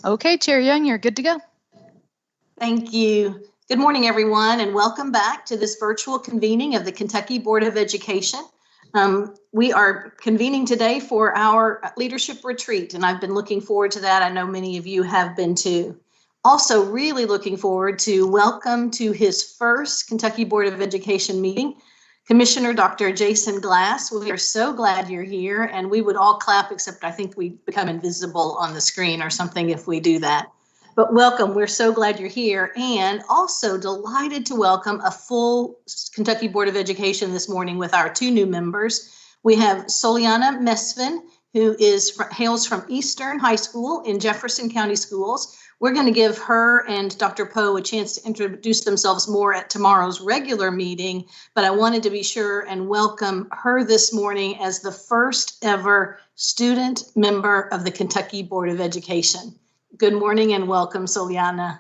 Okay, Chair Young, you're good to go. Thank you. Good morning, everyone, and welcome back to this virtual convening of the Kentucky Board of Education. We are convening today for our leadership retreat, and I've been looking forward to that. I know many of you have been too. Also, really looking forward to welcome to his first Kentucky Board of Education meeting, Commissioner Dr. Jason Glass. We are so glad you're here, and we would all clap, except I think we become invisible on the screen or something if we do that. But welcome, we're so glad you're here, and also delighted to welcome a full Kentucky Board of Education this morning with our two new members. We have Soliana Mesvin, who hails from Eastern High School in Jefferson County Schools. We're going to give her and Dr. Poe a chance to introduce themselves more at tomorrow's regular meeting, but I wanted to be sure and welcome her this morning as the first ever student member of the Kentucky Board of Education. Good morning and welcome, Soliana.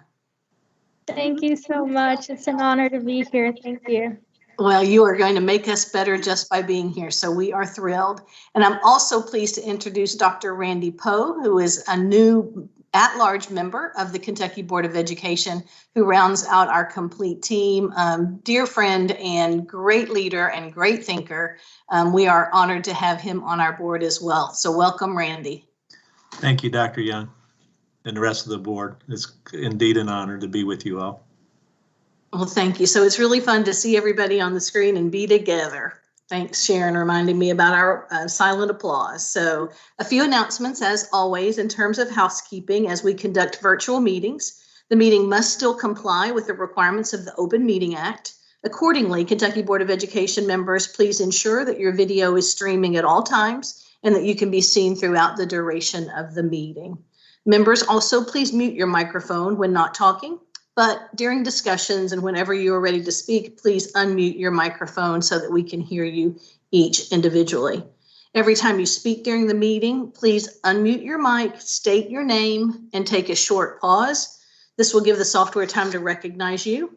Thank you so much. It's an honor to be here. Thank you. Well, you are going to make us better just by being here, so we are thrilled. And I'm also pleased to introduce Dr. Randy Poe, who is a new at-large member of the Kentucky Board of Education, who rounds out our complete team. Dear friend and great leader and great thinker. We are honored to have him on our board as well. So welcome, Randy. Thank you, Dr. Young, and the rest of the board. It's indeed an honor to be with you all. Well, thank you. So it's really fun to see everybody on the screen and be together. Thanks, Sharon, reminding me about our silent applause. So a few announcements, as always, in terms of housekeeping as we conduct virtual meetings. The meeting must still comply with the requirements of the Open Meeting Act. Accordingly, Kentucky Board of Education members, please ensure that your video is streaming at all times and that you can be seen throughout the duration of the meeting. Members, also please mute your microphone when not talking. But during discussions and whenever you are ready to speak, please unmute your microphone so that we can hear you each individually. Every time you speak during the meeting, please unmute your mic, state your name, and take a short pause. This will give the software time to recognize you.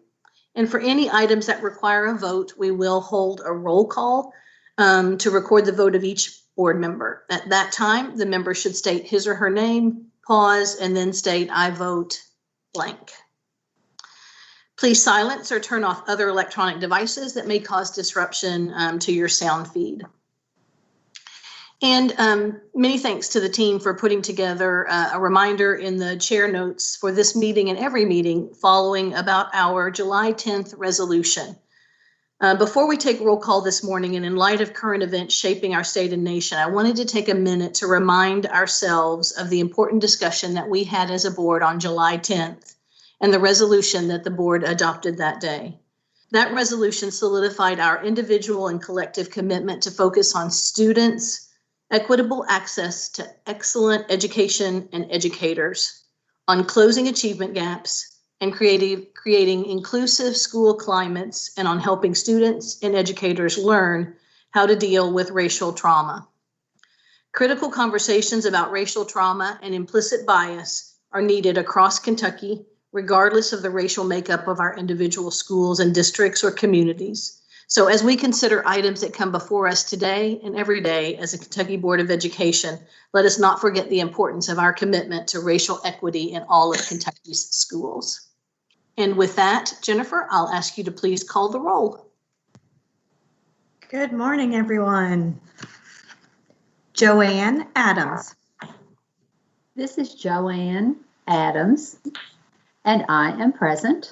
And for any items that require a vote, we will hold a roll call to record the vote of each board member. At that time, the member should state his or her name, pause, and then state, I vote blank. Please silence or turn off other electronic devices that may cause disruption to your sound feed. And many thanks to the team for putting together a reminder in the chair notes for this meeting and every meeting following about our July 10th resolution. Before we take roll call this morning, and in light of current events shaping our state and nation, I wanted to take a minute to remind ourselves of the important discussion that we had as a board on July 10th. And the resolution that the board adopted that day. That resolution solidified our individual and collective commitment to focus on students, equitable access to excellent education and educators, on closing achievement gaps, and creating inclusive school climates, and on helping students and educators learn how to deal with racial trauma. Critical conversations about racial trauma and implicit bias are needed across Kentucky, regardless of the racial makeup of our individual schools and districts or communities. So as we consider items that come before us today and every day as a Kentucky Board of Education, let us not forget the importance of our commitment to racial equity in all of Kentucky's schools. And with that, Jennifer, I'll ask you to please call the roll. Good morning, everyone. Joanne Adams. This is Joanne Adams, and I am present.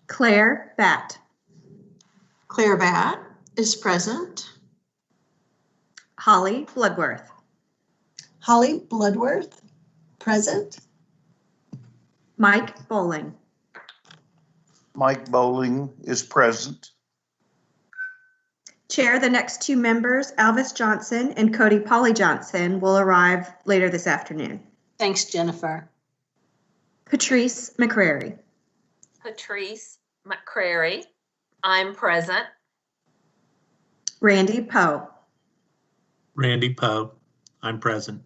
Claire Batt. Claire Batt is present. Holly Bloodworth. Holly Bloodworth, present. Mike Bowling. Mike Bowling is present. Chair, the next two members, Alvis Johnson and Cody Polly Johnson, will arrive later this afternoon. Thanks, Jennifer. Patrice McCrary. Patrice McCrary, I'm present. Randy Poe. Randy Poe, I'm present.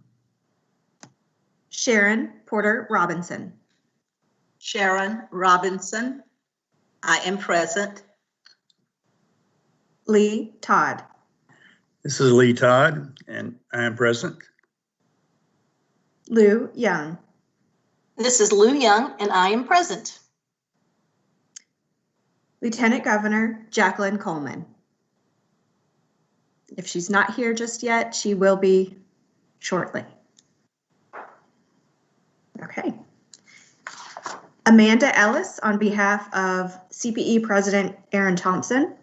Sharon Porter Robinson. Sharon Robinson, I am present. Lee Todd. This is Lee Todd, and I am present. Lou Young. This is Lou Young, and I am present. Lieutenant Governor Jacqueline Coleman. If she's not here just yet, she will be shortly. Okay. Amanda Ellis on behalf of CBE President Aaron Thompson.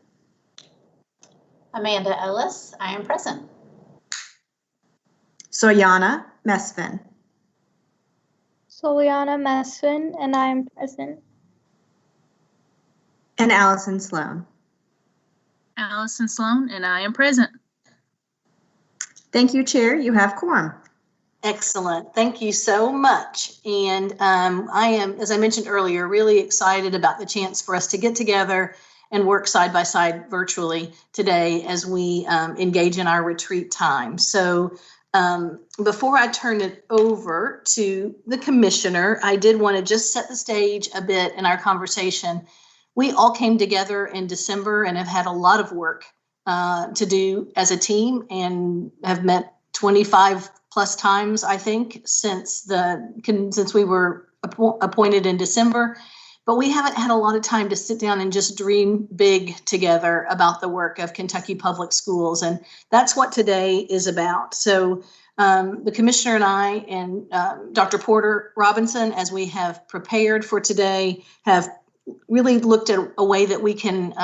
Amanda Ellis, I am present. Soyana Mesfin. Soliana Mesfin, and I am present. And Allison Sloan. Allison Sloan, and I am present. Thank you, Chair. You have quorum. Excellent. Thank you so much. And I am, as I mentioned earlier, really excited about the chance for us to get together and work side by side virtually today as we engage in our retreat time. So before I turn it over to the commissioner, I did want to just set the stage a bit in our conversation. We all came together in December and have had a lot of work to do as a team and have met 25 plus times, I think, since we were appointed in December. But we haven't had a lot of time to sit down and just dream big together about the work of Kentucky Public Schools. And that's what today is about. So the commissioner and I and Dr. Porter Robinson, as we have prepared for today, have really looked at a way that we can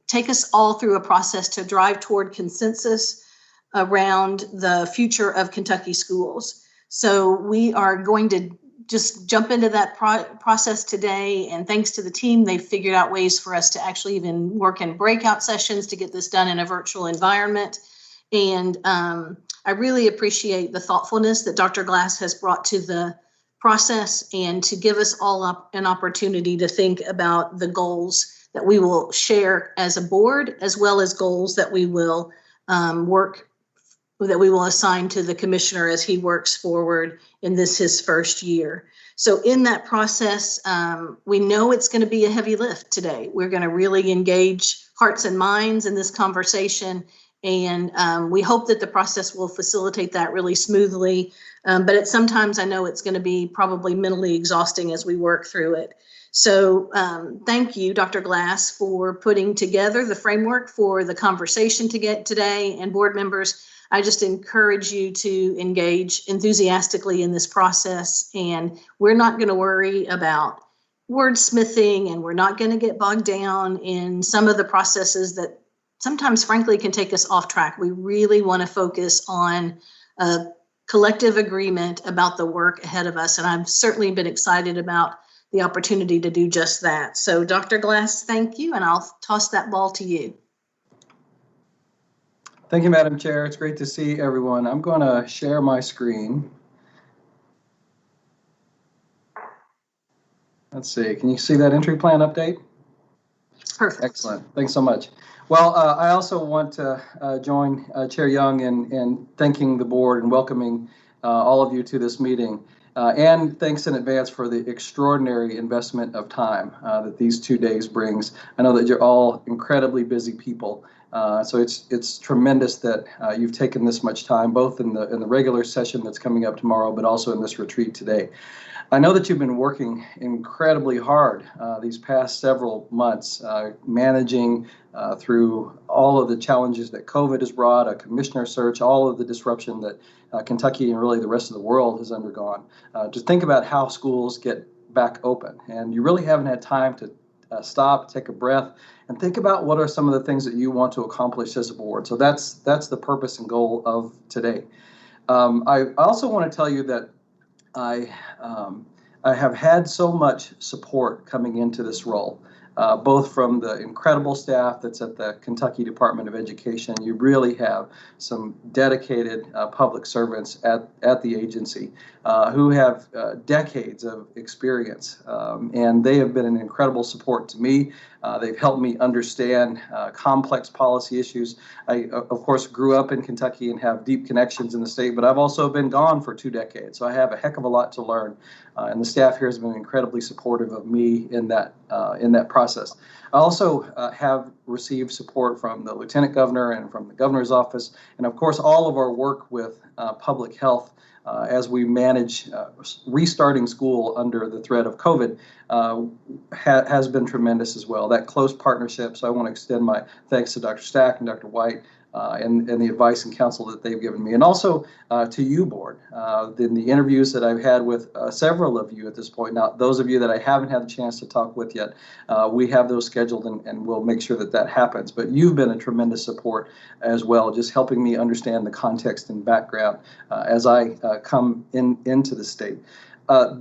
take us all through a process to drive toward consensus around the future of Kentucky schools. So we are going to just jump into that process today. And thanks to the team, they've figured out ways for us to actually even work in breakout sessions to get this done in a virtual environment. And I really appreciate the thoughtfulness that Dr. Glass has brought to the process and to give us all an opportunity to think about the goals that we will share as a board, as well as goals that we will assign to the commissioner as he works forward in his first year. So in that process, we know it's going to be a heavy lift today. We're going to really engage hearts and minds in this conversation. And we hope that the process will facilitate that really smoothly. But sometimes I know it's going to be probably mentally exhausting as we work through it. So thank you, Dr. Glass, for putting together the framework for the conversation to get today. And board members, I just encourage you to engage enthusiastically in this process. And we're not going to worry about wordsmithing, and we're not going to get bogged down in some of the processes that sometimes, frankly, can take us off track. We really want to focus on a collective agreement about the work ahead of us. And I've certainly been excited about the opportunity to do just that. So Dr. Glass, thank you, and I'll toss that ball to you. Thank you, Madam Chair. It's great to see everyone. I'm going to share my screen. Let's see, can you see that entry plan update? Perfect. Excellent, thanks so much. Well, I also want to join Chair Young in thanking the board and welcoming all of you to this meeting. And thanks in advance for the extraordinary investment of time that these 2 days brings. I know that you're all incredibly busy people, so it's tremendous that you've taken this much time, both in the regular session that's coming up tomorrow, but also in this retreat today. I know that you've been working incredibly hard these past several months, managing through all of the challenges that COVID has brought, a commissioner search, all of the disruption that Kentucky and really the rest of the world has undergone. Just think about how schools get back open, and you really haven't had time to stop, take a breath, and think about what are some of the things that you want to accomplish as a board. So that's the purpose and goal of today. I also want to tell you that I have had so much support coming into this role, both from the incredible staff that's at the Kentucky Department of Education. You really have some dedicated public servants at the agency who have decades of experience, and they have been an incredible support to me. They've helped me understand complex policy issues. I, of course, grew up in Kentucky and have deep connections in the state, but I've also been gone for 2 decades, so I have a heck of a lot to learn. And the staff here has been incredibly supportive of me in that process. process. I also have received support from the Lieutenant Governor and from the Governor's office, and of course all of our work with public health as we manage restarting school under the threat of COVID has been tremendous as well. That close partnership, so I want to extend my thanks to Dr. Stack and Dr. White and the advice and counsel that they've given me, and also to you, board. In the interviews that I've had with several of you at this point, now those of you that I haven't had the chance to talk with yet, we have those scheduled and we'll make sure that that happens. But you've been a tremendous support as well, just helping me understand the context and background as I come into the state.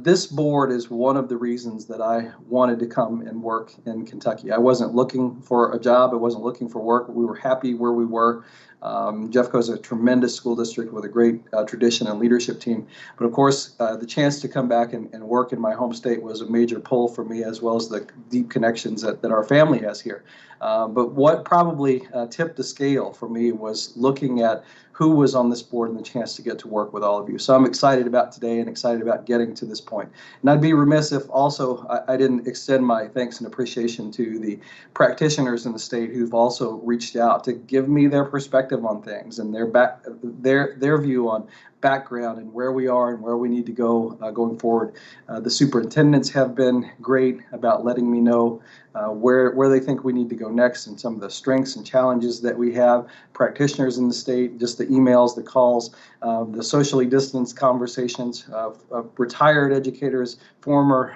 This board is one of the reasons that I wanted to come and work in Kentucky. I wasn't looking for a job. I wasn't looking for work. We were happy where we were. Jeffco is a tremendous school district with a great tradition and leadership team. But of course, the chance to come back and work in my home state was a major pull for me, as well as the deep connections that our family has here. But what probably tipped the scale for me was looking at who was on this board and the chance to get to work with all of you. So I'm excited about today and excited about getting to this point. And I'd be remiss if also I didn't extend my thanks and appreciation to the practitioners in the state who've also reached out to give me their perspective on things and their view on background and where we are and where we need to go going forward. The superintendents have been great about letting me know where they think we need to go next and some of the strengths and challenges that we have. Practitioners in the state, just the emails, the calls, the socially distanced conversations of retired educators, former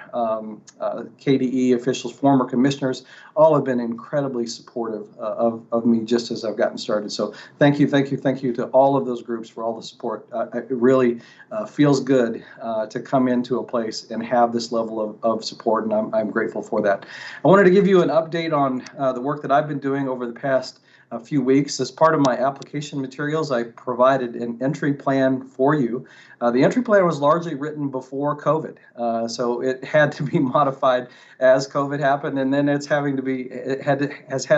KBE officials, former commissioners, all have been incredibly supportive of me just as I've gotten started. So thank you to all of those groups for all the support. It really feels good to come into a place and have this level of support, and I'm grateful for that. I wanted to give you an update on the work that I've been doing over the past few weeks. As part of my application materials, I provided an entry plan for you. The entry plan was largely written before COVID, so it had to be modified as COVID happened, and then has had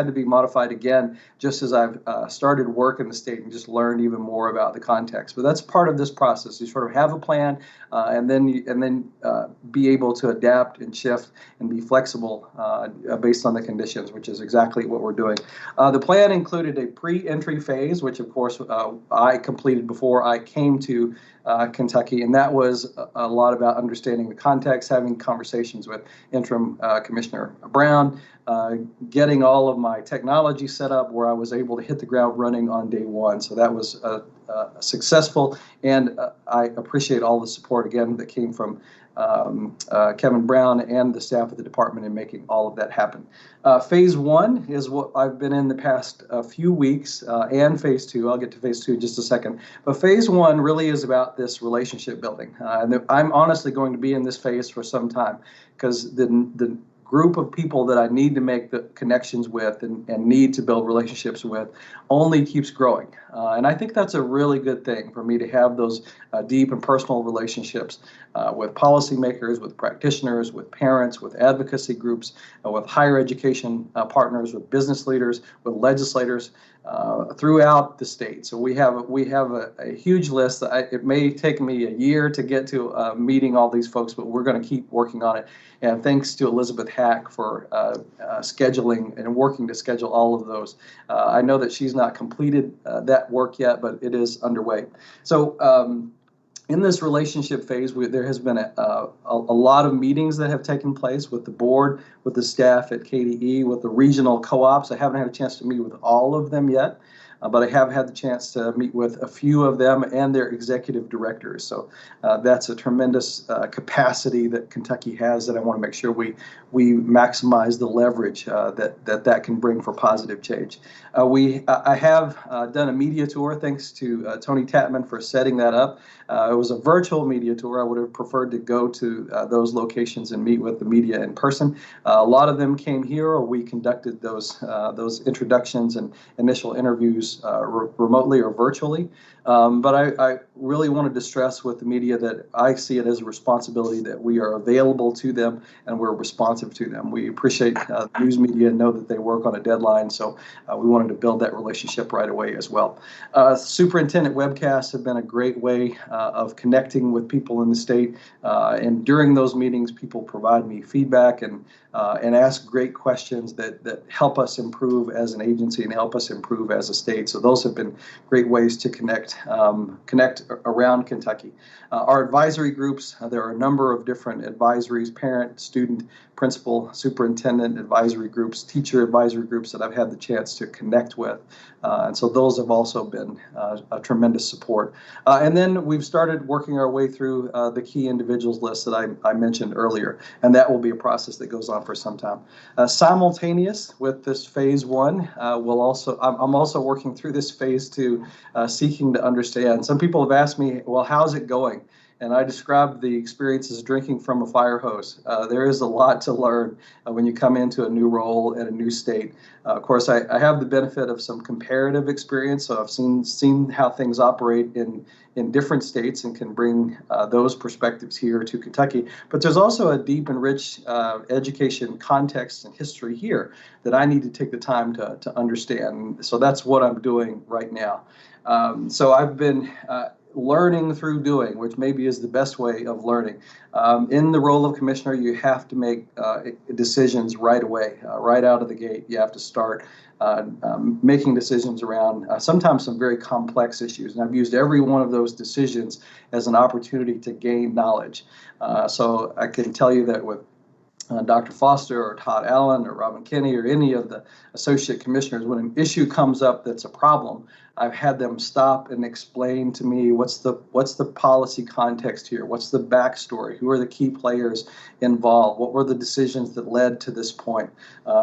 to be modified again just as I've started work in the state and just learned even more about the context. But that's part of this process. You sort of have a plan, and then be able to adapt and shift and be flexible based on the conditions, which is exactly what we're doing. The plan included a pre-entry phase, which of course I completed before I came to Kentucky, and that was a lot about understanding the context, having conversations with Interim Commissioner Brown, getting all of my technology set up where I was able to hit the ground running on day one. So that was successful, and I appreciate all the support again that came from Kevin Brown and the staff of the department in making all of that happen. Phase one is what I've been in the past few weeks, and phase two. I'll get to phase two in just a second. But phase one really is about this relationship building. And I'm honestly going to be in this phase for some time because the group of people that I need to make the connections with and need to build relationships with only keeps growing. And I think that's a really good thing for me to have those deep and personal relationships with policymakers, with practitioners, with parents, with advocacy groups, with higher education partners, with business leaders, with legislators throughout the state. So we have a huge list. It may take me a year to get to meeting all these folks, but we're going to keep working on it. And thanks to Elizabeth Hack for scheduling and working to schedule all of those. I know that she's not completed that work yet, but it is underway. So in this relationship phase, there has been a lot of meetings that have taken place with the board, with the staff at KBE, with the regional co-ops. I haven't had a chance to meet with all of them yet, but I have had the chance to meet with a few of them and their executive directors. So that's a tremendous capacity that Kentucky has that I want to make sure we maximize the leverage that can bring for positive change. I have done a media tour, thanks to Tony Tatman for setting that up. It was a virtual media tour. I would have preferred to go to those locations and meet with the media in person. A lot of them came here, or we conducted those introductions and initial interviews teachers remotely or virtually. But I really wanted to stress with the media that I see it as a responsibility that we are available to them and we're responsive to them. We appreciate news media and know that they work on a deadline, so we wanted to build that relationship right away as well. Superintendent webcasts have been a great way of connecting with people in the state, and during those meetings, people provide me feedback and ask great questions that help us improve as an agency and help us improve as a state. So those have been great ways to connect around Kentucky. Our advisory groups, there are a number of different advisories, parent, student, principal, superintendent advisory groups, teacher advisory groups that I've had the chance to connect with. And so those have also been a tremendous support. And then we've started working our way through the key individuals list that I mentioned earlier, and that will be a process that goes on for some time. Simultaneous with this phase one, I'm also working through this phase two, seeking to understand. Some people have asked me, well, how's it going? And I described the experience as drinking from a fire hose. There is a lot to learn when you come into a new role in a new state. Of course, I have the benefit of some comparative experience, so I've seen how things operate in different states and can bring those perspectives here to Kentucky. But there's also a deep and rich education context and history here that I need to take the time to understand. So that's what I'm doing right now. So I've been learning through doing, which maybe is the best way of learning. In the role of commissioner, you have to make decisions right away, right out of the gate. You have to start making decisions around sometimes some very complex issues. And I've used every one of those decisions as an opportunity to gain knowledge. So I can tell you that with Dr. Foster or Todd Allen or Robin Kinney or any of the associate commissioners, when an issue comes up that's a problem, I've had them stop and explain to me what's the policy context here, what's the backstory, who are the key players involved, what were the decisions that led to this point.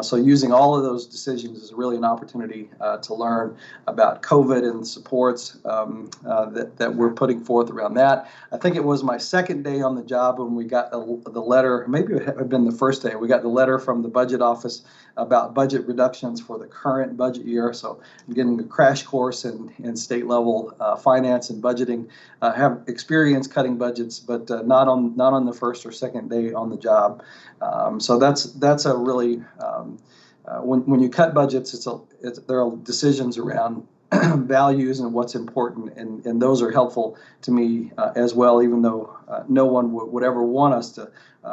So using all of those decisions is really an opportunity to learn about COVID and the supports that we're putting forth around that. I think it was my second day on the job when we got the letter, maybe it had been the first day, we got the letter from the budget office about budget reductions for the current budget year. So I'm getting a crash course in state level finance and budgeting. Have experience cutting budgets, but not on the first or second day on the job. So that's a really when you cut budgets, there are decisions around values and what's important, and those are helpful to me as well, even though no one would ever want us to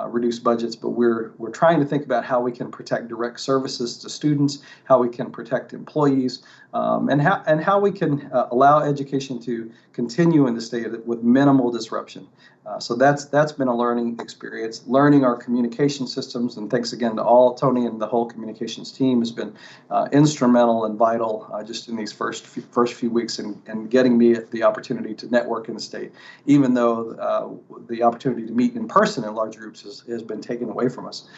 reduce budgets, but we're trying to think about how we can protect direct services to students, how we can protect employees, and how we can allow education to continue in the state with minimal disruption. So that's been a learning experience, learning our communication systems, and thanks again to Tony and the whole communications team has been instrumental and vital just in these first few weeks and getting me the opportunity to network in the state, even though the opportunity to meet in person in large groups has been taken away from us.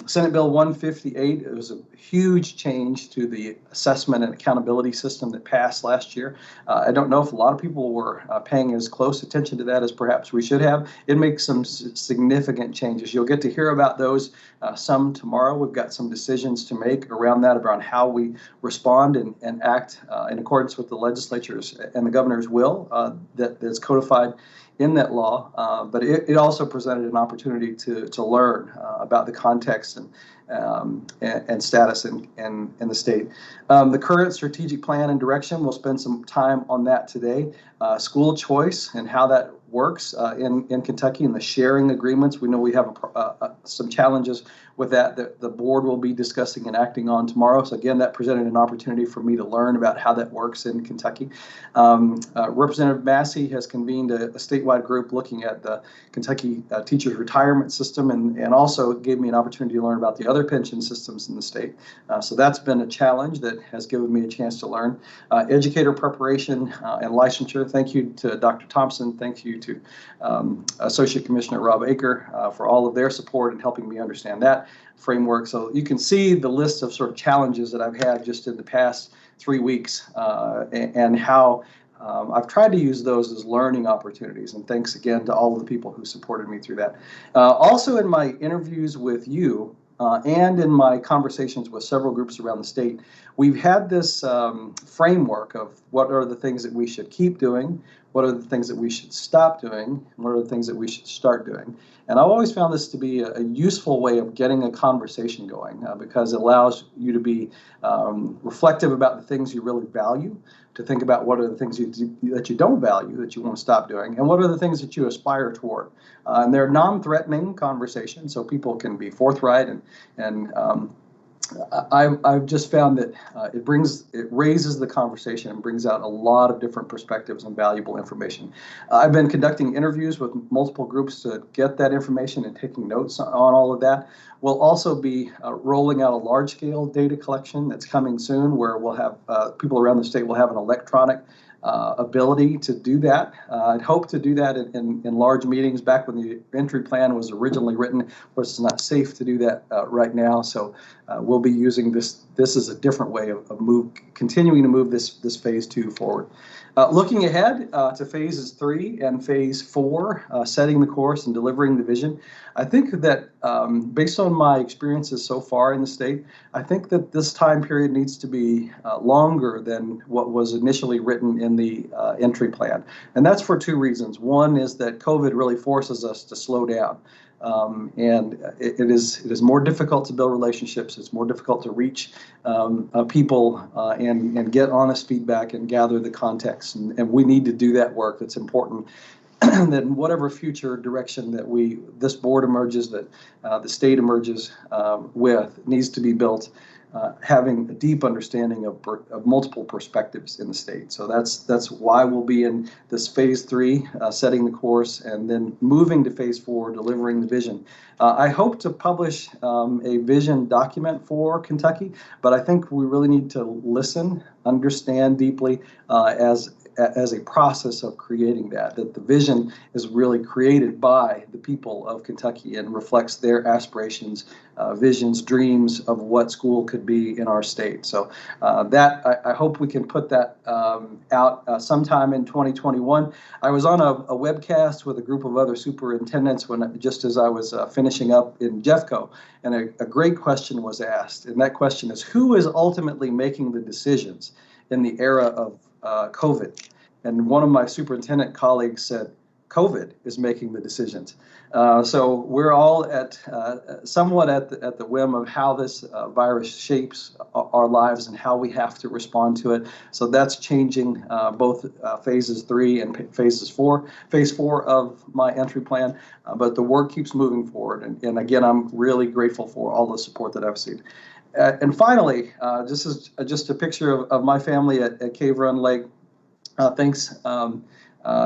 Senate Bill 158, it was a huge change to the assessment and accountability system that passed last year. I don't know if a lot of people were paying as close attention to that as perhaps we should have. It makes some significant changes. You'll get to hear about those some tomorrow. We've got some decisions to make around that, around how we respond and act in accordance with the legislature's and the governor's will that's codified in that law, but it also presented an opportunity to learn about the context and status in the state. The current strategic plan and direction, we'll spend some time on that today. School choice and how that works in Kentucky and the sharing agreements. We know we have some challenges with that the board will be discussing and acting on tomorrow. So again, that presented an opportunity for me to learn about how that works in Kentucky. Representative Massey has convened a statewide group looking at the Kentucky teachers retirement system and also gave me an opportunity to learn about the other pension systems in the state. So that's been a challenge that has given me a chance to learn. Educator preparation and licensure. Thank you to Dr. Thompson. Thank you to Associate Commissioner Rob Aker for all of their support in helping me understand that framework. So you can see the list of sort of challenges that I've had just in the past 3 weeks and how I've tried to use those as learning opportunities. And thanks again to all of the people who supported me through that. Also in my interviews with you, and in my conversations with several groups around the state, we've had this framework of what are the things that we should keep doing, what are the things that we should stop doing, and what are the things that we should start doing. And I've always found this to be a useful way of getting a conversation going because it allows you to be reflective about the things you really value, to think about what are the things that you don't value, that you want to stop doing, and what are the things that you aspire toward. And they're non-threatening conversations, so people can be forthright and I've just found that it raises the conversation and brings out a lot of different perspectives and valuable information. I've been conducting interviews with multiple groups to get that information and taking notes on all of that. We'll also be rolling out a large-scale data collection that's coming soon, where we'll have people around the state will have an electronic ability to do that. I'd hope to do that in large meetings. Back when the entry plan was originally written, of course, it's not safe to do that right now. So we'll be using this as a different way of continuing to move this phase 2 forward. Looking ahead to phases 3 and phase 4, setting the course and delivering the vision, I think that based on my experiences so far in the state, I think that this time period needs to be longer than what was initially written in the entry plan. And that's for 2 reasons. One is that COVID really forces us to slow down. And it is more difficult to build relationships. It's more difficult to reach people and get honest feedback and gather the context. And we need to do that work. That's important. That in whatever future direction that this board emerges, that the state emerges with, needs to be built having a deep understanding of multiple perspectives in the state. So that's why we'll be in this phase 3, setting the course, and then moving to phase 4, delivering the vision. I hope to publish a vision document for Kentucky, but I think we really need to listen, understand deeply as a process of creating that the vision is really created by the people of Kentucky and reflects their aspirations, visions, dreams of what school could be in our state. So I hope we can put that out sometime in 2021. I was on a webcast with a group of other superintendents just as I was finishing up in Jeffco, and a great question was asked, and that question is, who is ultimately making the decisions in the era of COVID? And one of my superintendent colleagues said, COVID is making the decisions. So we're all somewhat at the whim of how this virus shapes our lives and how we have to respond to it. So that's changing both phases 3 and phases 4. Phase 4 of my entry plan, but the work keeps moving forward. And again, I'm really grateful for all the support that I've seen. And finally, this is just a picture of my family at Cave Run Lake. Thanks,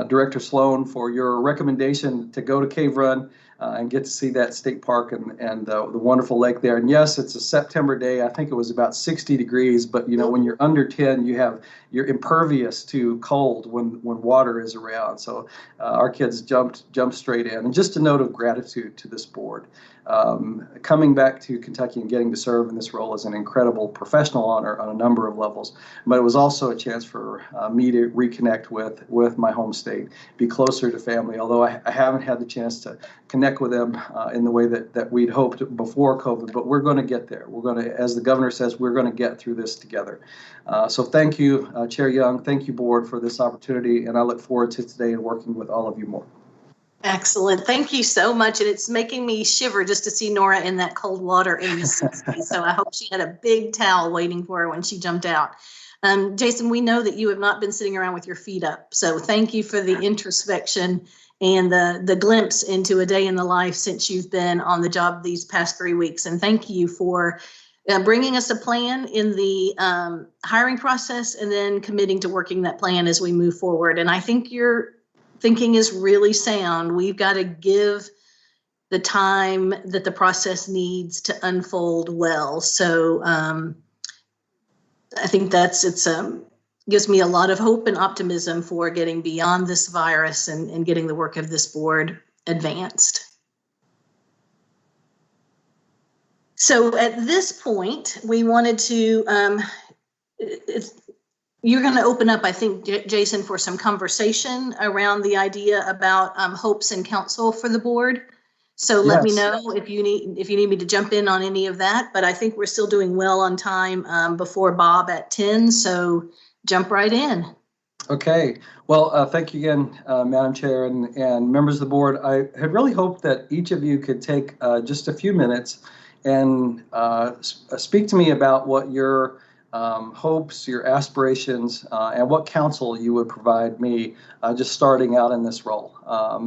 Director Sloan, for your recommendation to go to Cave Run and get to see that state park and the wonderful lake there. And yes, it's a September day. I think it was about 60 degrees, but you know, when you're under 10, you're impervious to cold when water is around. So our kids jumped straight in. And just a note of gratitude to this board. Coming back to Kentucky and getting to serve in this role is an incredible professional honor on a number of levels, but it was also a chance for me to reconnect with my home state, be closer to family, although I haven't had the chance to connect with them in the way that we'd hoped before COVID, but we're going to get there. We're going to, as the governor says, we're going to get through this together. So thank you, Chair Young, thank you, board, for this opportunity, and I look forward to today and working with all of you more. Excellent. Thank you so much. And it's making me shiver just to see Nora in that cold water in the 60s. So I hope she had a big towel waiting for her when she jumped out. Jason, we know that you have not been sitting around with your feet up. So thank you for the introspection and the glimpse into a day in the life since you've been on the job these past 3 weeks. And thank you for bringing us a plan in the hiring process and then committing to working that plan as we move forward. And I think your thinking is really sound. We've got to give the time that the process needs to unfold well. So I think gives me a lot of hope and optimism for getting beyond this virus and getting the work of this board advanced. So at this point, we wanted to, you're going to open up, I think, Jason, for some conversation around the idea about hopes and counsel for the board. So let me Yes. know if you need me to jump in on any of that, but I think we're still doing well on time before Bob at 10, so jump right in. Okay. Well, thank you again, Madam Chair and members of the board. I had really hoped that each of you could take just a few minutes and speak to me about what your hopes, your aspirations, and what counsel you would provide me just starting out in this role.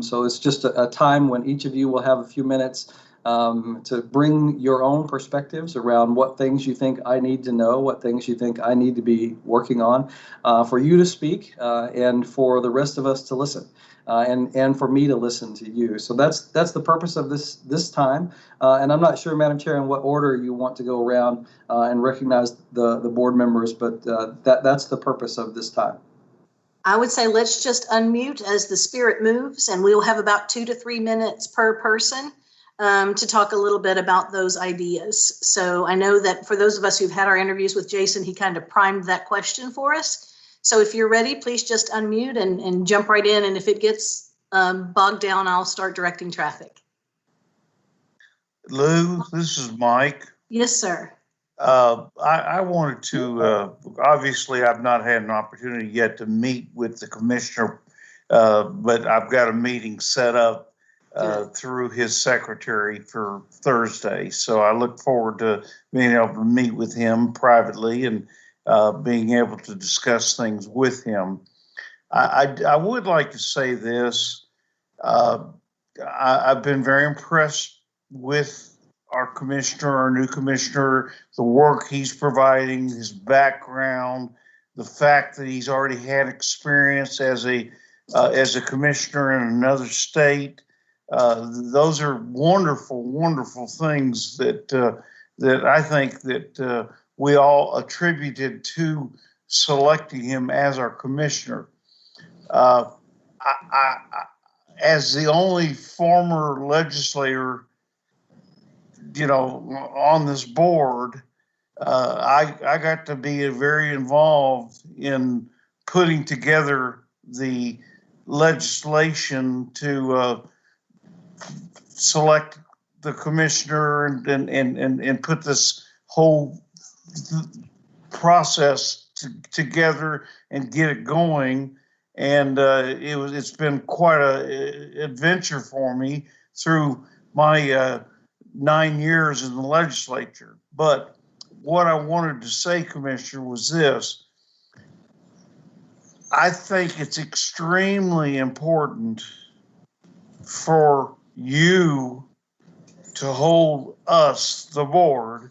So it's just a time when each of you will have a few minutes to bring your own perspectives around what things you think I need to know, what things you think I need to be working on, for you to speak and for the rest of us to listen. And for me to listen to you. So that's the purpose of this time. And I'm not sure, Madam Chair, in what order you want to go around and recognize the board members, but that's the purpose of this time. I would say let's just unmute as the spirit moves, and we'll have about 2 to 3 minutes per person to talk a little bit about those ideas. So I know that for those of us who've had our interviews with Jason, he kind of primed that question for us. So if you're ready, please just unmute and jump right in. And if it gets bogged down, I'll start directing traffic. Lou, this is Mike. Yes, sir. I wanted to, obviously, I've not had an opportunity yet to meet with the commissioner, but I've got a meeting set up through his secretary for Thursday. So I look forward to being able to meet with him privately and being able to discuss things with him. I would like to say this. I've been very impressed with our commissioner, our new commissioner, the work he's providing, his background, the fact that he's already had experience as a commissioner in another state. Those are wonderful, wonderful things that I think that we all attributed to selecting him as our commissioner. As the only former legislator, on this board, I got to be very involved in putting together the legislation to select the commissioner and put this whole process together and get it going. And it's been quite an adventure for me through my 9 years in the legislature. But what I wanted to say, Commissioner, was this. I think it's extremely important for you to hold us, the board,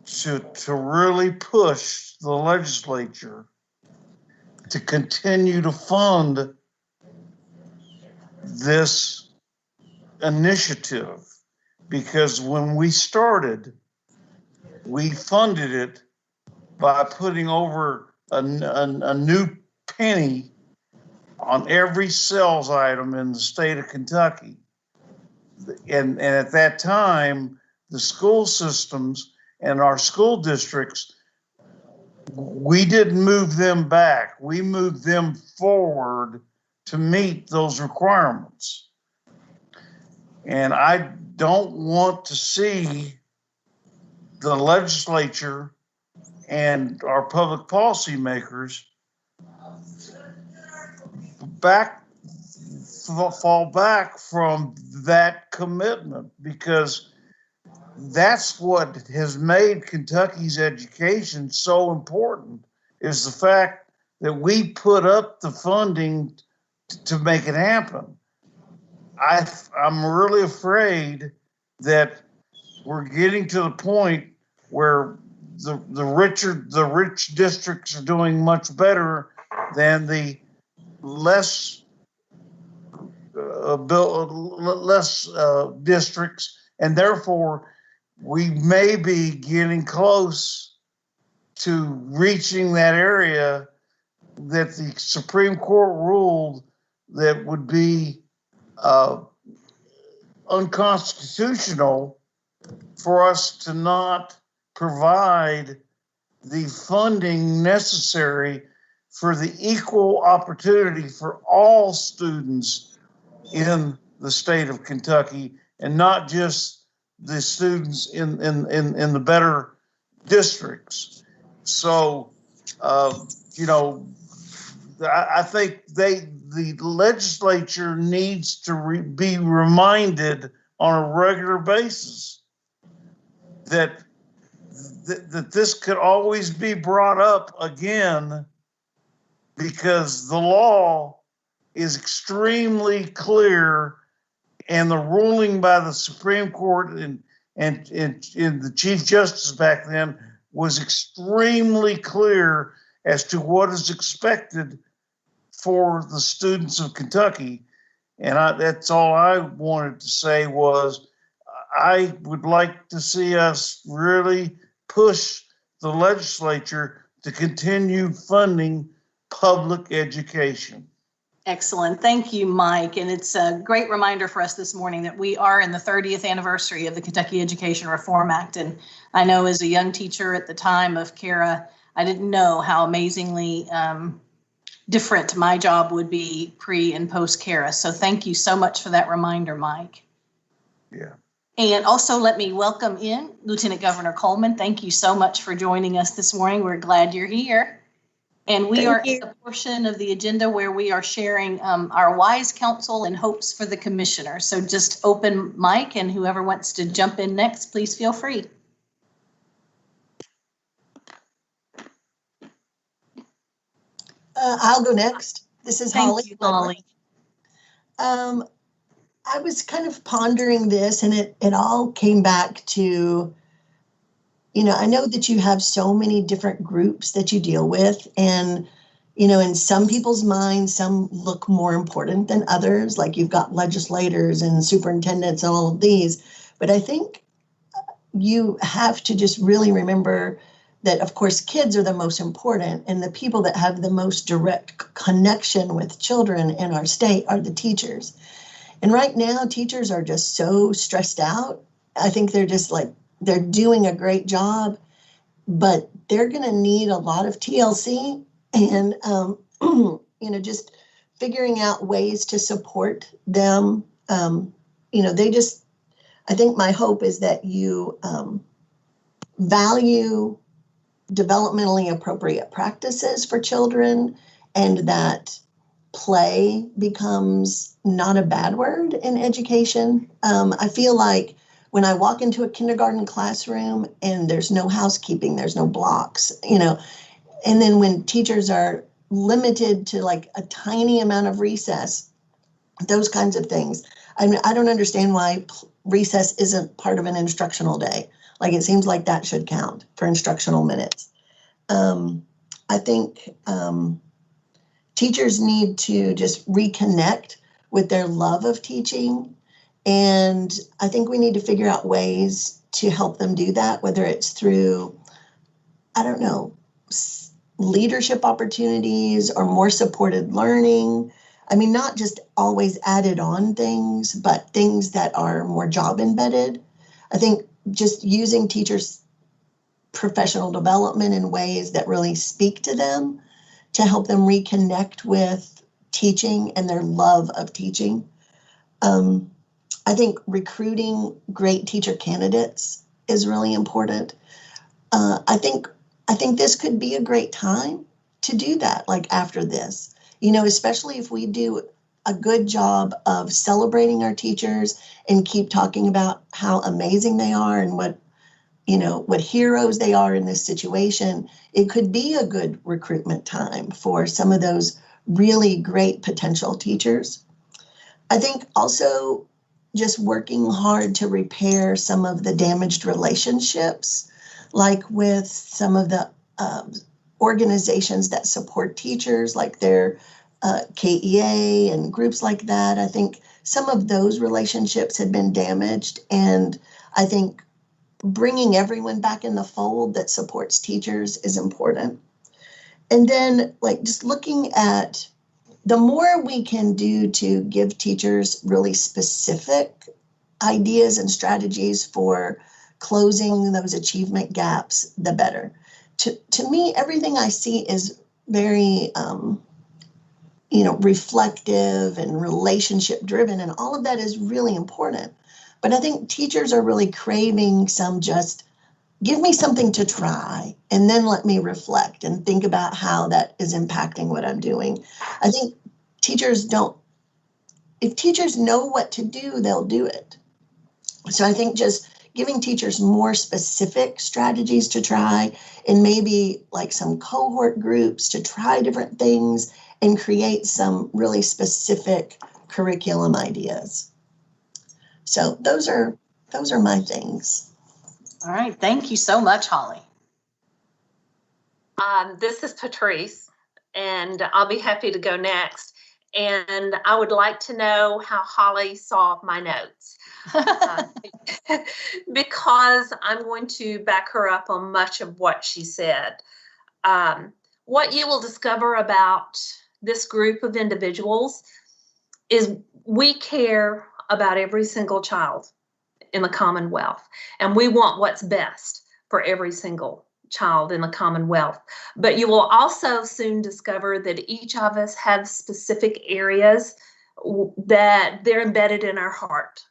to really push the legislature to continue to fund this initiative. Because when we started, we funded it by putting over a new penny on every sales item in the state of Kentucky. And at that time, the school systems and our school districts, we didn't move them back. We moved them forward to meet those requirements. And I don't want to see the legislature and our public policy makers fall back from that commitment, because that's what has made Kentucky's education so important, is the fact that we put up the funding to make it happen. I'm really afraid that we're getting to the point where the rich districts are doing much better than the less districts, and therefore we may be getting close to reaching that area that the Supreme Court ruled that would be unconstitutional for us to not provide the funding necessary for the equal opportunity for all students in the state of Kentucky and not just the students in the better districts. So, you know, I think the legislature needs to be reminded on a regular basis that this could always be brought up again, because the law is extremely clear, and the ruling by the Supreme Court and the Chief Justice back then was extremely clear as to what is expected for the students of Kentucky. And that's all I wanted to say was I would like to see us really push the legislature to continue funding public education. Excellent. Thank you, Mike. And it's a great reminder for us this morning that we are in the 30th anniversary of the Kentucky Education Reform Act. And I know as a young teacher at the time of KARA, I didn't know how amazingly different my job would be pre and post KARA. So thank you so much for that reminder, Mike. Yeah. And also let me welcome in Lieutenant Governor Coleman. Thank you so much for joining us this morning. We're glad you're here. And we are in the portion of the agenda where we are sharing our wise counsel and hopes for the commissioner. So just open mic, and whoever wants to jump in next, please feel free. I'll go next. This is Holly. Thank you, Holly. I was kind of pondering this, and it all came back to, you know, I know that you have so many different groups that you deal with, and, you know, in some people's minds, some look more important than others, like you've got legislators and superintendents and all of these. But I think you have to just really remember that, of course, kids are the most important, and the people that have the most direct connection with children in our state are the teachers. And right now, teachers are just so stressed out. I think they're just like, they're doing a great job, but they're going to need a lot of TLC and, you know, just figuring out ways to support them. You know, I think my hope is that you value developmentally appropriate practices for children, and that play becomes not a bad word in education. I feel like when I walk into a kindergarten classroom and there's no housekeeping, there's no blocks, you know, and then when teachers are limited to like a tiny amount of recess, those kinds of things. I mean, I don't understand why recess isn't part of an instructional day. Like, it seems like that should count for instructional minutes. I think teachers need to just reconnect with their love of teaching. And I think we need to figure out ways to help them do that, whether it's through, I don't know, leadership opportunities or more supported learning. I mean, not just always added on things, but things that are more job embedded. I think just using teachers' professional development in ways that really speak to them to help them reconnect with teaching and their love of teaching. I think recruiting great teacher candidates is really important. I think this could be a great time to do that, like after this, you know, especially if we do a good job of celebrating our teachers and keep talking about how amazing they are and what heroes they are in this situation. It could be a good recruitment time for some of those really great potential teachers. I think also just working hard to repair some of the damaged relationships, like with some of the organizations that support teachers, like their KEA and groups like that. I think some of those relationships had been damaged, and I think bringing everyone back in the fold that supports teachers is important. And then, like, just looking at the more we can do to give teachers really specific ideas and strategies for closing those achievement gaps, the better. To me, everything I see is very reflective and relationship driven, and all of that is really important. But I think teachers are really craving some just give me something to try and then let me reflect and think about how that is impacting what I'm doing. I think if teachers know what to do, they'll do it. So I think just giving teachers more specific strategies to try, and maybe like some cohort groups to try different things and create some really specific curriculum ideas. So those are my things. All right, thank you so much, Holly. This is Patrice, and I'll be happy to go next. And I would like to know how Holly saw my notes. Because I'm going to back her up on much of what she said. What you will discover about this group of individuals is we care about every single child in the Commonwealth, and we want what's best for every single child in the Commonwealth. But you will also soon discover that each of us have specific areas that they're embedded in our heart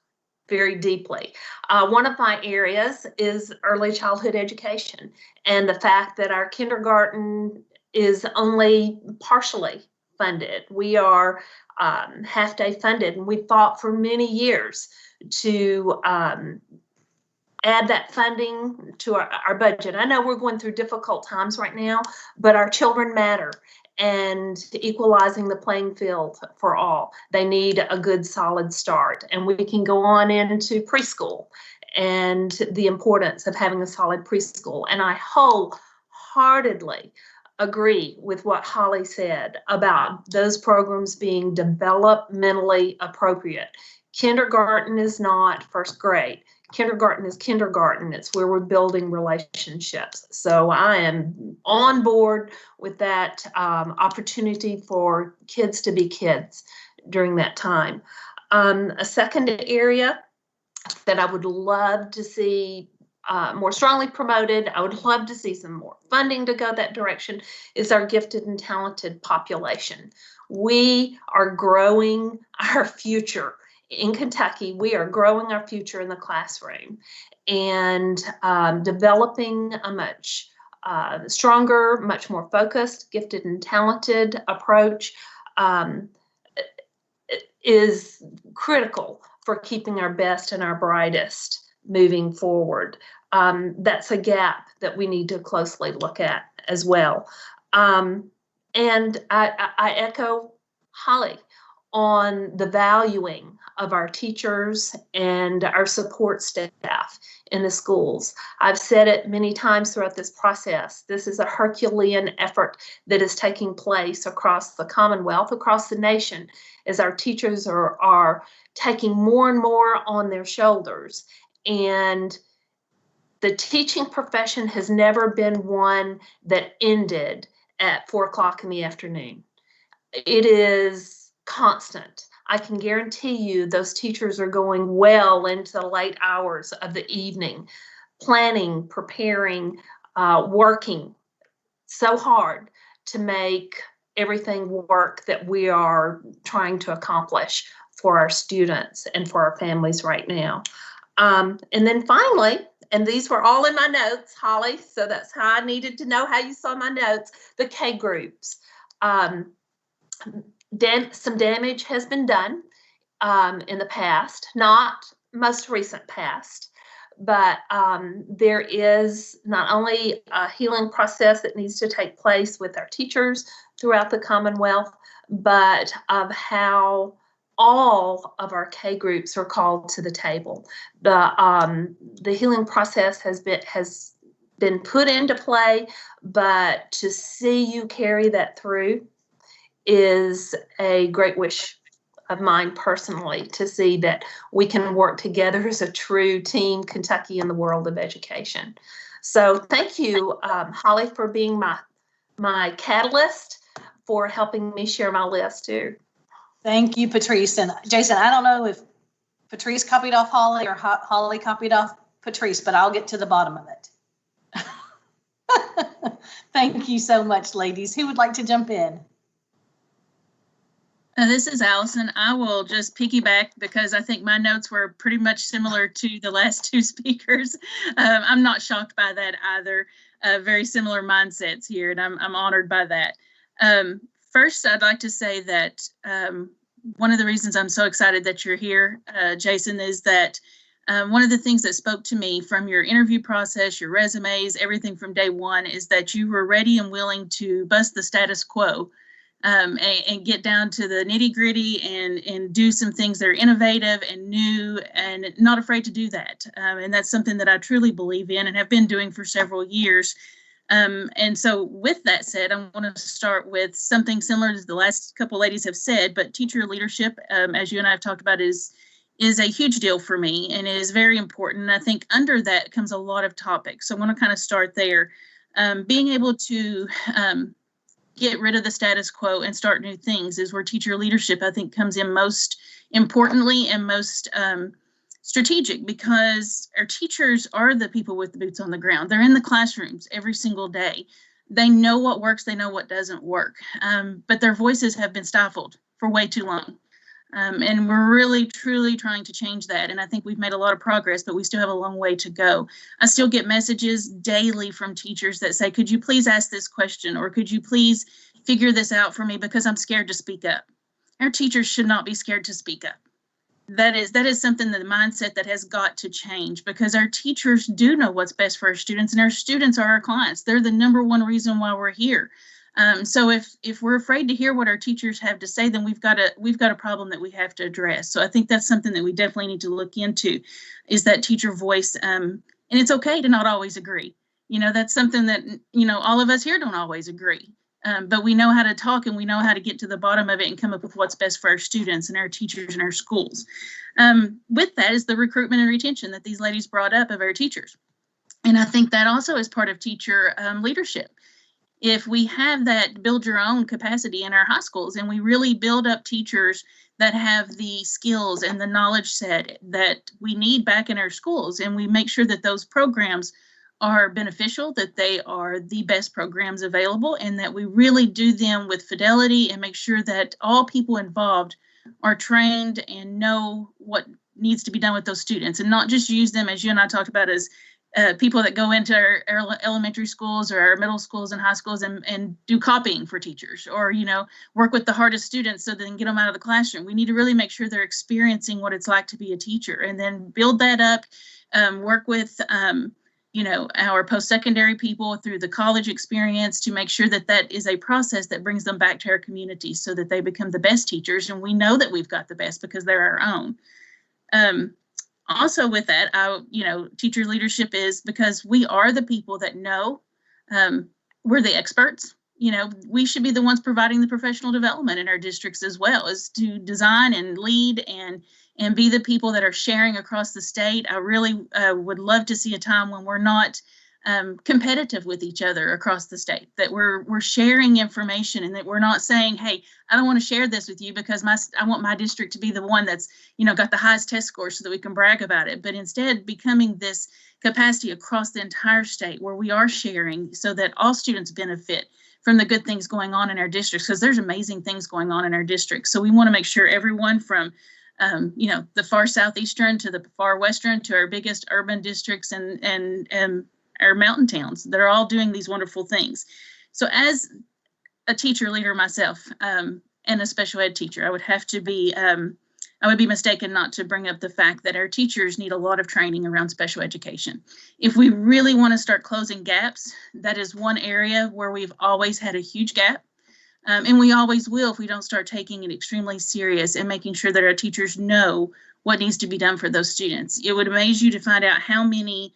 very deeply. One of my areas is early childhood education, and the fact that our kindergarten is only partially funded. We are half-day funded, and we fought for many years to add that funding to our budget. I know we're going through difficult times right now, but our children matter, and equalizing the playing field for all. They need a good, solid start, and we can go on into preschool and the importance of having a solid preschool. And I wholeheartedly agree with what Holly said about those programs being developmentally appropriate. Kindergarten is not first grade. Kindergarten is kindergarten. It's where we're building relationships. So I am on board with that opportunity for kids to be kids during that time. A second area that I would love to see more strongly promoted, I would love to see some more funding to go that direction, is our gifted and talented population. We are growing our future. In Kentucky, we are growing our future in the classroom and developing a much stronger, much more focused, gifted and talented approach is critical for keeping our best and our brightest moving forward. That's a gap that we need to closely look at as well. And I echo Holly on the valuing of our teachers and our support staff in the schools. I've said it many times throughout this process. This is a Herculean effort that is taking place across the Commonwealth, across the nation, as our teachers are taking more and more on their shoulders. And the teaching profession has never been one that ended at 4 o'clock in the afternoon. It is constant. I can guarantee you those teachers are going well into the late hours of the evening, planning, preparing, working so hard to make everything work that we are trying to accomplish for our students and for our families right now. And then finally, and these were all in my notes, Holly, so that's how I needed to know how you saw my notes, the K groups. Some damage has been done in the past, not most recent past, but there is not only a healing process that needs to take place with our teachers throughout the Commonwealth, but of how all of our K groups are called to the table. The healing process has been put into play, but to see you carry that through is a great wish of mine personally, to see that we can work together as a true team, Kentucky in the world of education. So thank you, Holly, for being my catalyst, for helping me share my list too. Thank you, Patrice. And Jason, I don't know if Patrice copied off Holly or Holly copied off Patrice, but I'll get to the bottom of it. Thank you so much, ladies. Who would like to jump in? This is Allison. I will just piggyback because I think my notes were pretty much similar to the last two speakers. I'm not shocked by that either. Very similar mindsets here, and I'm honored by that. First, I'd like to say that one of the reasons I'm so excited that you're here, Jason, is that one of the things that spoke to me from your interview process, your resumes, everything from day one, is that you were ready and willing to bust the status quo. And get down to the nitty gritty and do some things that are innovative and new and not afraid to do that. And that's something that I truly believe in and have been doing for several years. And so with that said, I want to start with something similar to the last couple ladies have said, but teacher leadership, as you and I have talked about, is a huge deal for me and it is very important. And I think under that comes a lot of topics. So I want to kind of start there. Being able to get rid of the status quo and start new things is where teacher leadership, I think, comes in most importantly and most strategic, because our teachers are the people with the boots on the ground. They're in the classrooms every single day. They know what works, they know what doesn't work, but their voices have been stifled for way too long. And we're really, truly trying to change that. And I think we've made a lot of progress, but we still have a long way to go. I still get messages daily from teachers that say, could you please ask this question? Or could you please figure this out for me because I'm scared to speak up? Our teachers should not be scared to speak up. That is something, that the mindset that has got to change, because our teachers do know what's best for our students, and our students are our clients. They're the number one reason why we're here. So if we're afraid to hear what our teachers have to say, then we've got a problem that we have to address. So I think that's something that we definitely need to look into, is that teacher voice. And it's okay to not always agree. You know, that's something that, you know, all of us here don't always agree. But we know how to talk and we know how to get to the bottom of it and come up with what's best for our students and our teachers and our schools. With that is the recruitment and retention that these ladies brought up of our teachers. And I think that also is part of teacher leadership. If we have that build your own capacity in our high schools, and we really build up teachers that have the skills and the knowledge set that we need back in our schools, and we make sure that those programs are beneficial, that they are the best programs available, and that we really do them with fidelity and make sure that all people involved are trained and know what needs to be done with those students, and not just use them, as you and I talked about, as people that go into our elementary schools or our middle schools and high schools and do copying for teachers, or, you know, work with the hardest students so they can get them out of the classroom. We need to really make sure they're experiencing what it's like to be a teacher, and then build that up, work with, you know, our post-secondary people through the college experience to make sure that that is a process that brings them back to our community so that they become the best teachers. And we know that we've got the best because they're our own. Also with that, you know, teacher leadership is because we are the people that know, we're the experts. You know, we should be the ones providing the professional development in our districts as well, as to design and lead and be the people that are sharing across the state. I really would love to see a time when we're not competitive with each other across the state, that we're sharing information, and that we're not saying, hey, I don't want to share this with you because I want my district to be the one that's, you know, got the highest test score so that we can brag about it, but instead becoming this capacity across the entire state where we are sharing so that all students benefit from the good things going on in our districts, because there's amazing things going on in our districts. So we want to make sure everyone from you know, the far southeastern to the far western to our biggest urban districts and our mountain towns, they're all doing these wonderful things. So as a teacher leader myself, and a special ed teacher, I would have to be, I would be mistaken not to bring up the fact that our teachers need a lot of training around special education. If we really want to start closing gaps, that is one area where we've always had a huge gap. And we always will if we don't start taking it extremely serious and making sure that our teachers know what needs to be done for those students. It would amaze you to find out how many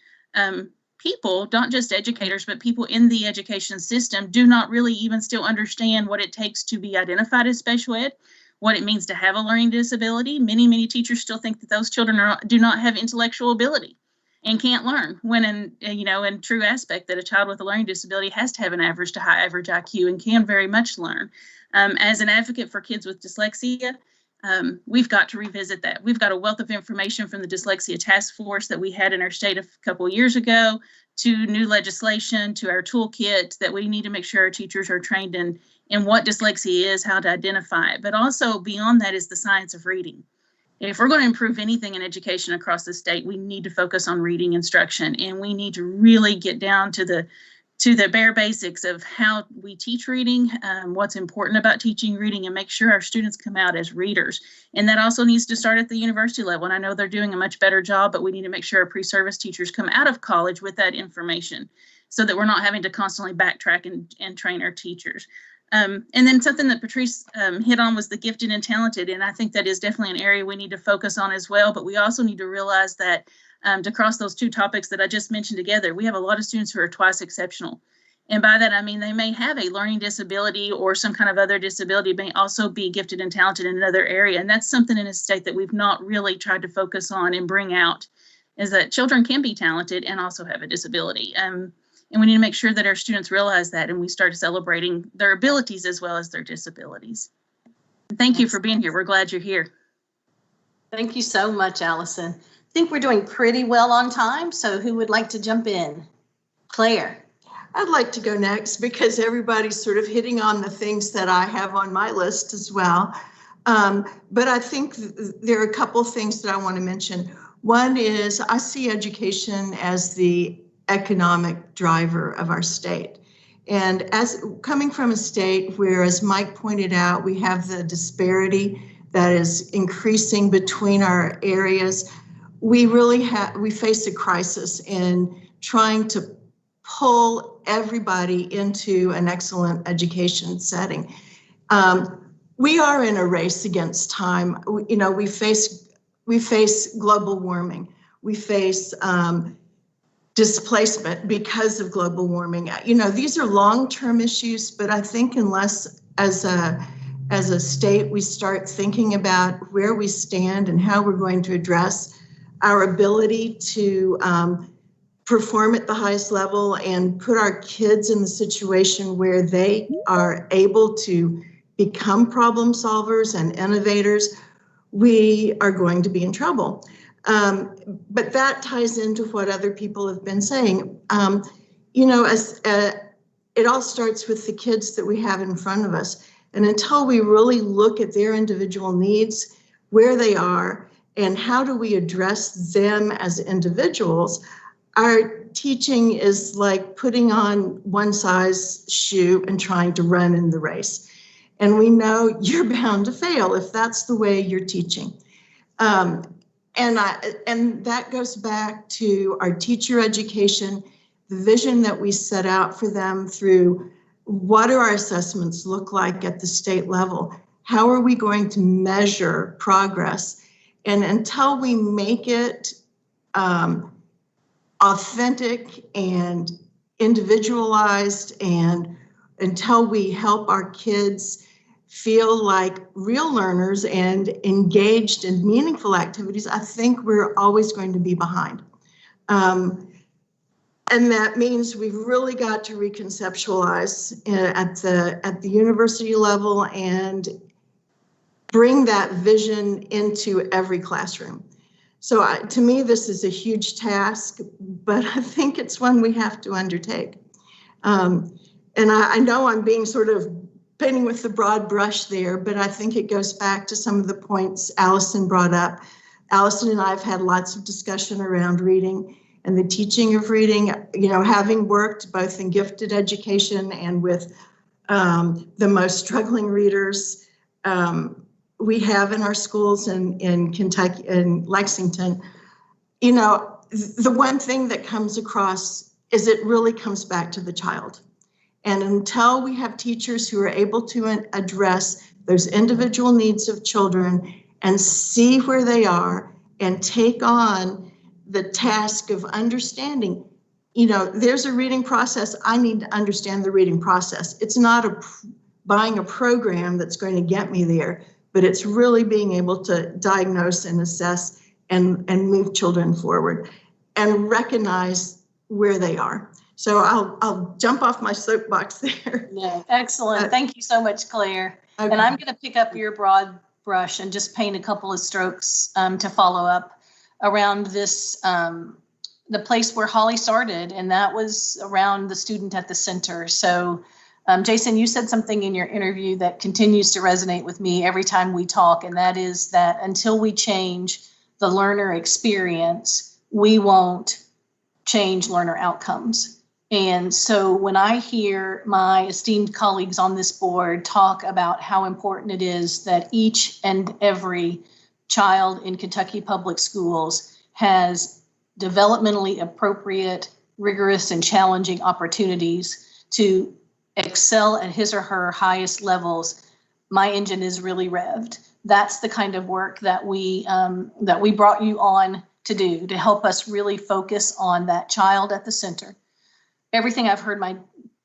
people, not just educators, but people in the education system do not really even still understand what it takes to be identified as special ed, what it means to have a learning disability. Many, many teachers still think that those children do not have intellectual ability and can't learn, when in true aspect that a child with a learning disability has to have an average to high average IQ and can very much learn. As an advocate for kids with dyslexia, we've got to revisit that. We've got a wealth of information from the Dyslexia Task Force that we had in our state a couple of years ago, to new legislation, to our toolkit, that we need to make sure our teachers are trained in and what dyslexia is, how to identify it. But also beyond that is the science of reading. If we're going to improve anything in education across the state, we need to focus on reading instruction, and we need to really get down to the bare basics of how we teach reading, what's important about teaching reading, and make sure our students come out as readers. And that also needs to start at the university level. And I know they're doing a much better job, but we need to make sure our pre-service teachers come out of college with that information so that we're not having to constantly backtrack and train our teachers. And then something that Patrice hit on was the gifted and talented. And I think that is definitely an area we need to focus on as well. But we also need to realize that to cross those two topics that I just mentioned together, we have a lot of students who are twice exceptional. And by that, I mean, they may have a learning disability or some kind of other disability, may also be gifted and talented in another area. And that's something in a state that we've not really tried to focus on and bring out, is that children can be talented and also have a disability. And we need to make sure that our students realize that and we start celebrating their abilities as well as their disabilities. Thank you for being here. We're glad you're here. Thank you so much, Allison. I think we're doing pretty well on time. So who would like to jump in? Claire. I'd like to go next because everybody's sort of hitting on the things that I have on my list as well. But I think there are a couple things that I want to mention. One is I see education as the economic driver of our state. And as coming from a state where, as Mike pointed out, we have the disparity that is increasing between our areas, we face a crisis in trying to pull everybody into an excellent education setting. We are in a race against time. We face global warming. We face displacement because of global warming. These are long-term issues, but I think unless as a state we start thinking about where we stand and how we're going to address our ability to perform at the highest level and put our kids in the situation where they are able to become problem solvers and innovators, we are going to be in trouble. But that ties into what other people have been saying. It all starts with the kids that we have in front of us. And until we really look at their individual needs, where they are, and how do we address them as individuals, our teaching is like putting on one size shoe and trying to run in the race. And we know you're bound to fail if that's the way you're teaching. And that goes back to our teacher education, the vision that we set out for them through what do our assessments look like at the state level? How are we going to measure progress? And until we make it authentic and individualized, and until we help our kids feel like real learners and engaged in meaningful activities, I think we're always going to be behind. And that means we've really got to reconceptualize at the university level and bring that vision into every classroom. So to me, this is a huge task, but I think it's one we have to undertake. And I know I'm being sort of painting with the broad brush there, but I think it goes back to some of the points Allison brought up. Allison and I have had lots of discussion around reading and the teaching of reading, having worked both in gifted education and with the most struggling readers we have in our schools in Kentucky and Lexington. The one thing that comes across is it really comes back to the child. And until we have teachers who are able to address those individual needs of children and see where they are and take on the task of understanding, there's a reading process. I need to understand the reading process. It's not buying a program that's going to get me there, but it's really being able to diagnose and assess and move children forward and recognize where they are. So I'll jump off my soapbox there. No, excellent. Thank you so much, Claire. Okay. And I'm going to pick up your broad brush and just paint a couple of strokes to follow up around this, the place where Holly started, and that was around the student at the center. So Jason, you said something in your interview that continues to resonate with me every time we talk, and that is that until we change the learner experience, we won't change learner outcomes. And so when I hear my esteemed colleagues on this board talk about how important it is that each and every child in Kentucky public schools has developmentally appropriate, rigorous, and challenging opportunities to excel at his or her highest levels, my engine is really revved. That's the kind of work that we brought you on to do, to help us really focus on that child at the center. Everything I've heard my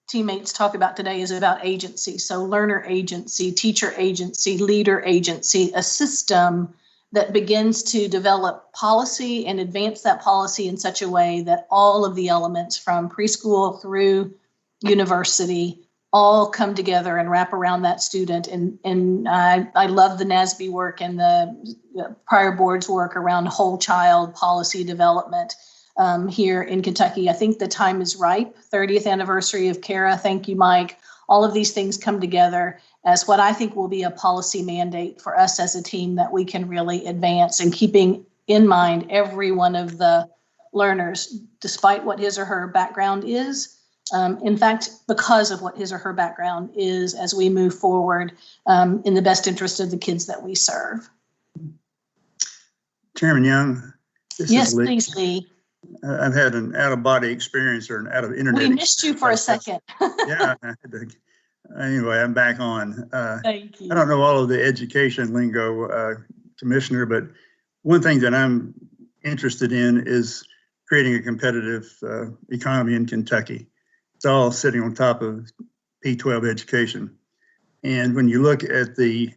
teammates talk about today is about agency. So learner agency, teacher agency, leader agency, a system that begins to develop policy and advance that policy in such a way that all of the elements from preschool through university all come together and wrap around that student. And I love the NASB work and the prior board's work around whole child policy development here in Kentucky. I think the time is ripe. 30th anniversary of CARA. Thank you, Mike. All of these things come together as what I think will be a policy mandate for us as a team that we can really advance, and keeping in mind every one of the learners, despite what his or her background is. In fact, because of what his or her background is, as we move forward in the best interest of the kids that we serve. Chairman Young, this yes, is Lee. Please, Lee. I've had an out-of-body experience or an out-of-internet. We missed you for a second. Yeah. Anyway, I'm back on. Thank you. I don't know all of the education lingo, Commissioner, but one thing that I'm interested in is creating a competitive economy in Kentucky. It's all sitting on top of P12 education. And when you look at the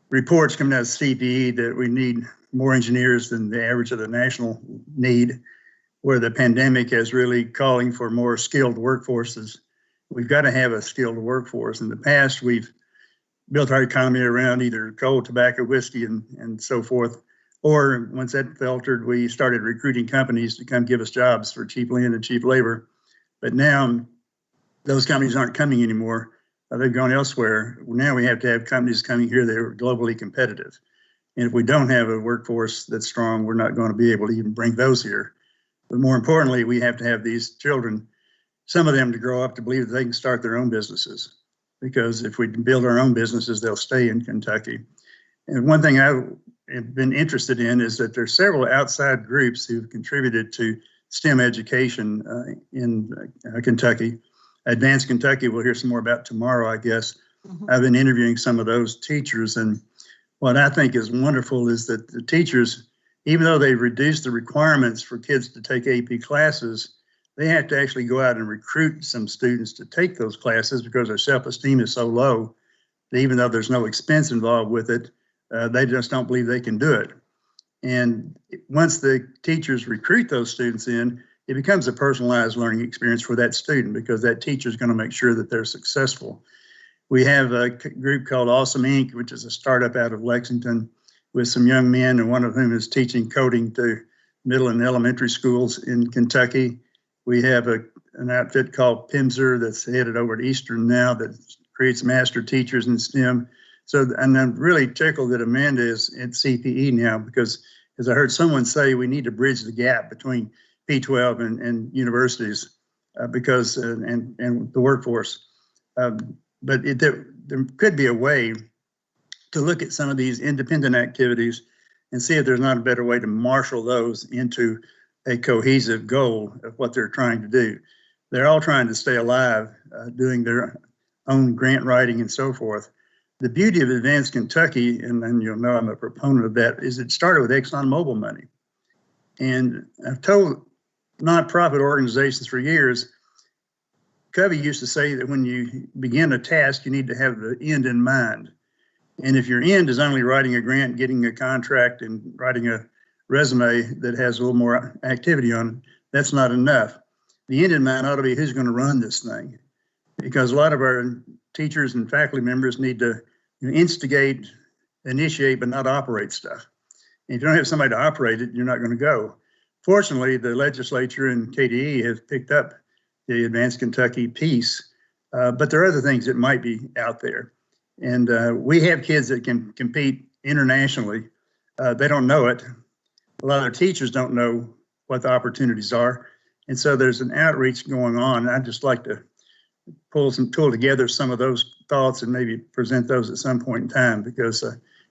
reports coming out of CBE that we need more engineers than the average of the national need, where the pandemic is really calling for more skilled workforces, we've got to have a skilled workforce. In the past, we've built our economy around either coal, tobacco, whiskey, and so forth. Or once that faltered, we started recruiting companies to come give us jobs for cheap land and cheap labor. But now those companies aren't coming anymore. They've gone elsewhere. Now we have to have companies coming here that are globally competitive. And if we don't have a workforce that's strong, we're not going to be able to even bring those here. But more importantly, we have to have these children, some of them to grow up to believe that they can start their own businesses. Because if we can build our own businesses, they'll stay in Kentucky. And one thing I've been interested in is that there's several outside groups who've contributed to STEM education in Kentucky. Advanced Kentucky, we'll hear some more about tomorrow, I guess. Mm-hmm. I've been interviewing some of those teachers, and what I think is wonderful is that the teachers, even though they've reduced the requirements for kids to take AP classes, they have to actually go out and recruit some students to take those classes because their self-esteem is so low that even though there's no expense involved with it, they just don't believe they can do it. And once the teachers recruit those students in, it becomes a personalized learning experience for that student because that teacher is going to make sure that they're successful. We have a group called Awesome Inc., which is a startup out of Lexington with some young men, and one of whom is teaching coding to middle and elementary schools in Kentucky. We have an outfit called PIMSR that's headed over to Eastern now that creates master teachers in STEM. So, and I'm really tickled that Amanda is at CPE now because, as I heard someone say, we need to bridge the gap between P12 and universities because and the workforce. But there could be a way to look at some of these independent activities and see if there's not a better way to marshal those into a cohesive goal of what they're trying to do. They're all trying to stay alive, doing their own grant writing and so forth. The beauty of Advanced Kentucky, and you'll know I'm a proponent of that, is it started with ExxonMobil money. And I've told nonprofit organizations for years, Covey used to say that when you begin a task, you need to have the end in mind. And if your end is only writing a grant, getting a contract, and writing a resume that has a little more activity on it, that's not enough. The end in mind ought to be who's going to run this thing. Because a lot of our teachers and faculty members need to instigate, initiate, but not operate stuff. And if you don't have somebody to operate it, you're not going to go. Fortunately, the legislature and KBE have picked up the Advanced Kentucky piece But there are other things that might be out there. And we have kids that can compete internationally. They don't know it. A lot of their teachers don't know what the opportunities are. And so there's an outreach going on. I'd just like to pull together some of those thoughts and maybe present those at some point in time, because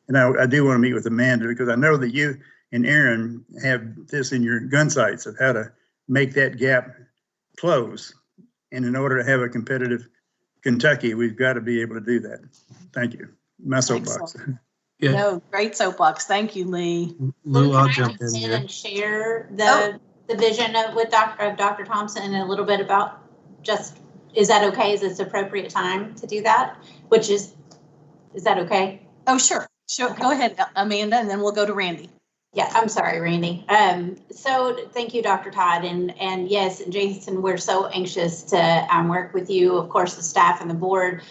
and I do want to meet with Amanda, because I know that you and Aaron have this in your gun sights of how to make that gap close. And in order to have a competitive Kentucky, we've got to be able to do that. Thank you. My soapbox. Yeah. No, great soapbox. Thank you, Lee. Lou, I'll Can I jump in jump there. and share the vision with Dr. Thompson and a little bit about just, is that okay? Is this appropriate time to do that? Is that okay? Oh, sure. Sure. Okay. Go ahead, Amanda, and then we'll go to Randy. Yeah, I'm sorry, Randy. So thank you, Dr. Todd. And yes, Jason, we're so anxious to work with you, of course, the staff and the board,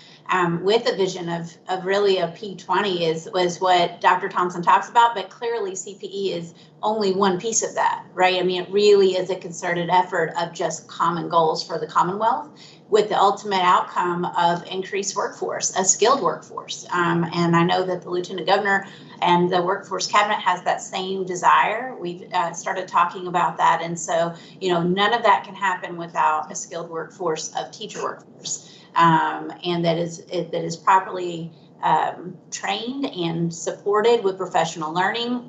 with a vision of really a P20 was what Dr. Thompson talks about, but clearly CPE is only one piece of that, right? I mean, it really is a concerted effort of just common goals for the Commonwealth, with the ultimate outcome of increased workforce, a skilled workforce. And I know that the Lieutenant Governor and the Workforce Cabinet has that same desire. We've started talking about that. And so, none of that can happen without a skilled workforce of teacher workforce. And that is properly trained and supported with professional learning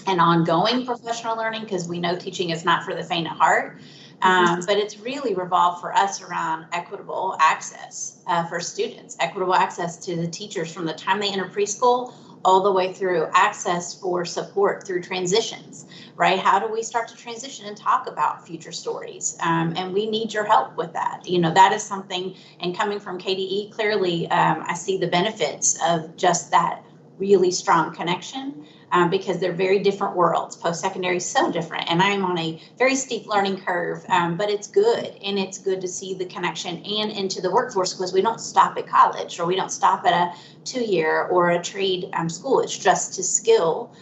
and ongoing professional learning, because we know teaching is not for the faint of heart. But it's really revolved for us around equitable access for students, equitable access to the teachers from the time they enter preschool all the way through, access for support through transitions, right? How do we start to transition and talk about future stories? And we need your help with that. That is something, and coming from KBE, clearly I see the benefits of just that really strong connection. Because they're very different worlds. Post-secondary is so different, and I'm on a very steep learning curve, but it's good, and it's good to see the connection and into the workforce, because we don't stop at college, or we don't stop at a 2-year or a trade school. It's just to skill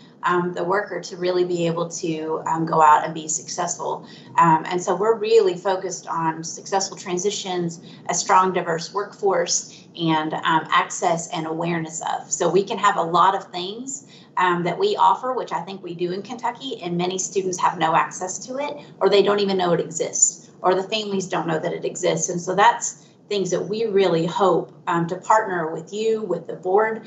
the worker to really be able to go out and be successful. And so we're really focused on successful transitions, a strong, diverse workforce, and access and awareness of. So we can have a lot of things that we offer, which I think we do in Kentucky, and many students have no access to it, or they don't even know it exists, or the families don't know that it exists. And so that's things that we really hope to partner with you, with the board,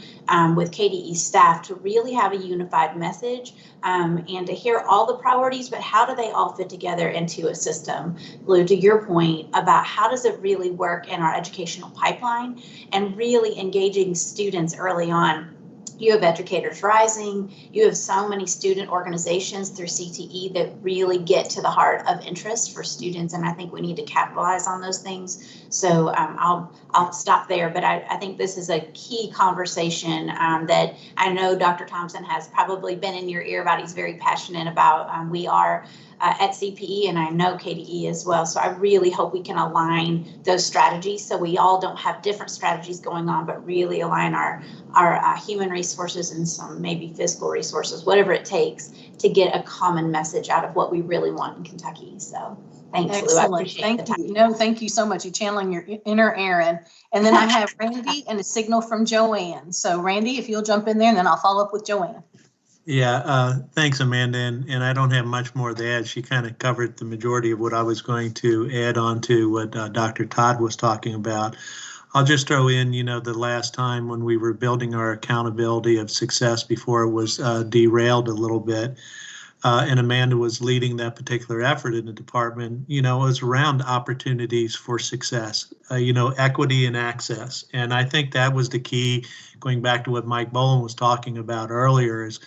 with KBE staff, to really have a unified message and to hear all the priorities, but how do they all fit together into a system? Lou, to your point about how does it really work in our educational pipeline, and really engaging students early on. You have Educators Rising, you have so many student organizations through CTE that really get to the heart of interest for students, and I think we need to capitalize on those things. So I'll stop there, but I think this is a key conversation that I know Dr. Thompson has probably been in your ear about. He's very passionate about. We are at CPE, and I know KBE as well. So I really hope we can align those strategies so we all don't have different strategies going on, but really align our human resources and some maybe fiscal resources, whatever it takes, to get a common message out of what we really want in Kentucky. So thanks, Lou. I appreciate the time. Thank you. No, thank you so much. You're channeling your inner Aaron. And then I have Randy and a signal from Joanne. So Randy, if you'll jump in there, and then I'll follow up with Joanne. Yeah, thanks, Amanda. And I don't have much more to add. She kind of covered the majority of what I was going to add on to what Dr. Todd was talking about. I'll just throw in, the last time when we were building our accountability of success before it was derailed a little bit, and Amanda was leading that particular effort in the department, it was around opportunities for success, equity and access. And I think that was the key, going back to what Mike Boland was talking about earlier, is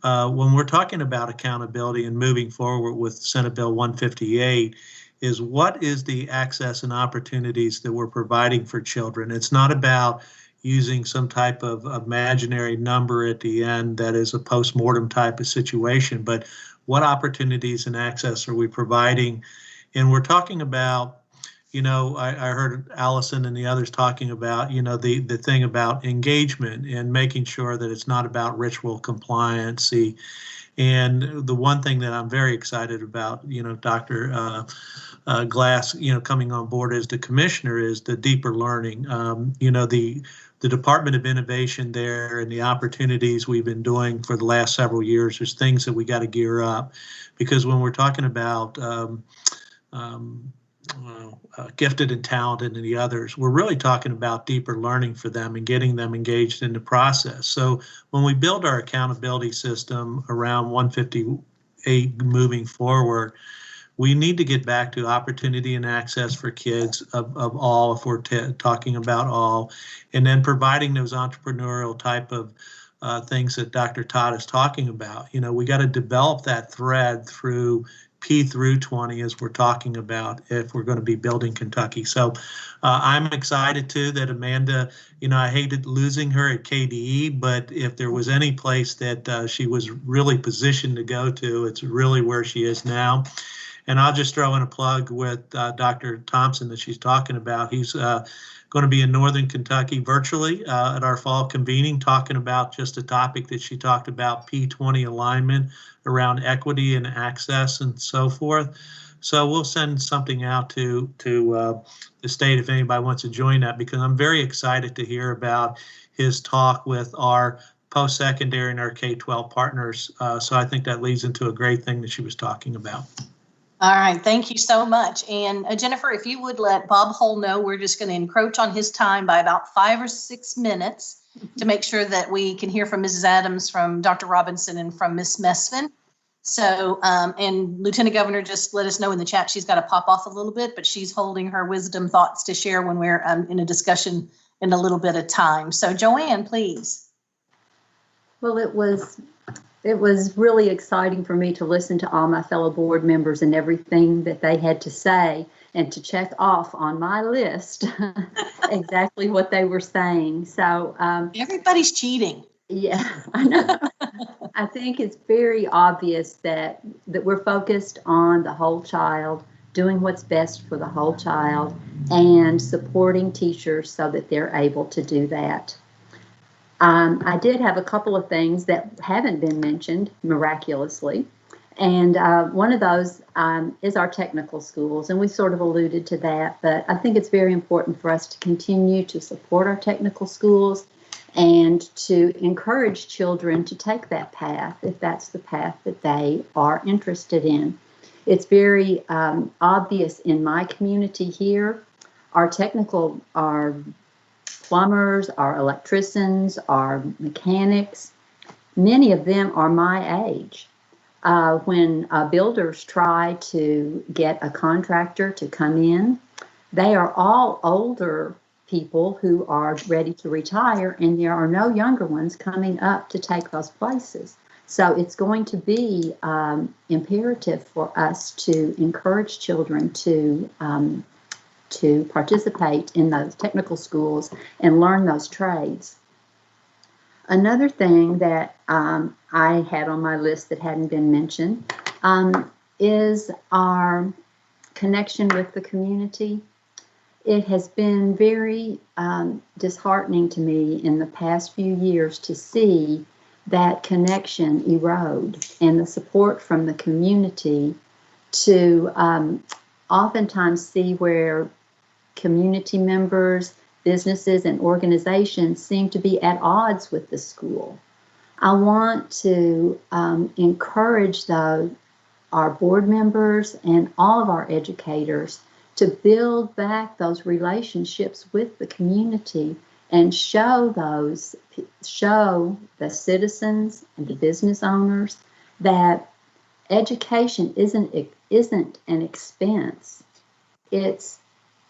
when we're talking about accountability and moving forward with Senate Bill 158, is what is the access and opportunities that we're providing for children. It's not about using some type of imaginary number at the end that is a post-mortem type of situation, but what opportunities and access are we providing? And we're talking about, I heard Allison and the others talking about, the thing about engagement and making sure that it's not about ritual compliancy. And the one thing that I'm very excited about, Dr. Glass, coming on board as the commissioner, is the deeper learning. The Department of Innovation there and the opportunities we've been doing for the last several years, there's things that we got to gear up, because when we're talking about gifted and talented and the others, we're really talking about deeper learning for them and getting them engaged in the process. So when we build our accountability system around 158 moving forward, we need to get back to opportunity and access for kids of all, if we're talking about all, and then providing those entrepreneurial type of things that Dr. Todd is talking about. We got to develop that thread through P through 20, as we're talking about, if we're going to be building Kentucky. So I'm excited too that Amanda, I hated losing her at KBE, but if there was any place that she was really positioned to go to, it's really where she is now. And I'll just throw in a plug with Dr. Thompson that she's talking about. He's going to be in Northern Kentucky virtually at our fall convening, talking about just a topic that she talked about, P20 alignment around equity and access and so forth. So we'll send something out to the state if anybody wants to join that, because I'm very excited to hear about his talk with our post-secondary and our K-12 partners. So I think that leads into a great thing that she was talking about. All right, thank you so much. And Jennifer, if you would let Bob Hull know, we're just going to encroach on his time by about 5 or 6 minutes to make sure that we can hear from Mrs. Adams, from Dr. Robinson, and from Ms. Mesvin. So, and Lieutenant Governor just let us know in the chat she's got to pop off a little bit, but she's holding her wisdom thoughts to share when we're in a discussion in a little bit of time. So, Joanne, please. Well, it was really exciting for me to listen to all my fellow board members and everything that they had to say, and to check off on my list exactly what they were saying. So everybody's cheating. Yeah, I know. I think it's very obvious that we're focused on the whole child, doing what's best for the whole child, and supporting teachers so that they're able to do that. I did have a couple of things that haven't been mentioned miraculously, and one of those is our technical schools, and we sort of alluded to that, but I think it's very important for us to continue to support our technical schools and to encourage children to take that path if that's the path that they are interested in. It's very obvious in my community here. Our plumbers, our electricians, our mechanics, many of them are my age. When builders try to get a contractor to come in, they are all older people who are ready to retire, and there are no younger ones coming up to take those places. So it's going to be imperative for us to encourage children to participate in those technical schools and learn those trades. Another thing that I had on my list that hadn't been mentioned is our connection with the community. It has been very disheartening to me in the past few years to see that connection erode, and the support from the community to oftentimes see where community members, businesses, and organizations seem to be at odds with the school. I want to encourage our board members and all of our educators to build back those relationships with the community and show the citizens and the business owners that education isn't an expense. It's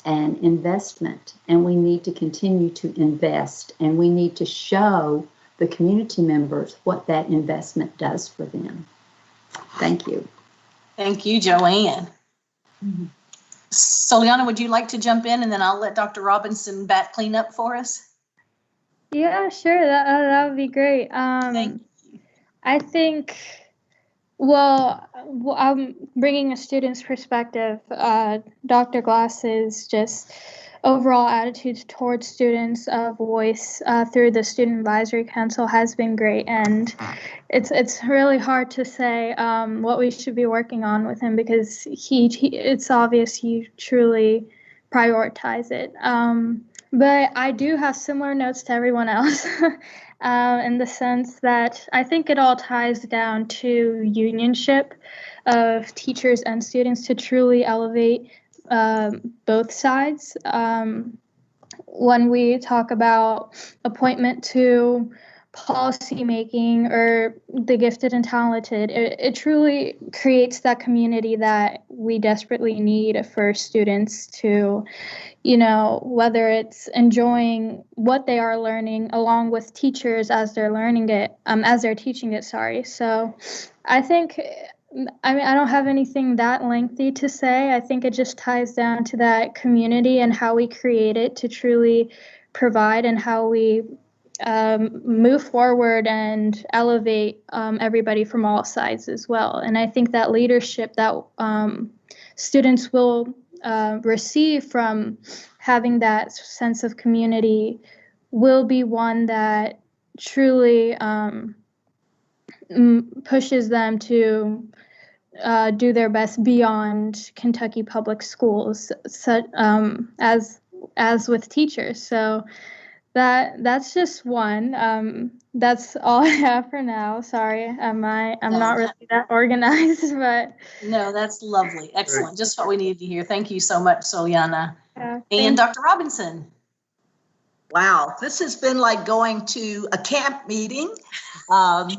an investment, and we need to continue to invest, and we need to show the community members what that investment does for them. Thank you. Thank you, Joanne. Mm-hmm. Soliana, would you like to jump in, and then I'll let Dr. Robinson clean up for us? Yeah, sure. That would be great. I think, well, I'm bringing a student's perspective. Dr. Glass is just overall attitudes towards students' voice through the Student Advisory Council has been great, and it's really hard to say what we should be working on with him because it's obvious he truly prioritizes it. But I do have similar notes to everyone else in the sense that I think it all ties down to unionship of teachers and students to truly elevate both sides. When we talk about appointment to policy making or the gifted and talented, it truly creates that community that we desperately need for students to, whether it's enjoying what they are learning along with teachers as they're learning it, as they're teaching it, sorry. So I think, I don't have anything that lengthy to say. I think it just ties down to that community and how we create it to truly provide and how we move forward and elevate everybody from all sides as well. And I think that leadership that students will receive from having that sense of community will be one that truly pushes them to do their best beyond Kentucky Public Schools, as with teachers. So that's just one. That's all I have for now. Sorry, I'm not really that organized, but No, that's lovely. Excellent. Right. Just what we needed to hear. Thank you so much, Soliana. yeah, And Dr. Robinson. Wow, this has been like going to a camp meeting. All day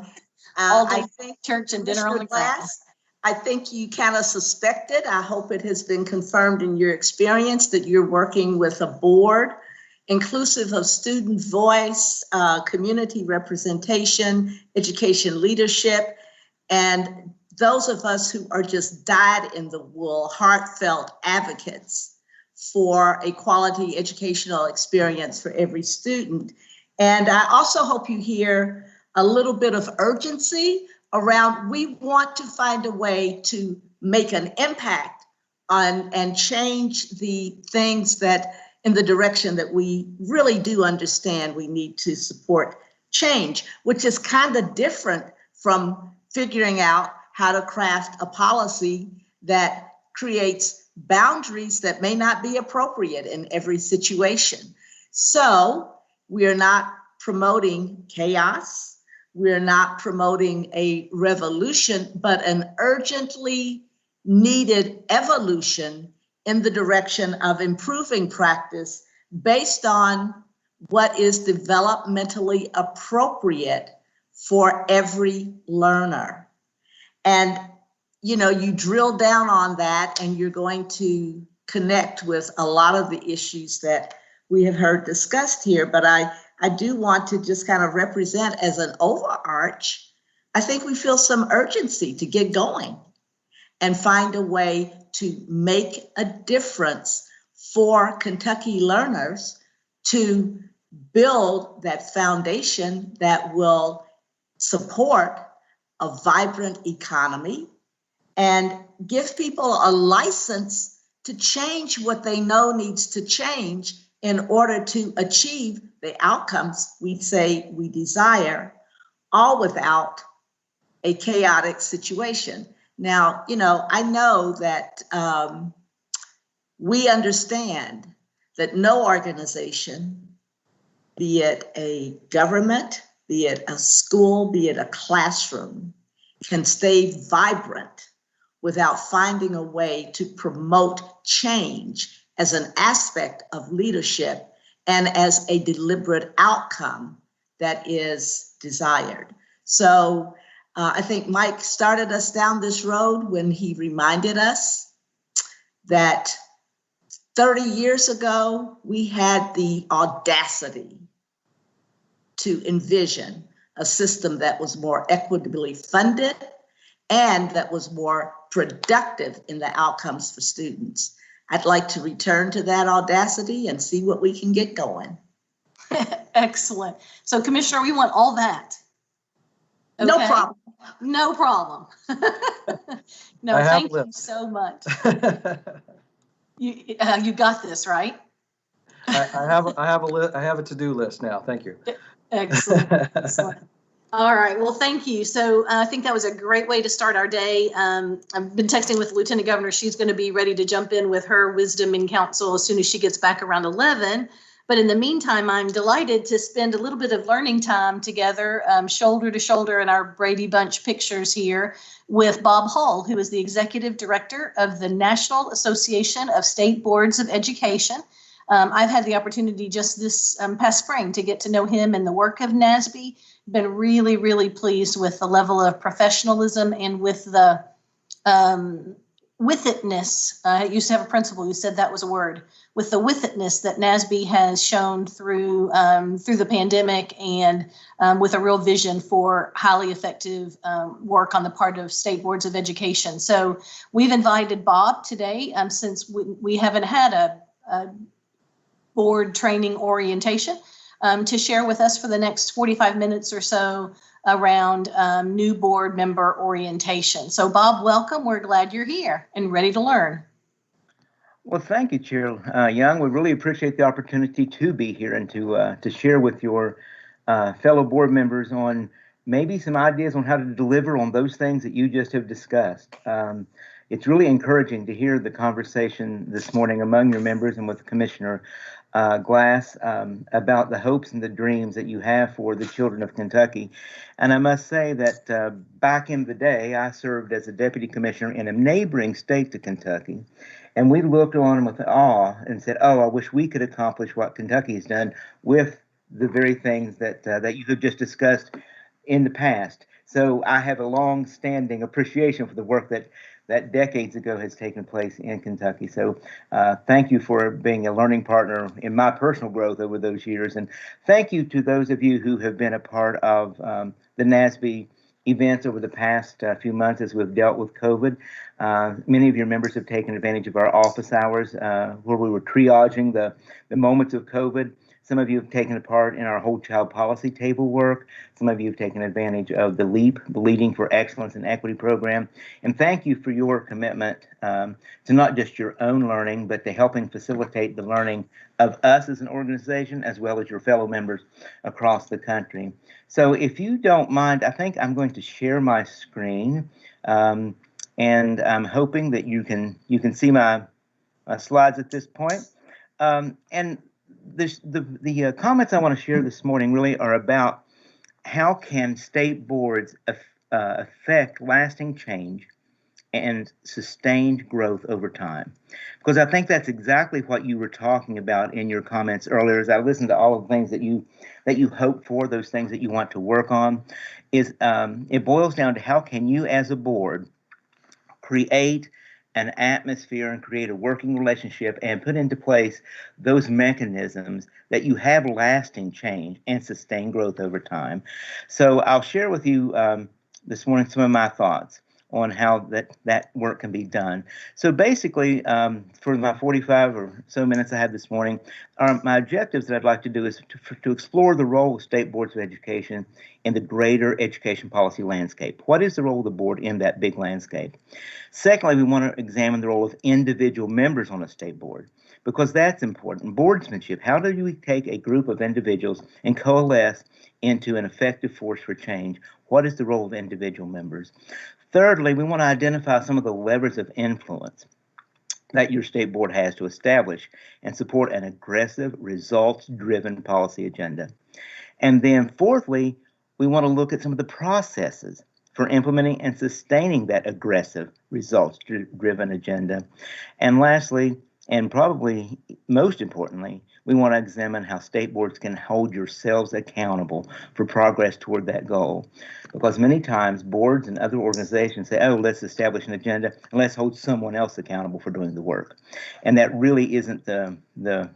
I think church and dinner on the Mr. ground. Glass, I think you kind of suspected. I hope it has been confirmed in your experience that you're working with a board inclusive of student voice, community representation, education leadership, and those of us who are just dyed-in-the-wool, heartfelt advocates for a quality educational experience for every student. And I also hope you hear a little bit of urgency around we want to find a way to make an impact on and change the things that in the direction that we really do understand we need to support change, which is kind of different from figuring out how to craft a policy that creates boundaries that may not be appropriate in every situation. So we are not promoting chaos. We're not promoting a revolution, but an urgently needed evolution in the direction of improving practice based on what is developmentally appropriate for every learner. And, you drill down on that and you're going to connect with a lot of the issues that we have heard discussed here. But I do want to just kind of represent as an overarch, I think we feel some urgency to get going and find a way to make a difference for Kentucky learners to build that foundation that will support a vibrant economy and give people a license to change what they know needs to change in order to achieve the outcomes we say we desire, all without a chaotic situation. Now, I know that we understand that no organization, be it a government, be it a school, be it a classroom, can stay vibrant without finding a way to promote change as an aspect of leadership and as a deliberate outcome that is desired. So I think Mike started us down this road when he reminded us that 30 years ago, we had the audacity to envision a system that was more equitably funded and that was more productive in the outcomes for students. I'd like to return to that audacity and see what we can get going. Excellent. So Commissioner, we want all that. Okay. No problem. No problem. No, thank you so much. You got this, right? I have a to-do list now. Thank you. Excellent. Excellent. All right. Well, thank you. So I think that was a great way to start our day. I've been texting with Lieutenant Governor. She's going to be ready to jump in with her wisdom and counsel as soon as she gets back around 11. But in the meantime, I'm delighted to spend a little bit of learning time together, shoulder to shoulder in our Brady Bunch pictures here with Bob Hall, who is the Executive Director of the National Association of State Boards of Education. I've had the opportunity just this past spring to get to know him and the work of NASB. Been really, really pleased with the level of professionalism and with the with itness. I used to have a principal who said that was a word. With the with itness that NASB has shown through the pandemic and with a real vision for highly effective work on the part of state boards of education. So we've invited Bob today since we haven't had a board training orientation to share with us for the next 45 minutes or so around new board member orientation. So Bob, welcome. We're glad you're here and ready to learn. Well, thank you, Chair Young. We really appreciate the opportunity to be here and to share with your fellow board members on maybe some ideas on how to deliver on those things that you just have discussed. It's really encouraging to hear the conversation this morning among your members and with Commissioner Glass about the hopes and the dreams that you have for the children of Kentucky. And I must say that back in the day, I served as a deputy commissioner in a neighboring state to Kentucky. And we looked on them with awe and said, oh, I wish we could accomplish what Kentucky has done with the very things that you have just discussed in the past. So I have a long-standing appreciation for the work that decades ago has taken place in Kentucky. So thank you for being a learning partner in my personal growth over those years. And thank you to those of you who have been a part of the NASB events over the past few months as we've dealt with COVID. Many of your members have taken advantage of our office hours where we were triaging the moments of COVID. Some of you have taken part in our whole child policy table work. Some of you have taken advantage of the LEAP, the Leading for Excellence and Equity program. And thank you for your commitment to not just your own learning, but to helping facilitate the learning of us as an organization, as well as your fellow members across the country. So if you don't mind, I think I'm going to share my screen. And I'm hoping that you can see my slides at this point. And the comments I want to share this morning really are about how can state boards affect lasting change and sustained growth over time. Because I think that's exactly what you were talking about in your comments earlier. As I listened to all of the things that you hope for, those things that you want to work on, is it boils down to how can you as a board create an atmosphere and create a working relationship and put into place those mechanisms that you have lasting change and sustained growth over time. So I'll share with you this morning some of my thoughts on how that work can be done. So basically, for my 45 or so minutes I had this morning, my objectives that I'd like to do is to explore the role of state boards of education in the greater education policy landscape. What is the role of the board in that big landscape? Secondly, we want to examine the role of individual members on a state board, because that's important. Boardsmanship, how do we take a group of individuals and coalesce into an effective force for change? What is the role of individual members? Thirdly, we want to identify some of the levers of influence that your state board has to establish and support an aggressive, results-driven policy agenda. And then fourthly, we want to look at some of the processes for implementing and sustaining that aggressive, results-driven agenda. And lastly, and probably most importantly, we want to examine how state boards can hold yourselves accountable for progress toward that goal. Because many times boards and other organizations say, oh, let's establish an agenda and let's hold someone else accountable for doing the work. And that really isn't the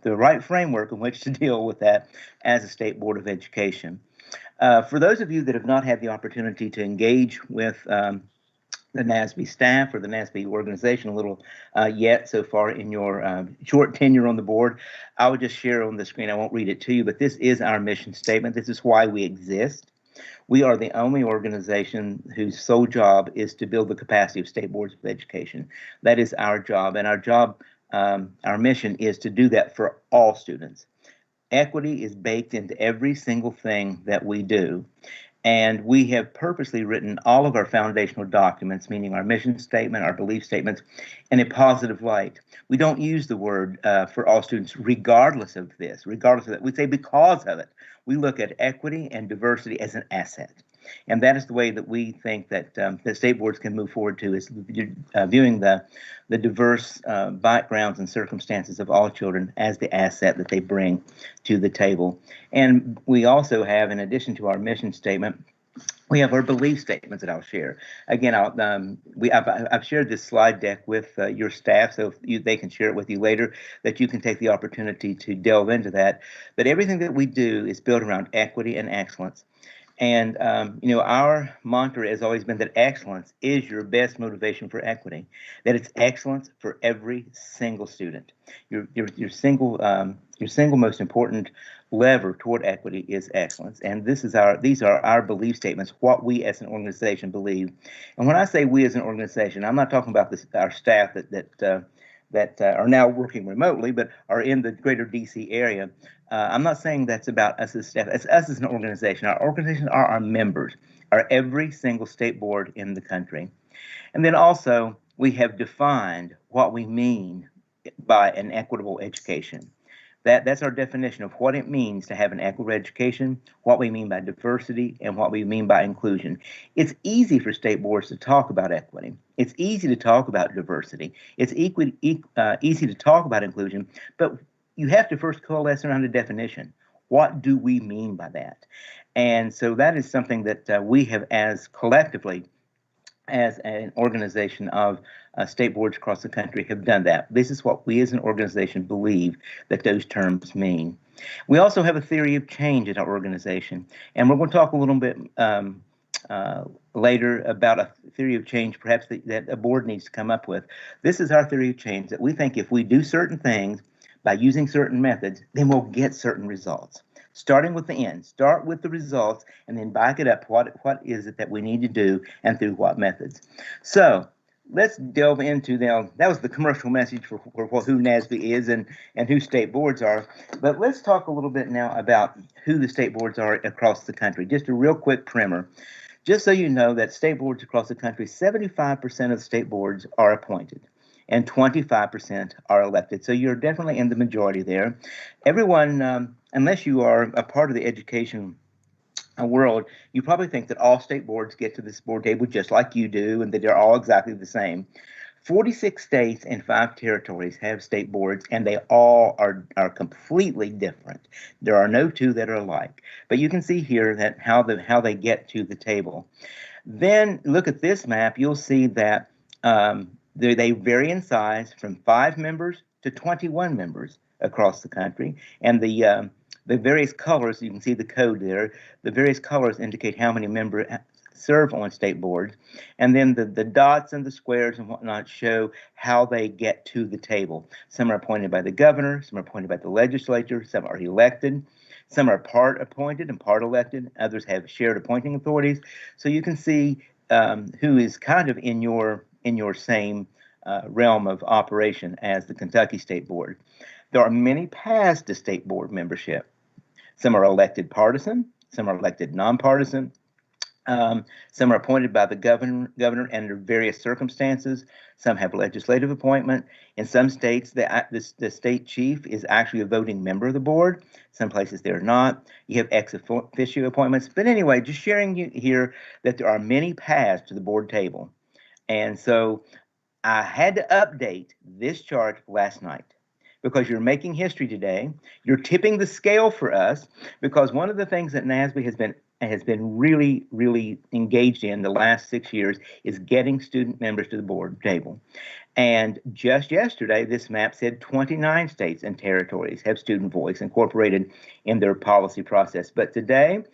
right framework in which to deal with that as a state board of education. For those of you that have not had the opportunity to engage with the NASB staff or the NASB organization a little yet so far in your short tenure on the board, I would just share on the screen. I won't read it to you, but this is our mission statement. This is why we exist. We are the only organization whose sole job is to build the capacity of state boards of education. That is our job, and our job our mission is to do that for all students. Equity is baked into every single thing that we do. And we have purposely written all of our foundational documents, meaning our mission statement, our belief statements, in a positive light. We don't use the word for all students regardless of this, regardless of that. We say because of it. We look at equity and diversity as an asset. And that is the way that we think that the state boards can move forward to, is viewing the diverse backgrounds and circumstances of all children as the asset that they bring to the table. And we also have, in addition to our mission statement, we have our belief statements that I'll share. Again, I've shared this slide deck with your staff, so they can share it with you later, that you can take the opportunity to delve into that. But everything that we do is built around equity and excellence. And, our mantra has always been that excellence is your best motivation for equity, that it's excellence for every single student. Your single most important lever toward equity is excellence. And these are our belief statements, what we as an organization believe. And when I say we as an organization, I'm not talking about our staff that are now working remotely, but are in the greater DC area. I'm not saying that's about us as staff. It's us as an organization. Our organization are our members, are every single state board in the country. And then also, we have defined what we mean by an equitable education. That's our definition of what it means to have an equitable education, what we mean by diversity, and what we mean by inclusion. It's easy for state boards to talk about equity. It's easy to talk about diversity. It's easy to talk about inclusion, but you have to first coalesce around a definition. What do we mean by that? And so that is something that we have, as collectively, as an organization of state boards across the country, have done that. This is what we as an organization believe that those terms mean. We also have a theory of change in our organization, and we're going to talk a little bit later about a theory of change perhaps that a board needs to come up with. This is our theory of change, that we think if we do certain things by using certain methods, then we'll get certain results. Starting with the end, start with the results, and then back it up. What is it that we need to do, and through what methods? So let's delve into now. That was the commercial message for who NASB is and who state boards are. But let's talk a little bit now about who the state boards are across the country. Just a real quick primer. Just so you know that state boards across the country, 75% of state boards are appointed, and 25% are elected. So you're definitely in the majority there. Everyone, unless you are a part of the education world, you probably think that all state boards get to this board table just like you do, and that they're all exactly the same. 46 states and 5 territories have state boards, and they all are completely different. There are no two that are alike. But you can see here that how they get to the table. Then look at this map. You'll see that they vary in size from 5 members to 21 members across the country, and the various colors, you can see the code there, the various colors indicate how many members serve on state boards, and then the dots and the squares and whatnot show how they get to the table. Some are appointed by the governor, some are appointed by the legislature, some are elected, some are part appointed and part elected, others have shared appointing authorities. So you can see who is kind of in your same realm of operation as the Kentucky State Board. There are many paths to state board membership. Some are elected partisan, some are elected nonpartisan, some are appointed by the governor under various circumstances. Some have legislative appointment. In some states, the state chief is actually a voting member of the board. Some places they're not. You have ex officio appointments. But anyway, just sharing here that there are many paths to the board table. And so I had to update this chart last night, because you're making history today. You're tipping the scale for us, because one of the things that NASB has been really, really engaged in the last 6 years is getting student members to the board table. And just yesterday, this map said 29 states and territories have student voice incorporated in their policy process. But today,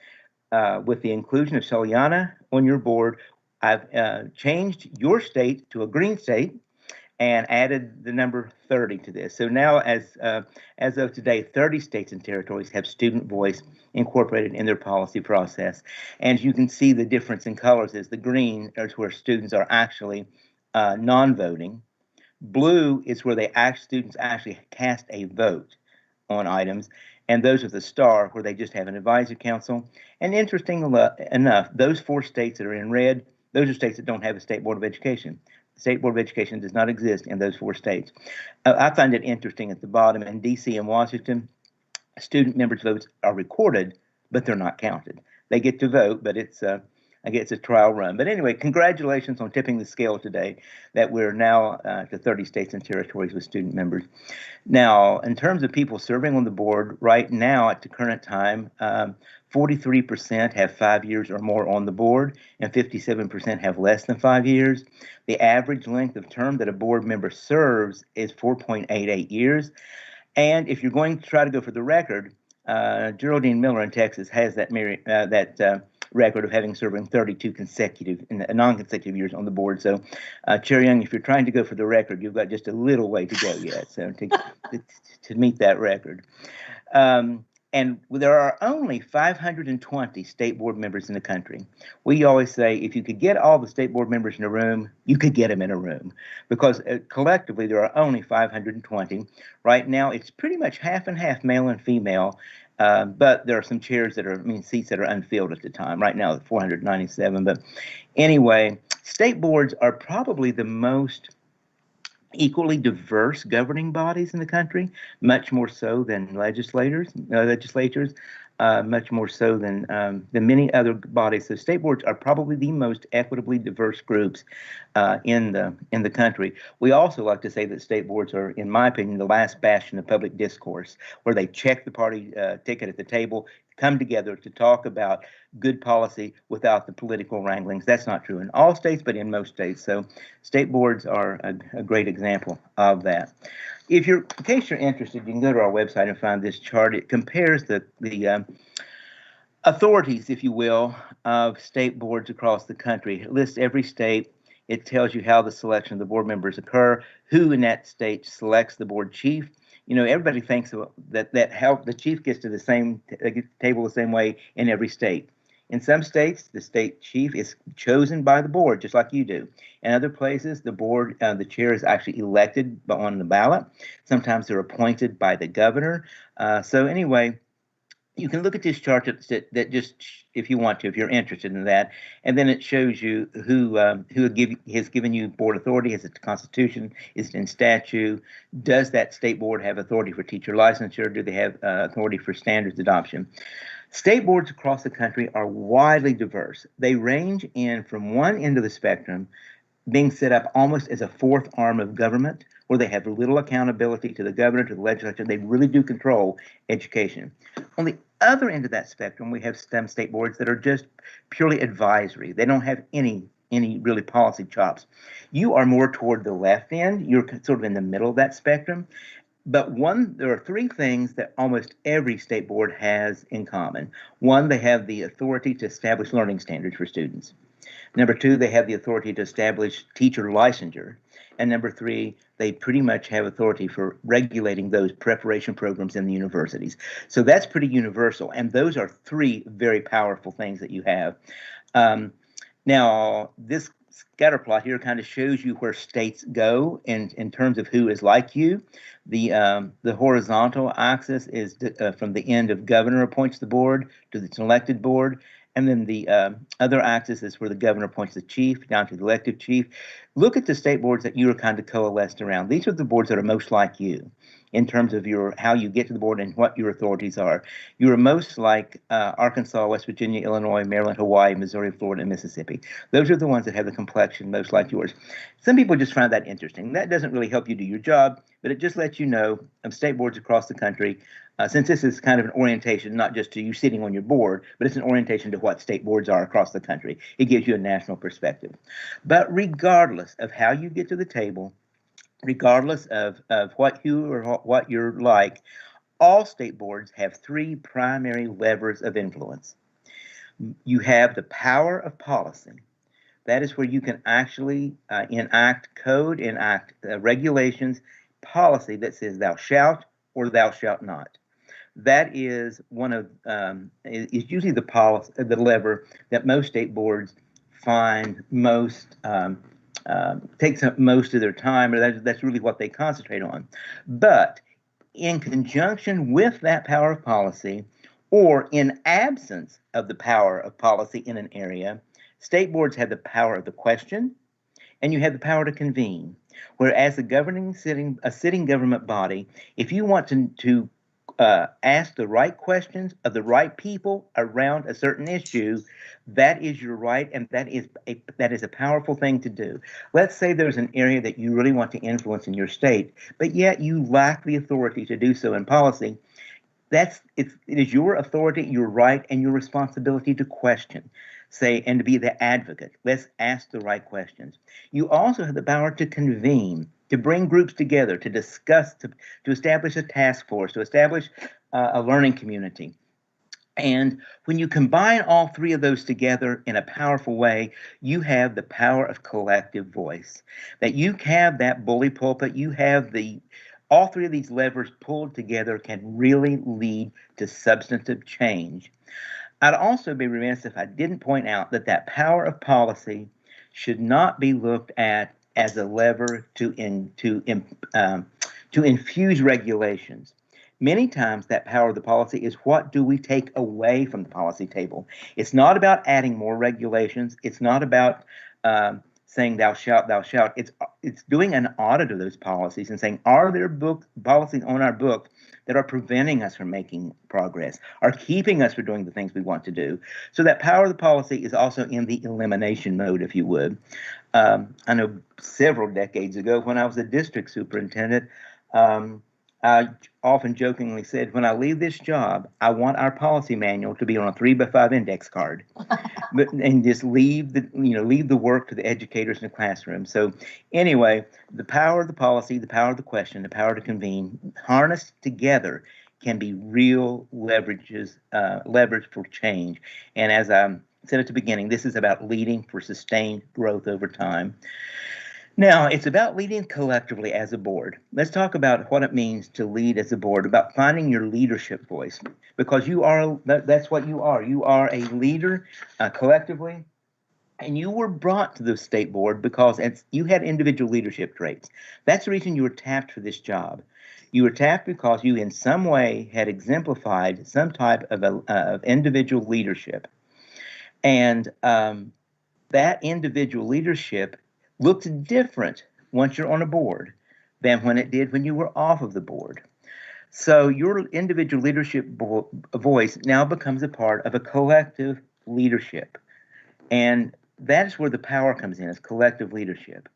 with the inclusion of Soliana on your board, I've changed your state to a green state and added the number 30 to this. So now, as of today, 30 states and territories have student voice incorporated in their policy process. And you can see the difference in colors is the green is where students are actually non-voting. Blue is where students actually cast a vote on items, and those are the star where they just have an advisory council. And interesting enough, those 4 states that are in red, those are states that don't have a state board of education. The state board of education does not exist in those 4 states. I find it interesting at the bottom in DC and Washington, student members' votes are recorded, but they're not counted. They get to vote, but it's I guess a trial run. But anyway, congratulations on tipping the scale today that we're now to 30 states and territories with student members. Now, in terms of people serving on the board, right now at the current time, 43% have 5 years or more on the board, and 57% have less than 5 years. The average length of term that a board member serves is 4.88 years. And if you're going to try to go for the record, Geraldine Miller in Texas has that record of having served 32 non-consecutive years on the board. So, Chair Young, if you're trying to go for the record, you've got just a little way to go yet, so to meet that record. And there are only 520 state board members in the country. We always say if you could get all the state board members in a room, you could get them in a room, because collectively there are only 520. Right now, it's pretty much half and half, male and female. But there are some seats that are unfilled at the time. Right now, 497. But anyway, state boards are probably the most equally diverse governing bodies in the country, much more so than legislatures, much more so than many other bodies. So state boards are probably the most equitably diverse groups in the country. We also like to say that state boards are, in my opinion, the last bastion of public discourse, where they check the party ticket at the table, come together to talk about good policy without the political wranglings. That's not true in all states, but in most states. So state boards are a great example of that. In case you're interested, you can go to our website and find this chart. It compares the authorities, if you will, of state boards across the country. It lists every state. It tells you how the selection of the board members occur, who in that state selects the board chief. You know, everybody thinks that how the chief gets to the same table the same way in every state. In some states, the state chief is chosen by the board, just like you do. In other places, the board, the chair is actually elected on the ballot. Sometimes they're appointed by the governor. So anyway, you can look at this chart that just, if you want to, if you're interested in that, and then it shows you who has given you board authority. Is it the Constitution? Is it in statute? Does that state board have authority for teacher licensure? Do they have authority for standards adoption? State boards across the country are widely diverse. They range in from one end of the spectrum, being set up almost as a fourth arm of government, where they have little accountability to the governor, to the legislature. They really do control education. On the other end of that spectrum, we have some state boards that are just purely advisory. They don't have any really policy chops. You are more toward the left end. You're sort of in the middle of that spectrum. But there are 3 things that almost every state board has in common. 1, they have the authority to establish learning standards for students. Number 2, they have the authority to establish teacher licensure. And number 3, they pretty much have authority for regulating those preparation programs in the universities. So that's pretty universal. And those are 3 very powerful things that you have. Now, this scatter plot here kind of shows you where states go in terms of who is like you. The horizontal axis is from the end of governor appoints the board to the elected board. And then the other axis is where the governor appoints the chief down to the elected chief. Look at the state boards that you are kind of coalesced around. These are the boards that are most like you in terms of how you get to the board and what your authorities are. You are most like Arkansas, West Virginia, Illinois, Maryland, Hawaii, Missouri, Florida, and Mississippi. Those are the ones that have the complexion most like yours. Some people just find that interesting. That doesn't really help you do your job, but it just lets you know of state boards across the country. Since this is kind of an orientation, not just to you sitting on your board, but it's an orientation to what state boards are across the country. It gives you a national perspective. But regardless of how you get to the table, regardless of what you're like, all state boards have 3 primary levers of influence. You have the power of policy. That is where you can actually enact code, enact regulations, policy that says thou shalt or thou shalt not. That is is usually the lever that most state boards find most takes up most of their time, or that's really what they concentrate on. But in conjunction with that power of policy, or in absence of the power of policy in an area, state boards have the power of the question, and you have the power to convene. Whereas a sitting government body, if you want to ask the right questions of the right people around a certain issue, that is your right, and that is a powerful thing to do. Let's say there's an area that you really want to influence in your state, but yet you lack the authority to do so in policy. It is your authority, your right, and your responsibility to question, say, and to be the advocate. Let's ask the right questions. You also have the power to convene, to bring groups together, to discuss, to establish a task force, to establish a learning community. And when you combine all three of those together in a powerful way, you have the power of collective voice. That you have that bully pulpit, you have all three of these levers pulled together can really lead to substantive change. I'd also be remiss if I didn't point out that power of policy should not be looked at as a lever to infuse regulations. Many times that power of the policy is what do we take away from the policy table. It's not about adding more regulations. It's not about saying thou shalt, thou shalt. It's doing an audit of those policies and saying, are there policies on our book that are preventing us from making progress, are keeping us from doing the things we want to do? So that power of the policy is also in the elimination mode, if you would. I know several decades ago when I was a district superintendent, I often jokingly said, when I leave this job, I want our policy manual to be on a 3x5 index card, and just leave the work to the educators in the classroom. So anyway, the power of the policy, the power of the question, the power to convene, harnessed together can be real leverage for change. And as I said at the beginning, this is about leading for sustained growth over time. Now, it's about leading collectively as a board. Let's talk about what it means to lead as a board, about finding your leadership voice, because that's what you are. You are a leader collectively, and you were brought to the state board because you had individual leadership traits. That's the reason you were tapped for this job. You were tapped because you in some way had exemplified some type of individual leadership. And that individual leadership looks different once you're on a board than when it did when you were off of the board. So your individual leadership voice now becomes a part of a collective leadership. And that's where the power comes in, is collective leadership.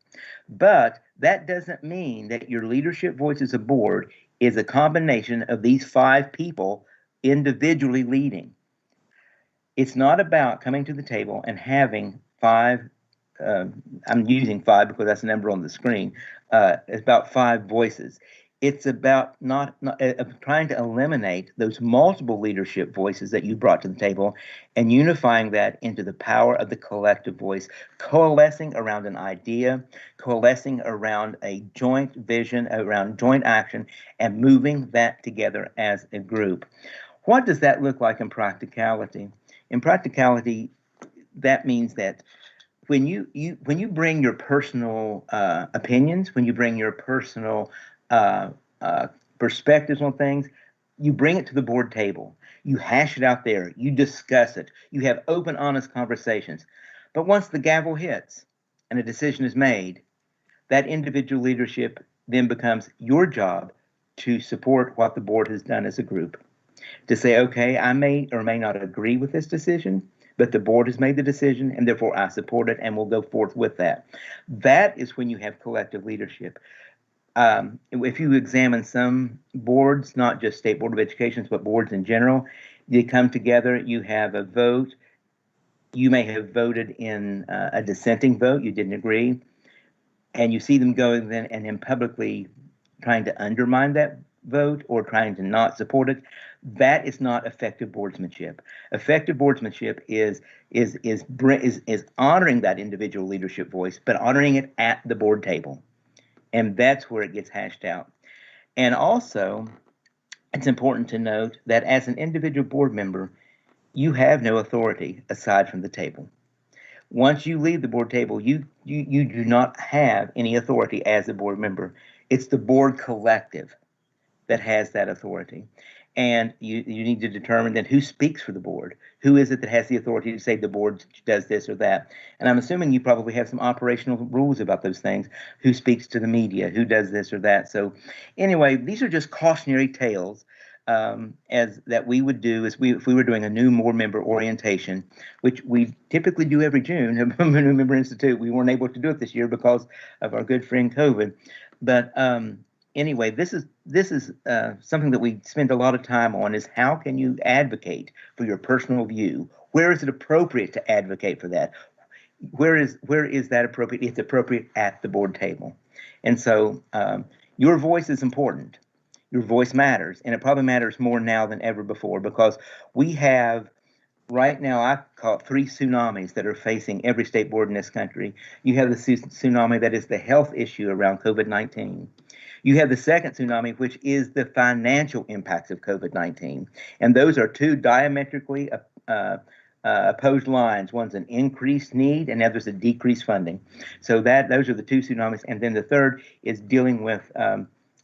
But that doesn't mean that your leadership voice as a board is a combination of these 5 people individually leading. It's not about coming to the table and having 5 I'm using 5 because that's the number on the screen. It's about 5 voices. It's about not trying to eliminate those multiple leadership voices that you brought to the table and unifying that into the power of the collective voice, coalescing around an idea, coalescing around a joint vision, around joint action, and moving that together as a group. What does that look like in practicality? In practicality, that means that when you bring your personal opinions, when you bring your personal perspectives on things, you bring it to the board table. You hash it out there. You discuss it. You have open, honest conversations. But once the gavel hits and a decision is made, that individual leadership then becomes your job to support what the board has done as a group. To say, okay, I may or may not agree with this decision, but the board has made the decision, and therefore I support it, and we'll go forth with that. That is when you have collective leadership. If you examine some boards, not just State Board of Education, but boards in general, you come together, you have a vote. You may have voted in a dissenting vote, you didn't agree, and you see them going then and then publicly trying to undermine that vote or trying to not support it. That is not effective boardsmanship. Effective boardsmanship is honoring that individual leadership voice, but honoring it at the board table. And that's where it gets hashed out. And also, it's important to note that as an individual board member, you have no authority aside from the table. Once you leave the board table, you do not have any authority as a board member. It's the board collective that has that authority. And you need to determine then who speaks for the board. Who is it that has the authority to say the board does this or that? And I'm assuming you probably have some operational rules about those things. Who speaks to the media? Who does this or that? So anyway, these are just cautionary tales as that we would do if we were doing a new board member orientation, which we typically do every June, a new member institute. We weren't able to do it this year because of our good friend COVID. But anyway, this is something that we spend a lot of time on, is how can you advocate for your personal view? Where is it appropriate to advocate for that? Where is that appropriate? It's appropriate at the board table. And so your voice is important. Your voice matters, and it probably matters more now than ever before, because we have right now, I call it 3 tsunamis that are facing every state board in this country. You have the tsunami that is the health issue around COVID-19. You have the second tsunami, which is the financial impacts of COVID-19. And those are 2 diametrically opposed lines. One's an increased need, and the other's a decreased funding. So those are the 2 tsunamis. And then the third is dealing with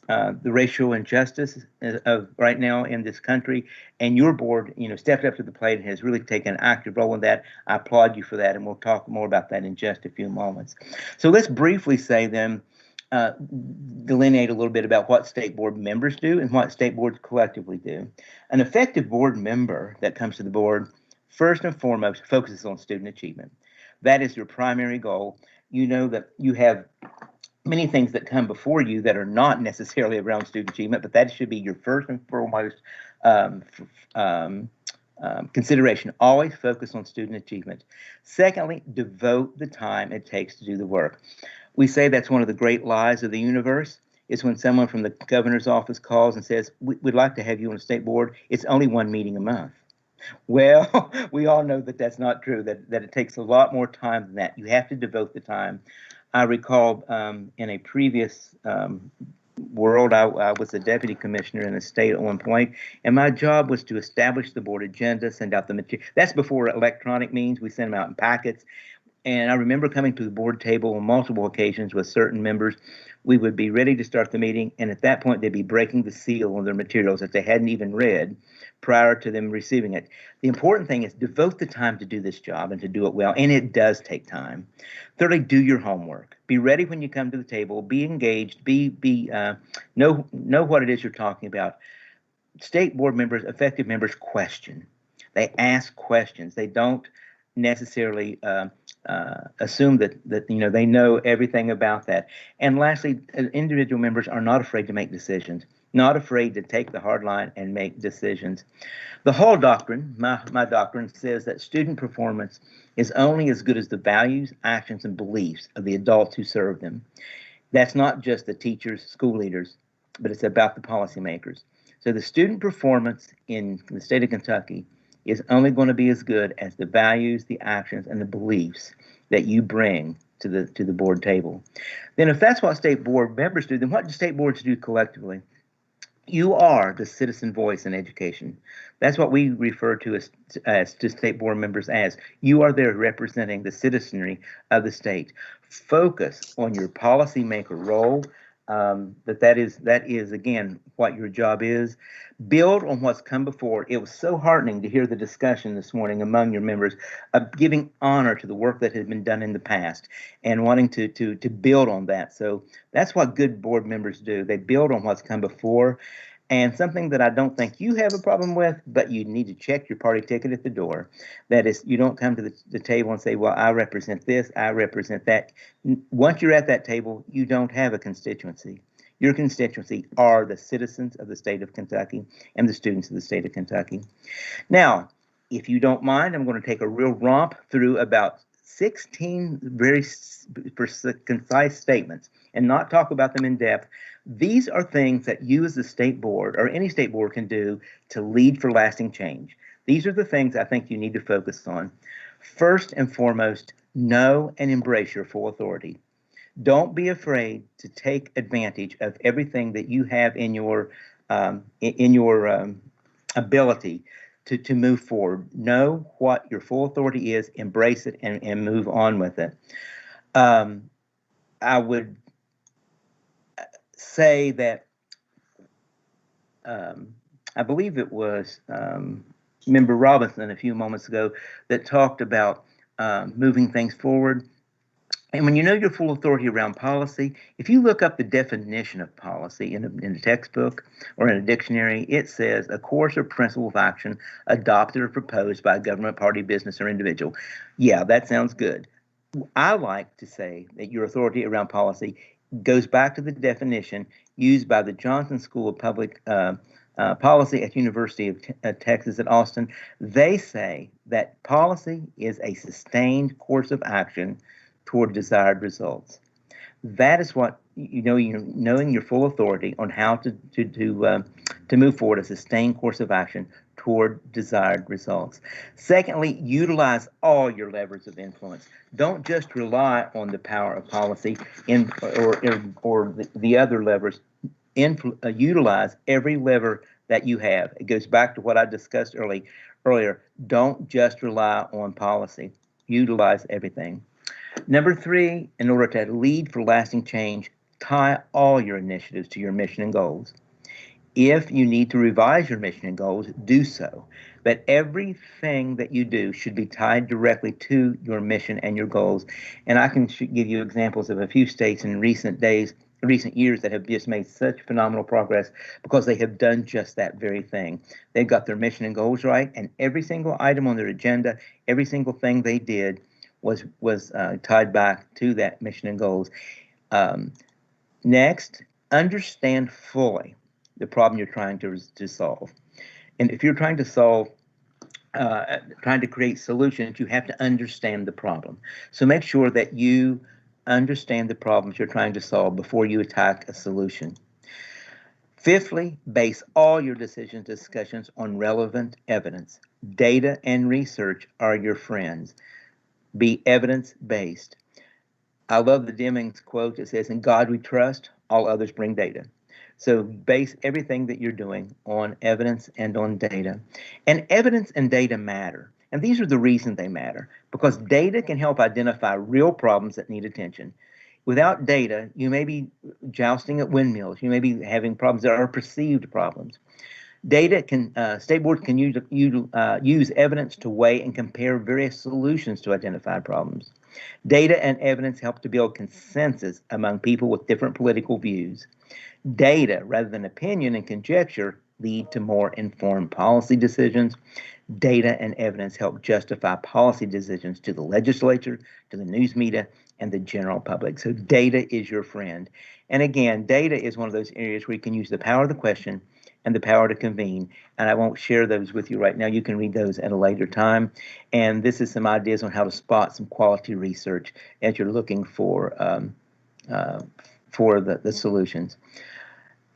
the racial injustice of right now in this country. And your board, stepped up to the plate and has really taken an active role in that. I applaud you for that, and we'll talk more about that in just a few moments. So let's briefly say then, delineate a little bit about what state board members do and what state boards collectively do. An effective board member that comes to the board, first and foremost, focuses on student achievement. That is your primary goal. You know that you have many things that come before you that are not necessarily around student achievement, but that should be your first and foremost consideration. Always focus on student achievement. Secondly, devote the time it takes to do the work. We say that's one of the great lies of the universe, is when someone from the governor's office calls and says, we'd like to have you on a state board. It's only 1 meeting a month. Well, we all know that that's not true, that it takes a lot more time than that. You have to devote the time. I recall in a previous world, I was a deputy commissioner in the state at one point, and my job was to establish the board agenda, send out the material. That's before electronic means. We send them out in packets. And I remember coming to the board table on multiple occasions with certain members. We would be ready to start the meeting, and at that point, they'd be breaking the seal on their materials that they hadn't even read prior to them receiving it. The important thing is devote the time to do this job and to do it well, and it does take time. Thirdly, do your homework. Be ready when you come to the table. Be engaged. Know what it is you're talking about. State board members, effective members, question. They ask questions. They don't necessarily assume that they know everything about that. And lastly, individual members are not afraid to make decisions, not afraid to take the hard line and make decisions. The Hall doctrine, my doctrine, says that student performance is only as good as the values, actions, and beliefs of the adults who serve them. That's not just the teachers, school leaders, but it's about the policymakers. So the student performance in the state of Kentucky is only going to be as good as the values, the actions, and the beliefs that you bring to the board table. Then if that's what state board members do, then what do state boards do collectively? You are the citizen voice in education. That's what we refer to as to state board members as. You are there representing the citizenry of the state. Focus on your policymaker role. That is again what your job is. Build on what's come before. It was so heartening to hear the discussion this morning among your members of giving honor to the work that has been done in the past and wanting to build on that. So that's what good board members do. They build on what's come before. And something that I don't think you have a problem with, but you need to check your party ticket at the door. That is, you don't come to the table and say, well, I represent this, I represent that. Once you're at that table, you don't have a constituency. Your constituency are the citizens of the state of Kentucky and the students of the state of Kentucky. Now, if you don't mind, I'm going to take a real romp through about 16 very concise statements and not talk about them in depth. These are things that you as the state board or any state board can do to lead for lasting change. These are the things I think you need to focus on. First and foremost, know and embrace your full authority. Don't be afraid to take advantage of everything that you have in your ability to move forward. Know what your full authority is, embrace it, and move on with it. I would say that I believe it was Member Robinson a few moments ago that talked about moving things forward. And when you know your full authority around policy, if you look up the definition of policy in a textbook or in a dictionary, it says a course or principle of action adopted or proposed by a government, party, business, or individual. Yeah, that sounds good. I like to say that your authority around policy goes back to the definition used by the Johnson School of Public Policy at University of Texas at Austin. They say that policy is a sustained course of action toward desired results. That is what knowing your full authority on how to move forward a sustained course of action toward desired results. Secondly, utilize all your levers of influence. Don't just rely on the power of policy or the other levers. Utilize every lever that you have. It goes back to what I discussed earlier. Don't just rely on policy. Utilize everything. Number 3, in order to lead for lasting change, tie all your initiatives to your mission and goals. If you need to revise your mission and goals, do so. But everything that you do should be tied directly to your mission and your goals. And I can give you examples of a few states in recent years that have just made such phenomenal progress because they have done just that very thing. They've got their mission and goals right, and every single item on their agenda, every single thing they did was tied back to that mission and goals. Next, understand fully the problem you're trying to solve. And if you're trying to trying to create solutions, you have to understand the problem. So make sure that you understand the problems you're trying to solve before you attack a solution. Fifthly, base all your decisions and discussions on relevant evidence. Data and research are your friends. Be evidence-based. I love the Demings quote. It says, "In God we trust, all others bring data." So base everything that you're doing on evidence and on data. And evidence and data matter. And these are the reasons they matter, because data can help identify real problems that need attention. Without data, you may be jousting at windmills. You may be having problems that are perceived problems. Data can, state boards can use evidence to weigh and compare various solutions to identified problems. Data and evidence help to build consensus among people with different political views. Data, rather than opinion and conjecture, lead to more informed policy decisions. Data and evidence help justify policy decisions to the legislature, to the news media, and the general public. So data is your friend. And again, data is one of those areas where you can use the power of the question and the power to convene. And I won't share those with you right now. You can read those at a later time. And this is some ideas on how to spot some quality research as you're looking for the solutions.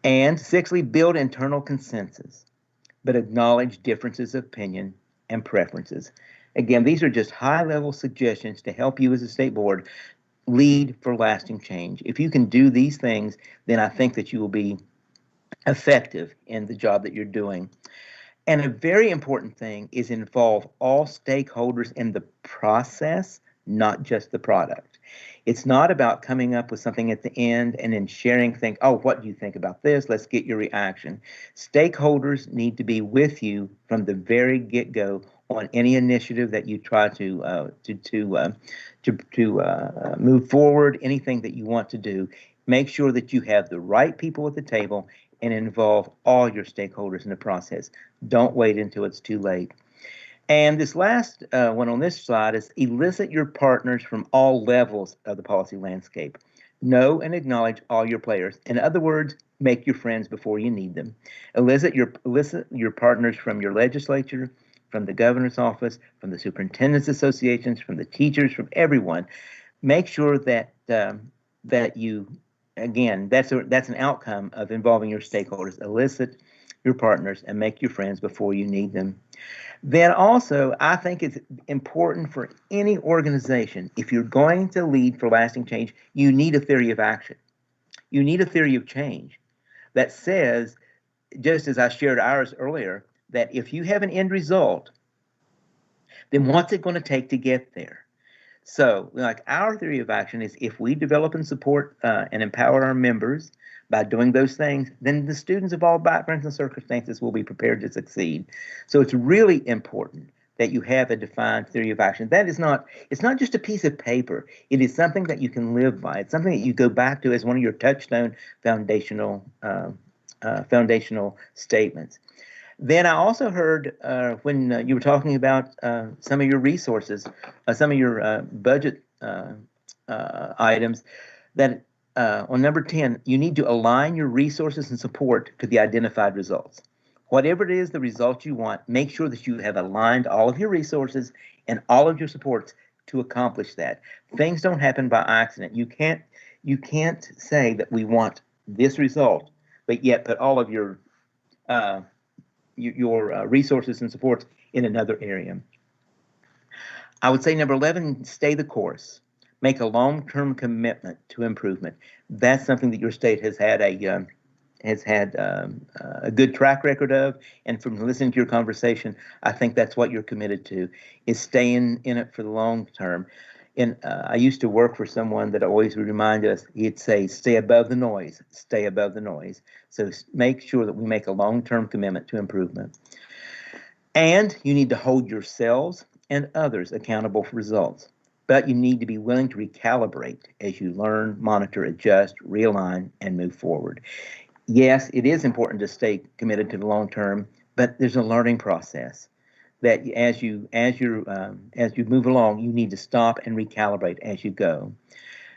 And sixthly, build internal consensus, but acknowledge differences of opinion and preferences. Again, these are just high-level suggestions to help you as a state board lead for lasting change. If you can do these things, then I think that you will be effective in the job that you're doing. And a very important thing is involve all stakeholders in the process, not just the product. It's not about coming up with something at the end and then sharing things. Oh, what do you think about this? Let's get your reaction. Stakeholders need to be with you from the very get-go on any initiative that you try to move forward, anything that you want to do. Make sure that you have the right people at the table and involve all your stakeholders in the process. Don't wait until it's too late. And this last one on this slide is elicit your partners from all levels of the policy landscape. Know and acknowledge all your players. In other words, make your friends before you need them. Elicit your partners from your legislature, from the governor's office, from the superintendent's associations, from the teachers, from everyone. Make sure that you, again, that's an outcome of involving your stakeholders. Elicit your partners and make your friends before you need them. Then also, I think it's important for any organization, if you're going to lead for lasting change, you need a theory of action. You need a theory of change that says, just as I shared ours earlier, that if you have an end result, then what's it going to take to get there? So, like, our theory of action is if we develop and support and empower our members by doing those things, then the students of all backgrounds and circumstances will be prepared to succeed. So it's really important that you have a defined theory of action. That is not, it's not just a piece of paper. It is something that you can live by. It's something that you go back to as one of your touchstone foundational statements. Then I also heard when you were talking about some of your resources, some of your budget items, that on number 10, you need to align your resources and support to the identified results. Whatever it is, the results you want, make sure that you have aligned all of your resources and all of your supports to accomplish that. Things don't happen by accident. You can't say that we want this result, but yet put all of your resources and supports in another area. I would say number 11, stay the course. Make a long-term commitment to improvement. That's something that your state has had a good track record of, and from listening to your conversation, I think that's what you're committed to, is staying in it for the long term. And I used to work for someone that always would remind us, he'd say, stay above the noise, stay above the noise. So make sure that we make a long-term commitment to improvement. And you need to hold yourselves and others accountable for results. But you need to be willing to recalibrate as you learn, monitor, adjust, realign, and move forward. Yes, it is important to stay committed to the long term, but there's a learning process that as you move along, you need to stop and recalibrate as you go.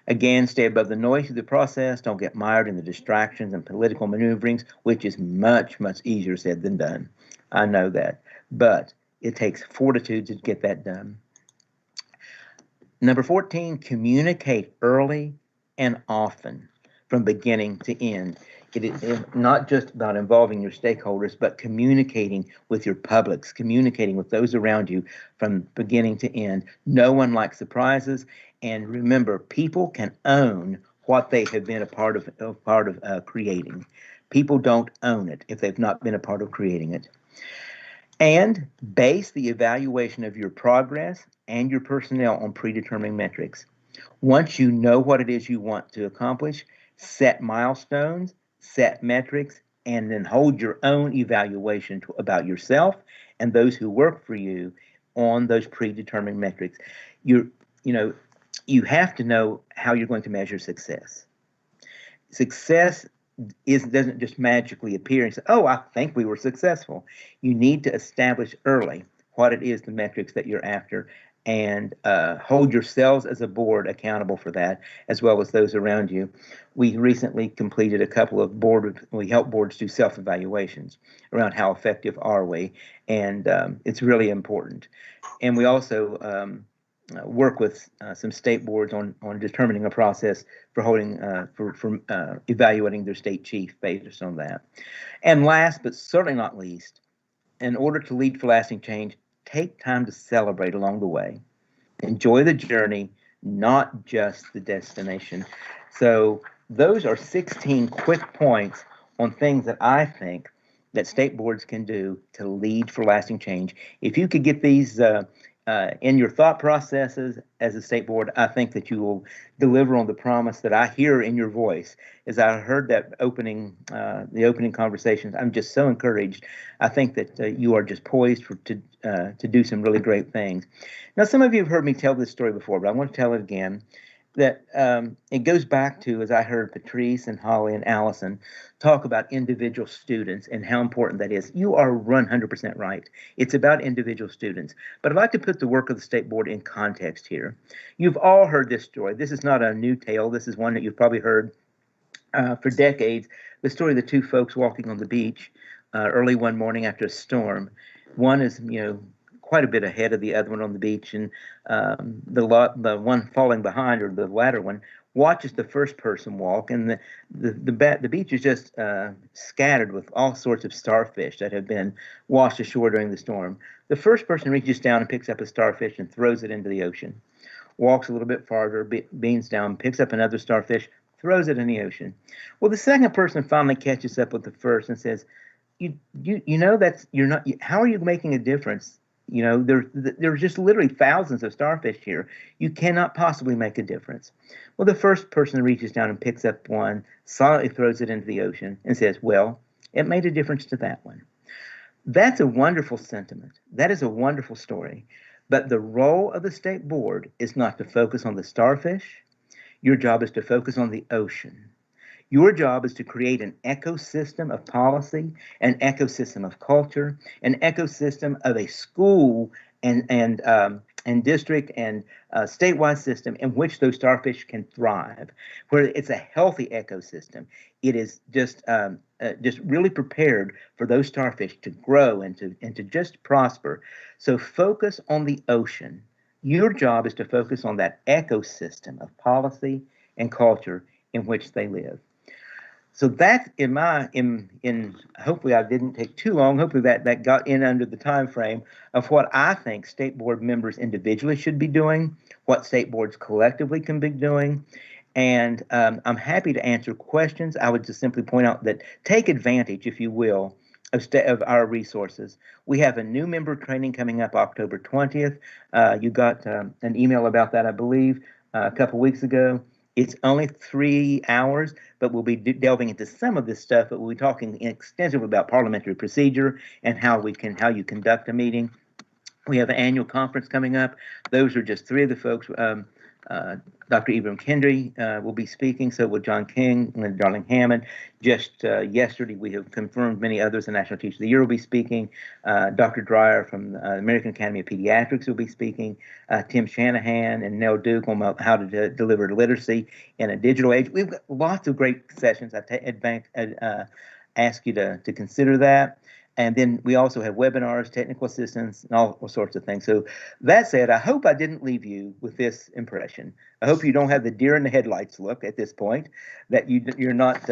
Again, stay above the noise of the process. Don't get mired in the distractions and political maneuverings, which is much, much easier said than done. I know that, but it takes fortitude to get that done. Number 14, communicate early and often from beginning to end. It is not just about involving your stakeholders, but communicating with your publics, communicating with those around you from beginning to end. No one likes surprises, and remember, people can own what they have been a part of creating. People don't own it if they've not been a part of creating it. And base the evaluation of your progress and your personnel on predetermined metrics. Once you know what it is you want to accomplish, set milestones, set metrics, and then hold your own evaluation about yourself and those who work for you on those predetermined metrics. You have to know how you're going to measure success. Success doesn't just magically appear and say, oh, I think we were successful. You need to establish early what it is, the metrics that you're after, and hold yourselves as a board accountable for that, as well as those around you. We recently completed a couple of we help boards do self-evaluations around how effective are we, and it's really important. And we also work with some state boards on determining a process for holding for evaluating their state chief based on that. And last but certainly not least, in order to lead for lasting change, take time to celebrate along the way. Enjoy the journey, not just the destination. So those are 16 quick points on things that I think that state boards can do to lead for lasting change. If you could get these in your thought processes as a state board, I think that you will deliver on the promise that I hear in your voice. As I heard that the opening conversations, I'm just so encouraged. I think that you are just poised to do some really great things. Now, some of you have heard me tell this story before, but I want to tell it again. That it goes back to, as I heard Patrice and Holly and Allison talk about individual students and how important that is. You are 100% right. It's about individual students. But I'd like to put the work of the state board in context here. You've all heard this story. This is not a new tale. This is one that you've probably heard for decades. The story of the two folks walking on the beach early one morning after a storm. One is, quite a bit ahead of the other one on the beach, and the one falling behind, or the latter one, watches the first person walk, and the beach is just scattered with all sorts of starfish that have been washed ashore during the storm. The first person reaches down and picks up a starfish and throws it into the ocean. Walks a little bit farther, beans down, picks up another starfish, throws it in the ocean. Well, the second person finally catches up with the first and says, you know that's you're not. How are you making a difference? You know, there's just literally thousands of starfish here. You cannot possibly make a difference. Well, the first person reaches down and picks up one, silently throws it into the ocean, and says, "Well, it made a difference to that one." That's a wonderful sentiment. That is a wonderful story. But the role of the state board is not to focus on the starfish. Your job is to focus on the ocean. Your job is to create an ecosystem of policy, an ecosystem of culture, an ecosystem of a school and district and statewide system in which those starfish can thrive, where it's a healthy ecosystem. It is just really prepared for those starfish to grow and to just prosper. So focus on the ocean. Your job is to focus on that ecosystem of policy and culture in which they live. So that's in hopefully I didn't take too long. Hopefully that got in under the time frame of what I think state board members individually should be doing, what state boards collectively can be doing. And I'm happy to answer questions. I would just simply point out that take advantage, if you will, of our resources. We have a new member training coming up October 20th. You got an email about that, I believe, a couple weeks ago. It's only 3 hours, but we'll be delving into some of this stuff, but we'll be talking extensively about parliamentary procedure and how you conduct a meeting. We have an annual conference coming up. Those are just 3 of the folks. Dr. Ibram Kendi will be speaking, so will John King and Darling Hammond. Just yesterday, we have confirmed many others. The National Teacher of the Year will be speaking. Dr. Dreyer from the American Academy of Pediatrics will be speaking. Tim Shanahan and Nell Duke on how to deliver literacy in a digital age. We've got lots of great sessions. I ask you to consider that. And then we also have webinars, technical assistance, and all sorts of things. So that said, I hope I didn't leave you with this impression. I hope you don't have the deer in the headlights look at this point, that you're not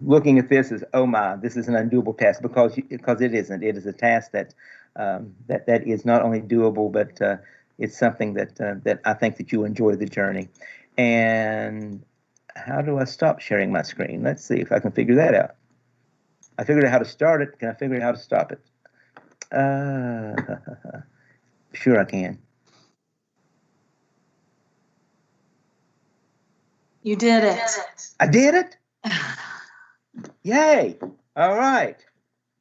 looking at this as, oh my, this is an undoable task, because it isn't. It is a task that is not only doable, but it's something that I think that you enjoy the journey. And how do I stop sharing my screen? Let's see if I can figure that out. I figured out how to start it. Can I figure out how to stop it? Sure I can. You did it. I did it? Yay. All right.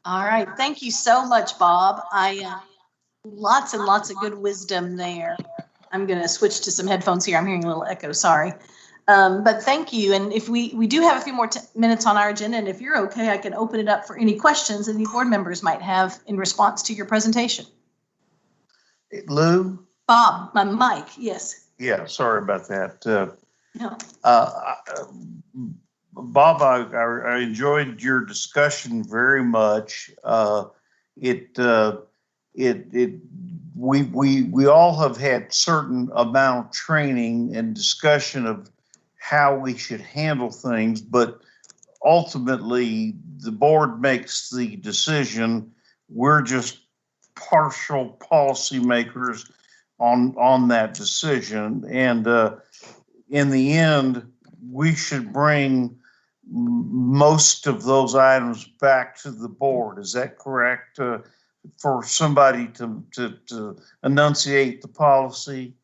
All right. Thank you so much, Bob. Lots and lots of good wisdom there. I'm going to switch to some headphones here. I'm hearing a little echo, sorry. But thank you. And if we do have a few more minutes on our agenda, and if you're okay, I can open it up for any questions any board members might have in response to your presentation. Lou? Bob, my mic, yes. Yeah, sorry about that. No. Bob, I enjoyed your discussion very much. We all have had certain amount of training and discussion of how we should handle things, but ultimately the board makes the decision. We're just partial policymakers on that decision, and in the end, we should bring most of those items back to the board. Is that correct? For somebody to enunciate the policy?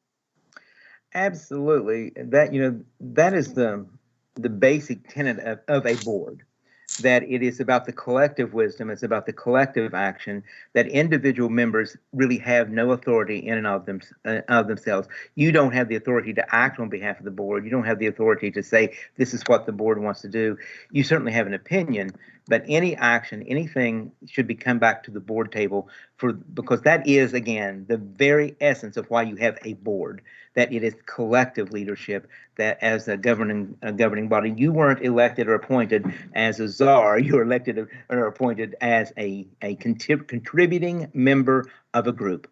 Absolutely. That is the basic tenet of a board, that it is about the collective wisdom, it's about the collective action, that individual members really have no authority in and of themselves. You don't have the authority to act on behalf of the board. You don't have the authority to say, this is what the board wants to do. You certainly have an opinion, but any action, anything should come back to the board table because that is, again, the very essence of why you have a board, that it is collective leadership, that as a governing body, you weren't elected or appointed as a czar, you were elected or appointed as a contributing member of a group.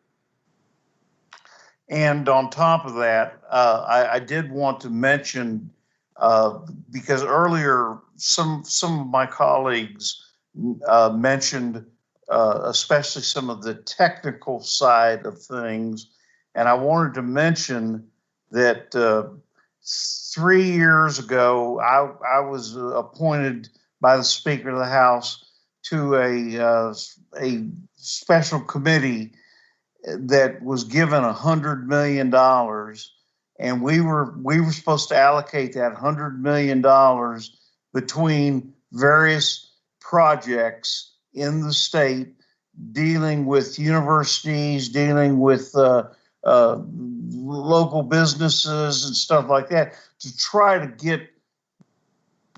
And on top of that, I did want to mention, because earlier some of my colleagues mentioned especially some of the technical side of things, and I wanted to mention that 3 years ago I was appointed by the Speaker of the House to a special committee that was given $100 million, and we were supposed to allocate that $100 million between various projects in the state, dealing with universities, dealing with local businesses and stuff like that, to try to get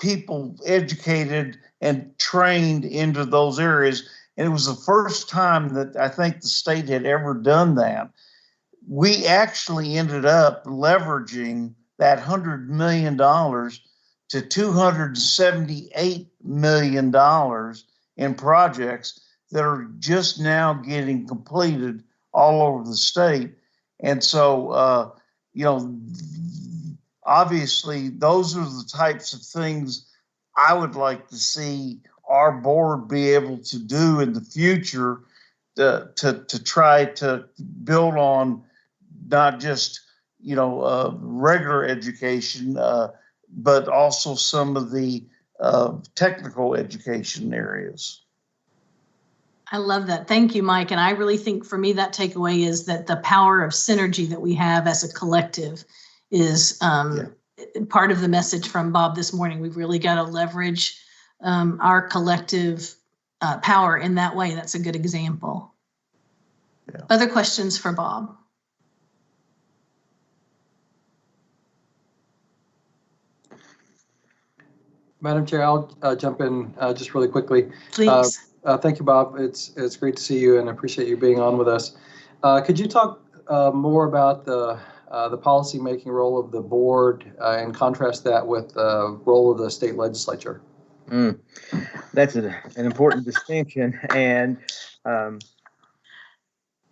people educated and trained into those areas. And it was the first time that I think the state had ever done that. We actually ended up leveraging that $100 million to $278 million in projects that are just now getting completed all over the state. And so, obviously, those are the types of things I would like to see our board be able to do in the future to try to build on not just, regular education, but also some of the technical education areas. I love that. Thank you, Mike. And I really think for me, that takeaway is that the power of synergy that we have as a collective is part of the message from Bob this morning. We've really got to leverage our collective power in that way. That's a good example. Yeah. Other questions for Bob? Madam Chair, I'll jump in just really quickly. Please. Thank you, Bob. It's great to see you and I appreciate you being on with us. Could you talk more about the policymaking role of the board and contrast that with the role of the state legislature? That's an important distinction, and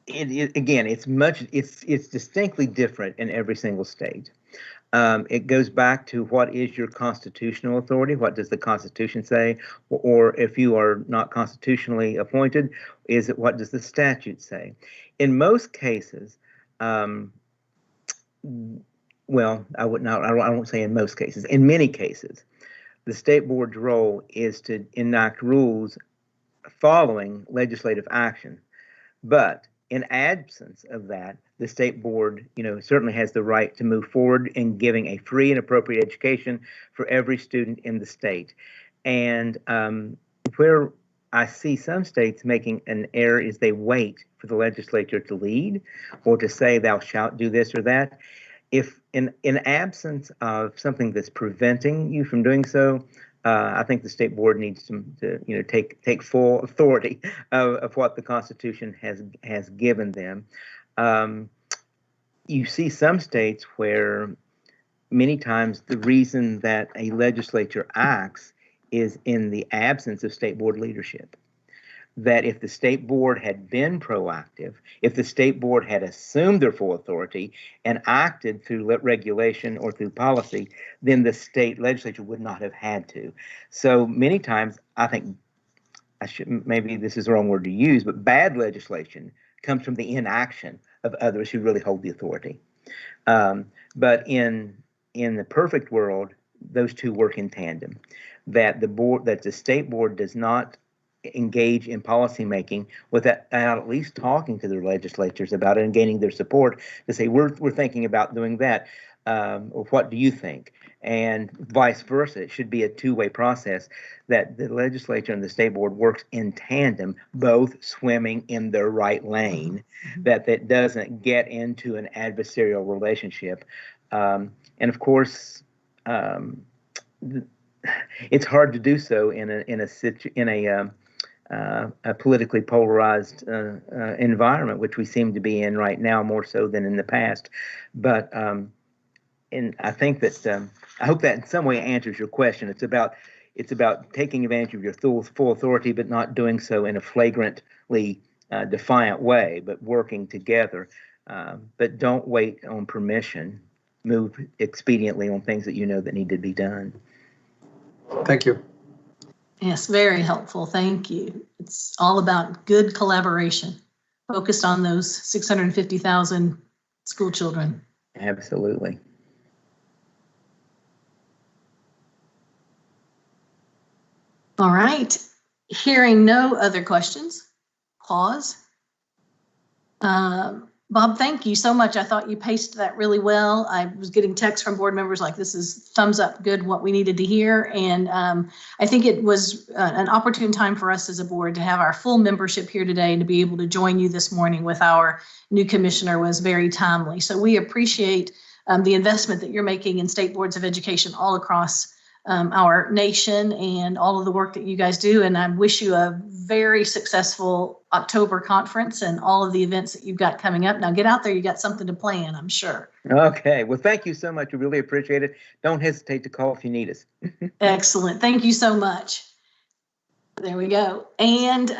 it's distinctly different in every single state. It goes back to what is your constitutional authority? What does the Constitution say? Or if you are not constitutionally appointed, what does the statute say? In most cases, well, I won't say in most cases. In many cases, the state board's role is to enact rules following legislative action. But in absence of that, the state board, certainly has the right to move forward in giving a free and appropriate education for every student in the state. And where I see some states making an error is they wait for the legislature to lead or to say thou shalt do this or that. If in absence of something that's preventing you from doing so, I think the state board needs to take full authority of what the Constitution has given them. You see some states where many times the reason that a legislature acts is in the absence of state board leadership. That if the state board had been proactive, if the state board had assumed their full authority and acted through regulation or through policy, then the state legislature would not have had to. So many times, I think, maybe this is the wrong word to use, but bad legislation comes from the inaction of others who really hold the authority. But in the perfect world, those two work in tandem. That the state board does not engage in policy making without at least talking to their legislatures about it and gaining their support to say we're thinking about doing that, or what do you think? And vice versa. It should be a two-way process that the legislature and the state board works in tandem, both swimming in their right lane, that doesn't get into an adversarial relationship. And of course, it's hard to do so in a politically polarized environment, which we seem to be in right now more so than in the past. But and I think that I hope that in some way answers your question. It's about taking advantage of your full authority, but not doing so in a flagrantly defiant way, but working together. But don't wait on permission. Move expediently on things that that need to be done. Thank you. Yes, very helpful. Thank you. It's all about good collaboration, focused on those 650,000 school children. Absolutely. All right. Hearing no other questions, pause. Bob, thank you so much. I thought you paced that really well. I was getting texts from board members like, this is thumbs up, good, what we needed to hear. And I think it was an opportune time for us as a board to have our full membership here today, and to be able to join you this morning with our new commissioner was very timely. So we appreciate the investment that you're making in state boards of education all across our nation, and all of the work that you guys do. And I wish you a very successful October conference and all of the events that you've got coming up. Now get out there, you got something to plan, I'm sure. Okay, well, thank you so much. We really appreciate it. Don't hesitate to call if you need us. Excellent, thank you so much. There we go. And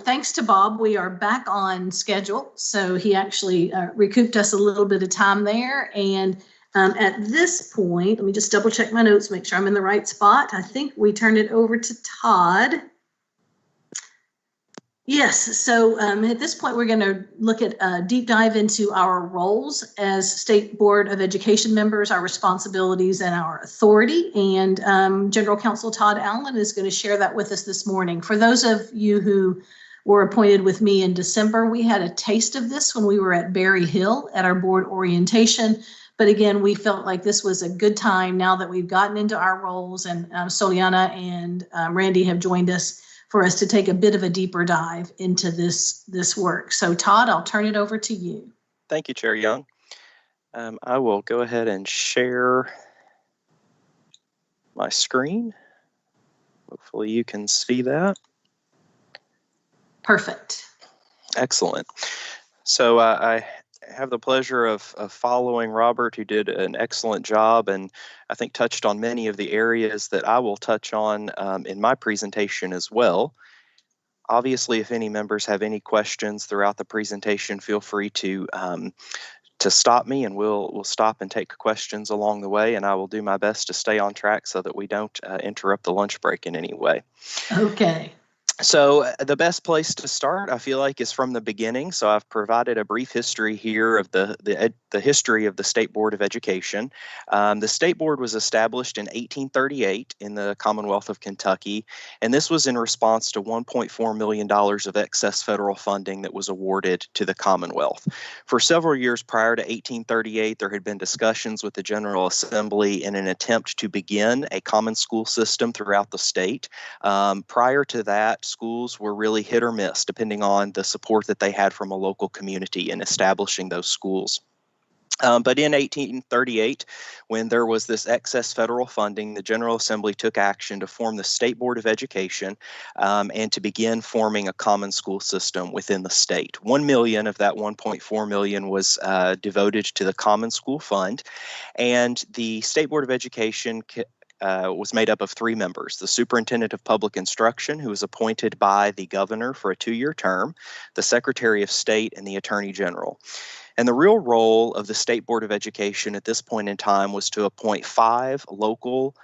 thanks to Bob, we are back on schedule. So he actually recouped us a little bit of time there. And at this point, let me just double check my notes, make sure I'm in the right spot. I think we turned it over to Todd. Yes, so at this point, we're going to look at a deep dive into our roles as State Board of Education members, our responsibilities, and our authority. And General Counsel Todd Allen is going to share that with us this morning. For those of you who were appointed with me in December, we had a taste of this when we were at Berry Hill at our board orientation. But again, we felt like this was a good time now that we've gotten into our roles, and Soliana and Randy have joined us for us to take a bit of a deeper dive into this work. So Todd, I'll turn it over to you. Thank you, Chair Young. I will go ahead and share my screen. Hopefully you can see that. Perfect. Excellent. So I have the pleasure of following Robert, who did an excellent job and I think touched on many of the areas that I will touch on in my presentation as well. Obviously, if any members have any questions throughout the presentation, feel free to stop me, and we'll stop and take questions along the way, and I will do my best to stay on track so that we don't interrupt the lunch break in any way. Okay. So the best place to start, I feel like, is from the beginning. So I've provided a brief history here of the history of the State Board of Education. The State Board was established in 1838 in the Commonwealth of Kentucky, and this was in response to $1.4 million of excess federal funding that was awarded to the Commonwealth. For several years prior to 1838, there had been discussions with the General Assembly in an attempt to begin a common school system throughout the state. Prior to that, schools were really hit or miss depending on the support that they had from a local community in establishing those schools. But in 1838, when there was this excess federal funding, the General Assembly took action to form the State Board of Education and to begin forming a common school system within the state. $1 million of that $1.4 million was devoted to the Common School Fund, and the State Board of Education was made up of 3 members: the Superintendent of Public Instruction, who was appointed by the governor for a 2-year term, the Secretary of State, and the Attorney General. And the real role of the State Board of Education at this point in time was to appoint 5 local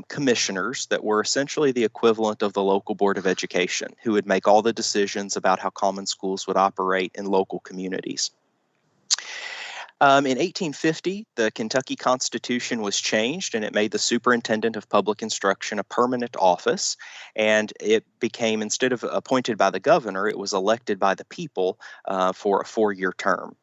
commissioners that were essentially the equivalent of the local Board of Education, who would make all the decisions about how common schools would operate in local communities. In 1850, the Kentucky Constitution was changed, and it made the Superintendent of Public Instruction a permanent office, and it became, instead of appointed by the governor, it was elected by the people for a 4-year term.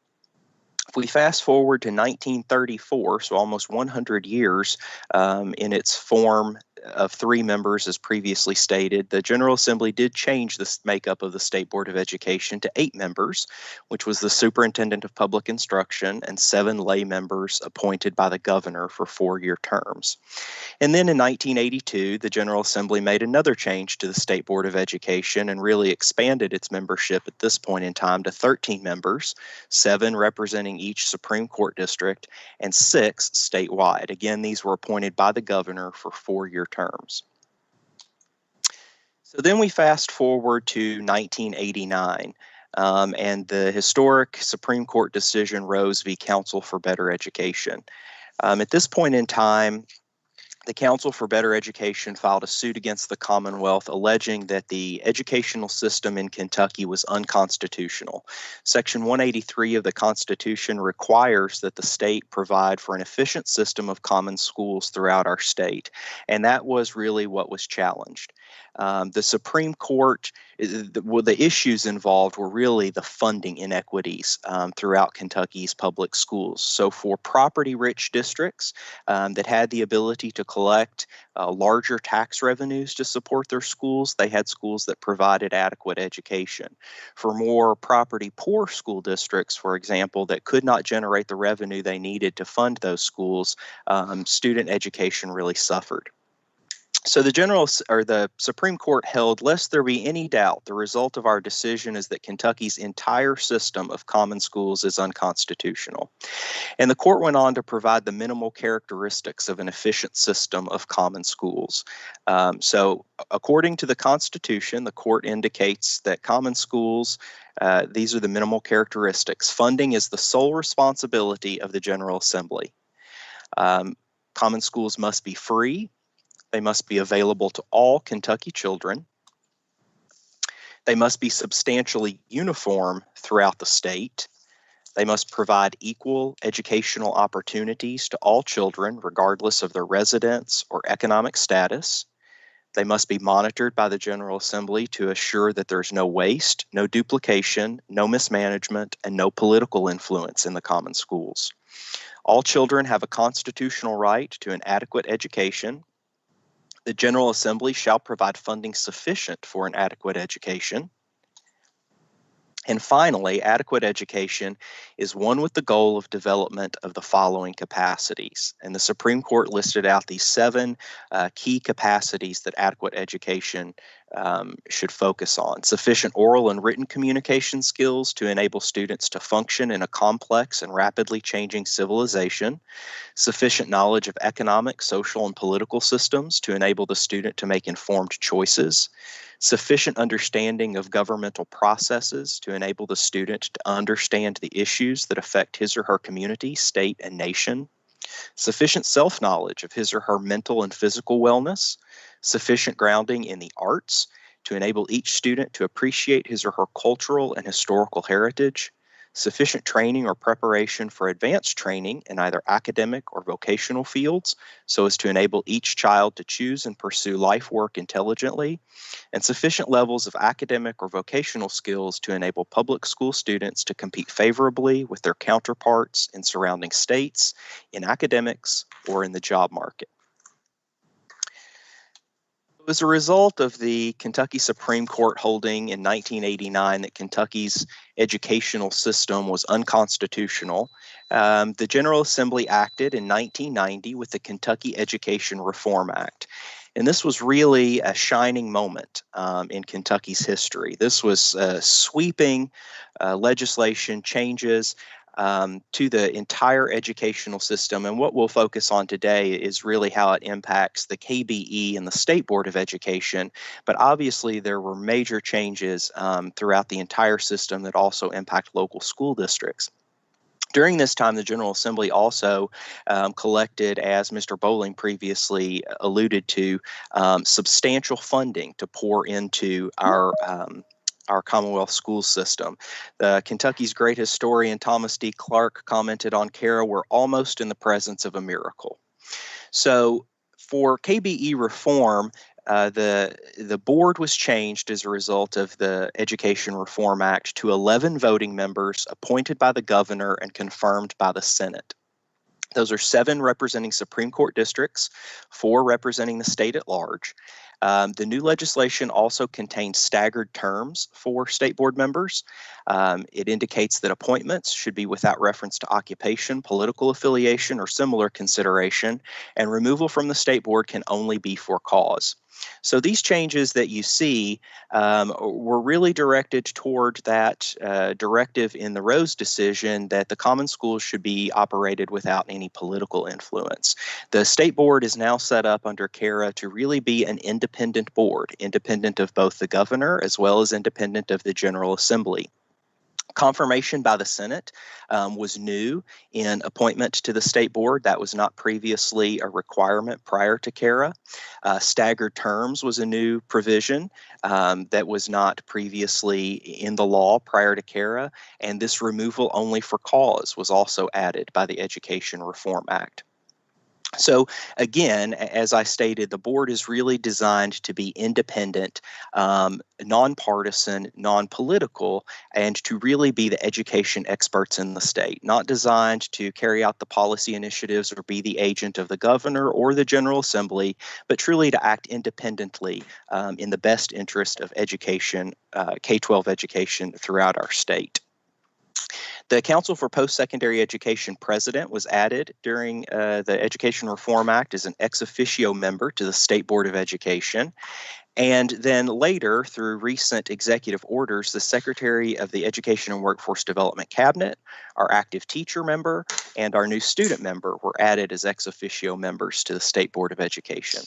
If we fast forward to 1934, so almost 100 years in its form of 3 members, as previously stated, the General Assembly did change the makeup of the State Board of Education to 8 members, which was the Superintendent of Public Instruction and 7 lay members appointed by the governor for 4-year terms. And then in 1982, the General Assembly made another change to the State Board of Education and really expanded its membership at this point in time to 13 members, 7 representing each Supreme Court district and 6 statewide. Again, these were appointed by the governor for 4-year terms. So then we fast forward to 1989 and the historic Supreme Court decision, Rose v. Council for Better Education. At this point in time, the Council for Better Education filed a suit against the Commonwealth alleging that the educational system in Kentucky was unconstitutional. Section 183 of the Constitution requires that the state provide for an efficient system of common schools throughout our state, and that was really what was challenged. The Supreme Court, the issues involved were really the funding inequities throughout Kentucky's public schools. So for property-rich districts that had the ability to collect larger tax revenues to support their schools, they had schools that provided adequate education. For more property-poor school districts, for example, that could not generate the revenue they needed to fund those schools, student education really suffered. So the Supreme Court held, lest there be any doubt, the result of our decision is that Kentucky's entire system of common schools is unconstitutional. And the court went on to provide the minimal characteristics of an efficient system of common schools. So according to the Constitution, the court indicates that common schools, these are the minimal characteristics. Funding is the sole responsibility of the General Assembly. Common schools must be free. They must be available to all Kentucky children. They must be substantially uniform throughout the state. They must provide equal educational opportunities to all children, regardless of their residence or economic status. They must be monitored by the General Assembly to assure that there's no waste, no duplication, no mismanagement, and no political influence in the common schools. All children have a constitutional right to an adequate education. The General Assembly shall provide funding sufficient for an adequate education. And finally, adequate education is one with the goal of development of the following capacities. And the Supreme Court listed out these 7 key capacities that adequate education should focus on. Sufficient oral and written communication skills to enable students to function in a complex and rapidly changing civilization. Sufficient knowledge of economic, social, and political systems to enable the student to make informed choices. Sufficient understanding of governmental processes to enable the student to understand the issues that affect his or her community, state, and nation. Sufficient self-knowledge of his or her mental and physical wellness. Sufficient grounding in the arts to enable each student to appreciate his or her cultural and historical heritage. Sufficient training or preparation for advanced training in either academic or vocational fields so as to enable each child to choose and pursue life work intelligently, and sufficient levels of academic or vocational skills to enable public school students to compete favorably with their counterparts in surrounding states, in academics, or in the job market. As a result of the Kentucky Supreme Court holding in 1989 that Kentucky's educational system was unconstitutional, the General Assembly acted in 1990 with the Kentucky Education Reform Act. And this was really a shining moment in Kentucky's history. This was sweeping legislation changes to the entire educational system. And what we'll focus on today is really how it impacts the KBE and the State Board of Education. But obviously, there were major changes throughout the entire system that also impact local school districts. During this time, the General Assembly also collected, as Mr. Bowling previously alluded to, substantial funding to pour into our Commonwealth school system. Kentucky's great historian Thomas D. Clark commented on Kara, "We're almost in the presence of a miracle." So for KBE reform, the board was changed as a result of the Education Reform Act to 11 voting members appointed by the governor and confirmed by the Senate. Those are 7 representing Supreme Court districts, 4 representing the state at large. The new legislation also contains staggered terms for state board members. It indicates that appointments should be without reference to occupation, political affiliation, or similar consideration, and removal from the state board can only be for cause. So these changes that you see were really directed toward that directive in the Rose decision that the common schools should be operated without any political influence. The state board is now set up under Kara to really be an independent board, independent of both the governor as well as independent of the General Assembly. Confirmation by the Senate was new in appointment to the state board. That was not previously a requirement prior to Kara. Staggered terms was a new provision that was not previously in the law prior to Kara. And this removal only for cause was also added by the Education Reform Act. So again, as I stated, the board is really designed to be independent, nonpartisan, non-political, and to really be the education experts in the state, not designed to carry out the policy initiatives or be the agent of the governor or the General Assembly, but truly to act independently in the best interest of education, K-12 education throughout our state. The Council for Post-Secondary Education president was added during the Education Reform Act as an ex officio member to the State Board of Education. And then later, through recent executive orders, the Secretary of the Education and Workforce Development Cabinet, our active teacher member, and our new student member were added as ex officio members to the State Board of Education.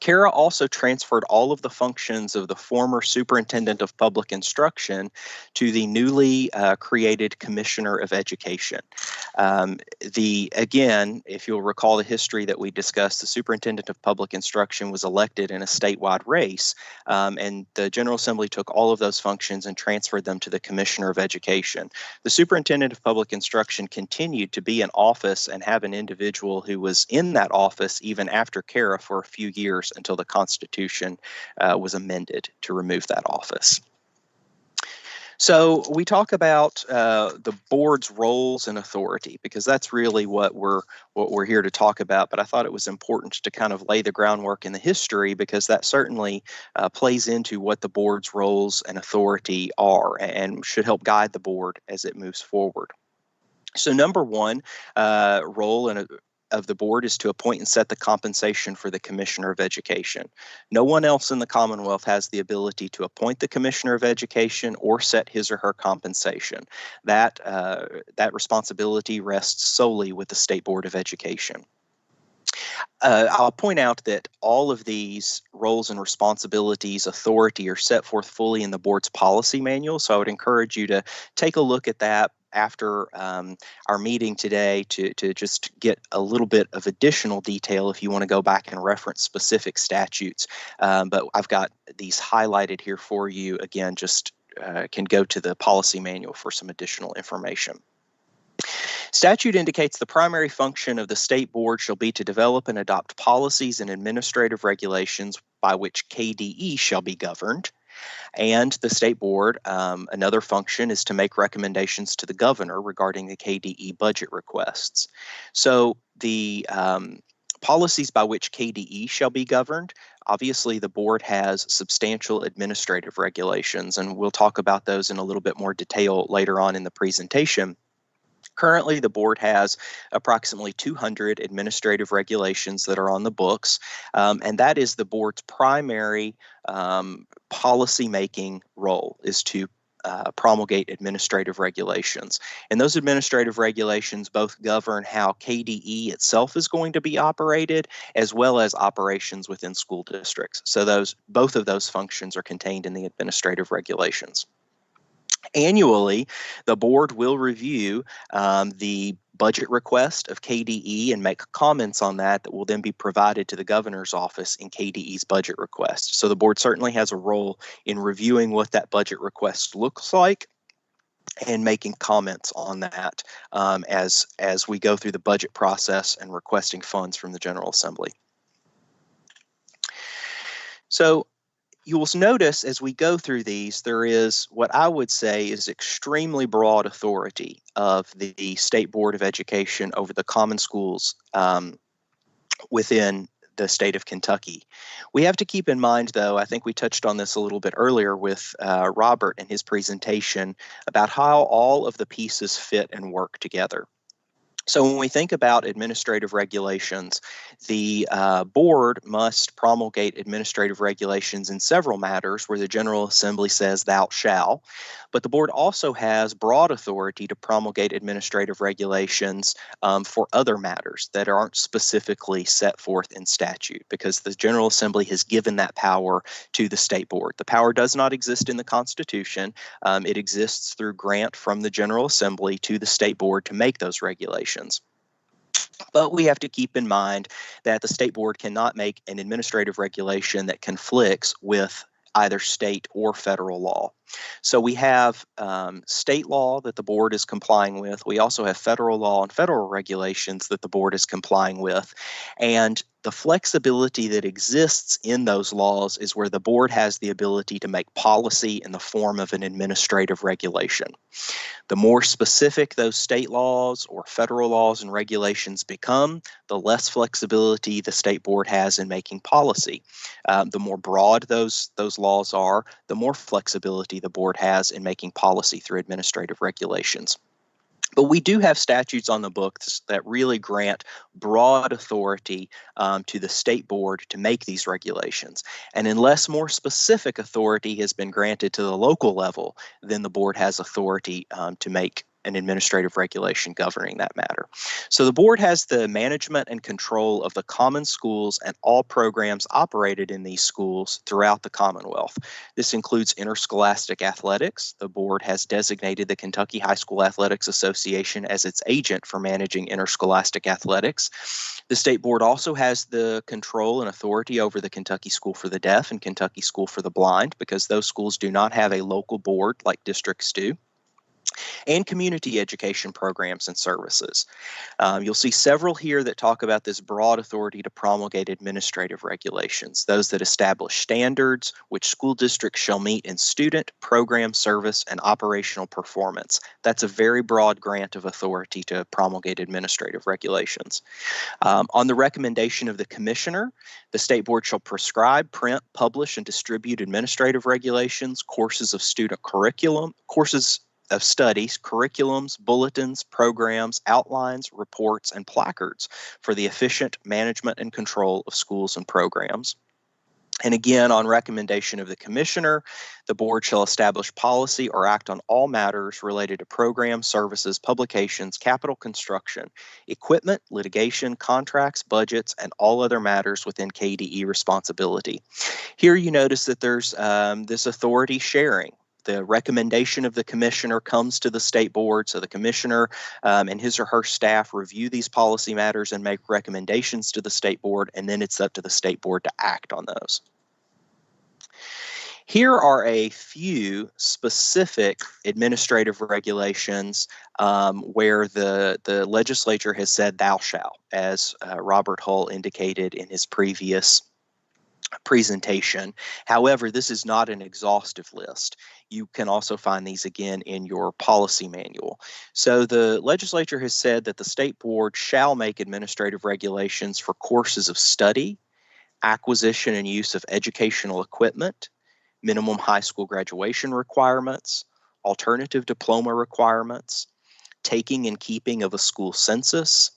Kara also transferred all of the functions of the former Superintendent of Public Instruction to the newly created Commissioner of Education. Again, if you'll recall the history that we discussed, the Superintendent of Public Instruction was elected in a statewide race, and the General Assembly took all of those functions and transferred them to the Commissioner of Education. The Superintendent of Public Instruction continued to be in office and have an individual who was in that office even after Kara for a few years until the Constitution was amended to remove that office. So we talk about the board's roles and authority, because that's really what we're here to talk about. But I thought it was important to kind of lay the groundwork in the history, because that certainly plays into what the board's roles and authority are and should help guide the board as it moves forward. So number one role of the board is to appoint and set the compensation for the Commissioner of Education. No one else in the Commonwealth has the ability to appoint the Commissioner of Education or set his or her compensation. That responsibility rests solely with the State Board of Education. I'll point out that all of these roles and responsibilities, authority, are set forth fully in the board's policy manual. So I would encourage you to take a look at that after our meeting today to just get a little bit of additional detail if you want to go back and reference specific statutes. But I've got these highlighted here for you. Again, just can go to the policy manual for some additional information. Statute indicates the primary function of the state board shall be to develop and adopt policies and administrative regulations by which KDE shall be governed. And the state board, another function is to make recommendations to the governor regarding the KDE budget requests. So the policies by which KDE shall be governed, obviously the board has substantial administrative regulations, and we'll talk about those in a little bit more detail later on in the presentation. Currently, the board has approximately 200 administrative regulations that are on the books, and that is the board's primary policy-making role, is to promulgate administrative regulations. And those administrative regulations both govern how KDE itself is going to be operated, as well as operations within school districts. So both of those functions are contained in the administrative regulations. Annually, the board will review the budget request of KDE and make comments on that will then be provided to the governor's office in KDE's budget request. So the board certainly has a role in reviewing what that budget request looks like and making comments on that as we go through the budget process and requesting funds from the General Assembly. So you will notice as we go through these, there is what I would say is extremely broad authority of the State Board of Education over the common schools within the state of Kentucky. We have to keep in mind, though, I think we touched on this a little bit earlier with Robert and his presentation about how all of the pieces fit and work together. So when we think about administrative regulations, the board must promulgate administrative regulations in several matters where the General Assembly says thou shall, but the board also has broad authority to promulgate administrative regulations for other matters that aren't specifically set forth in statute, because the General Assembly has given that power to the state board. The power does not exist in the Constitution. It exists through grant from the General Assembly to the state board to make those regulations. But we have to keep in mind that the state board cannot make an administrative regulation that conflicts with either state or federal law. So we have state law that the board is complying with. We also have federal law and federal regulations that the board is complying with. And the flexibility that exists in those laws is where the board has the ability to make policy in the form of an administrative regulation. The more specific those state laws or federal laws and regulations become, the less flexibility the state board has in making policy. The more broad those laws are, the more flexibility the board has in making policy through administrative regulations. But we do have statutes on the books that really grant broad authority to the state board to make these regulations. And unless more specific authority has been granted to the local level, then the board has authority to make an administrative regulation governing that matter. So the board has the management and control of the common schools and all programs operated in these schools throughout the Commonwealth. This includes interscholastic athletics. The board has designated the Kentucky High School Athletics Association as its agent for managing interscholastic athletics. The state board also has the control and authority over the Kentucky School for the Deaf and Kentucky School for the Blind, because those schools do not have a local board like districts do, and community education programs and services. You'll see several here that talk about this broad authority to promulgate administrative regulations, those that establish standards which school districts shall meet in student, program, service, and operational performance. That's a very broad grant of authority to promulgate administrative regulations. On the recommendation of the commissioner, the state board shall prescribe, print, publish, and distribute administrative regulations, courses of student curriculum, courses of studies, curriculums, bulletins, programs, outlines, reports, and placards for the efficient management and control of schools and programs. And again, on recommendation of the commissioner, the board shall establish policy or act on all matters related to programs, services, publications, capital construction, equipment, litigation, contracts, budgets, and all other matters within KDE responsibility. Here you notice that there's this authority sharing. The recommendation of the commissioner comes to the state board, so the commissioner and his or her staff review these policy matters and make recommendations to the state board, and then it's up to the state board to act on those. Here are a few specific administrative regulations where the legislature has said thou shalt, as Robert Hull indicated in his previous presentation. However, this is not an exhaustive list. You can also find these again in your policy manual. So the legislature has said that the state board shall make administrative regulations for courses of study, acquisition and use of educational equipment, minimum high school graduation requirements, alternative diploma requirements, taking and keeping of a school census,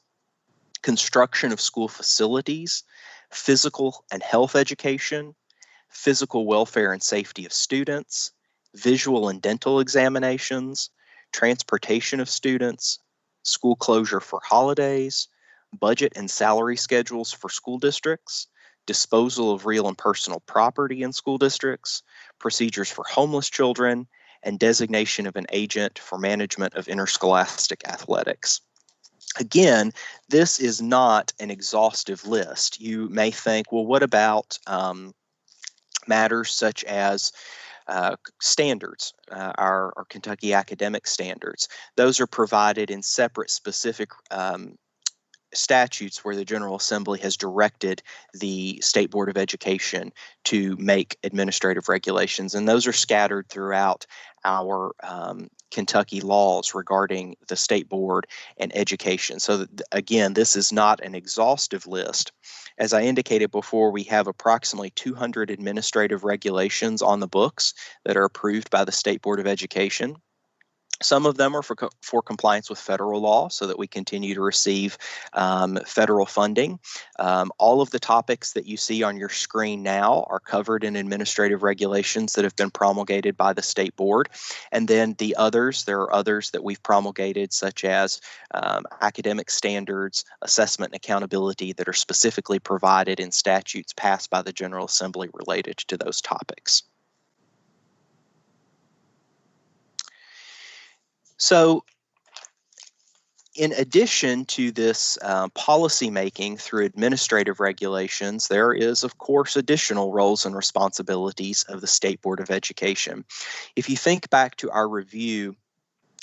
construction of school facilities, physical and health education, physical welfare and safety of students, visual and dental examinations, transportation of students, school closure for holidays, budget and salary schedules for school districts, disposal of real and personal property in school districts, procedures for homeless children, and designation of an agent for management of interscholastic athletics. Again, this is not an exhaustive list. You may think, well, what about matters such as standards, our Kentucky academic standards? Those are provided in separate specific statutes where the General Assembly has directed the State Board of Education to make administrative regulations, and those are scattered throughout our Kentucky laws regarding the State Board and education. So again, this is not an exhaustive list. As I indicated before, we have approximately 200 administrative regulations on the books that are approved by the State Board of Education. Some of them are for compliance with federal law so that we continue to receive federal funding. All of the topics that you see on your screen now are covered in administrative regulations that have been promulgated by the state board. And then there are others that we've promulgated, such as academic standards, assessment and accountability, that are specifically provided in statutes passed by the General Assembly related to those topics. So In addition to this policy making through administrative regulations, there is, of course, additional roles and responsibilities of the State Board of Education. If you think back to our review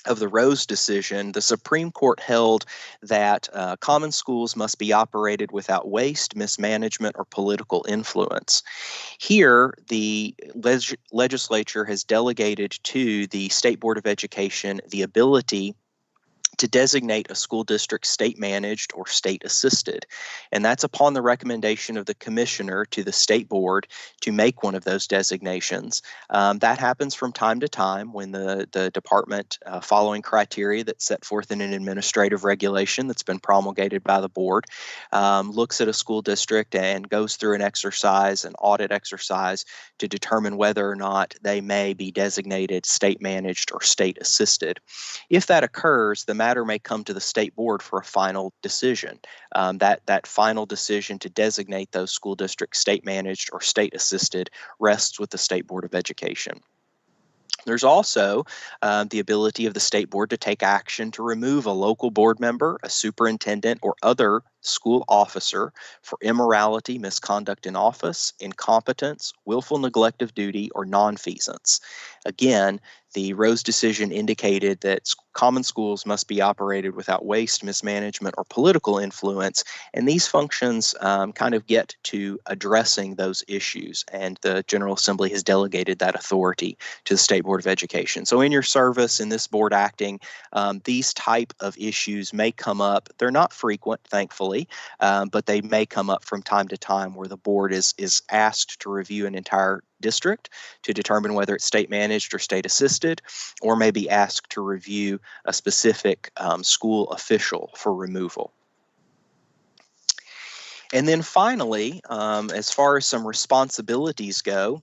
of the Rose decision, the Supreme Court held that common schools must be operated without waste, mismanagement, or political influence. Here, the legislature has delegated to the State Board of Education the ability to designate a school district state managed or state assisted. And that's upon the recommendation of the commissioner to the state board to make one of those designations. That happens from time to time when the department, following criteria that's set forth in an administrative regulation that's been promulgated by the board, looks at a school district and goes through an audit exercise to determine whether or not they may be designated state managed or state assisted. If that occurs, the matter may come to the state board for a final decision. That final decision to designate those school districts state managed or state assisted rests with the State Board of Education. There's also the ability of the state board to take action to remove a local board member, a superintendent, or other school officer for immorality, misconduct in office, incompetence, willful neglect of duty, or nonfeasance. Again, the Rose decision indicated that common schools must be operated without waste, mismanagement, or political influence, and these functions kind of get to addressing those issues, and the General Assembly has delegated that authority to the State Board of Education. So in your service, in this board acting, these type of issues may come up. They're not frequent, thankfully, but they may come up from time to time where the board is asked to review an entire district to determine whether it's state managed or state assisted, or may be asked to review a specific school official for removal. And then finally, as far as some responsibilities go,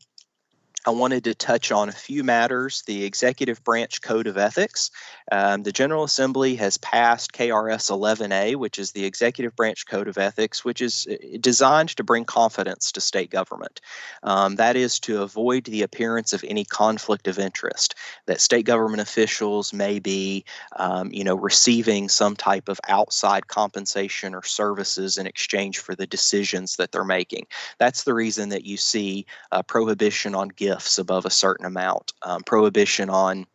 I wanted to touch on a few matters. The Executive Branch Code of Ethics. The General Assembly has passed KRS 11A, which is the Executive Branch Code of Ethics, which is designed to bring confidence to state government. That is to avoid the appearance of any conflict of interest, that state government officials may be, receiving some type of outside compensation or services in exchange for the decisions that they're making. That's the reason that you see prohibition on gifts above a certain amount, prohibition on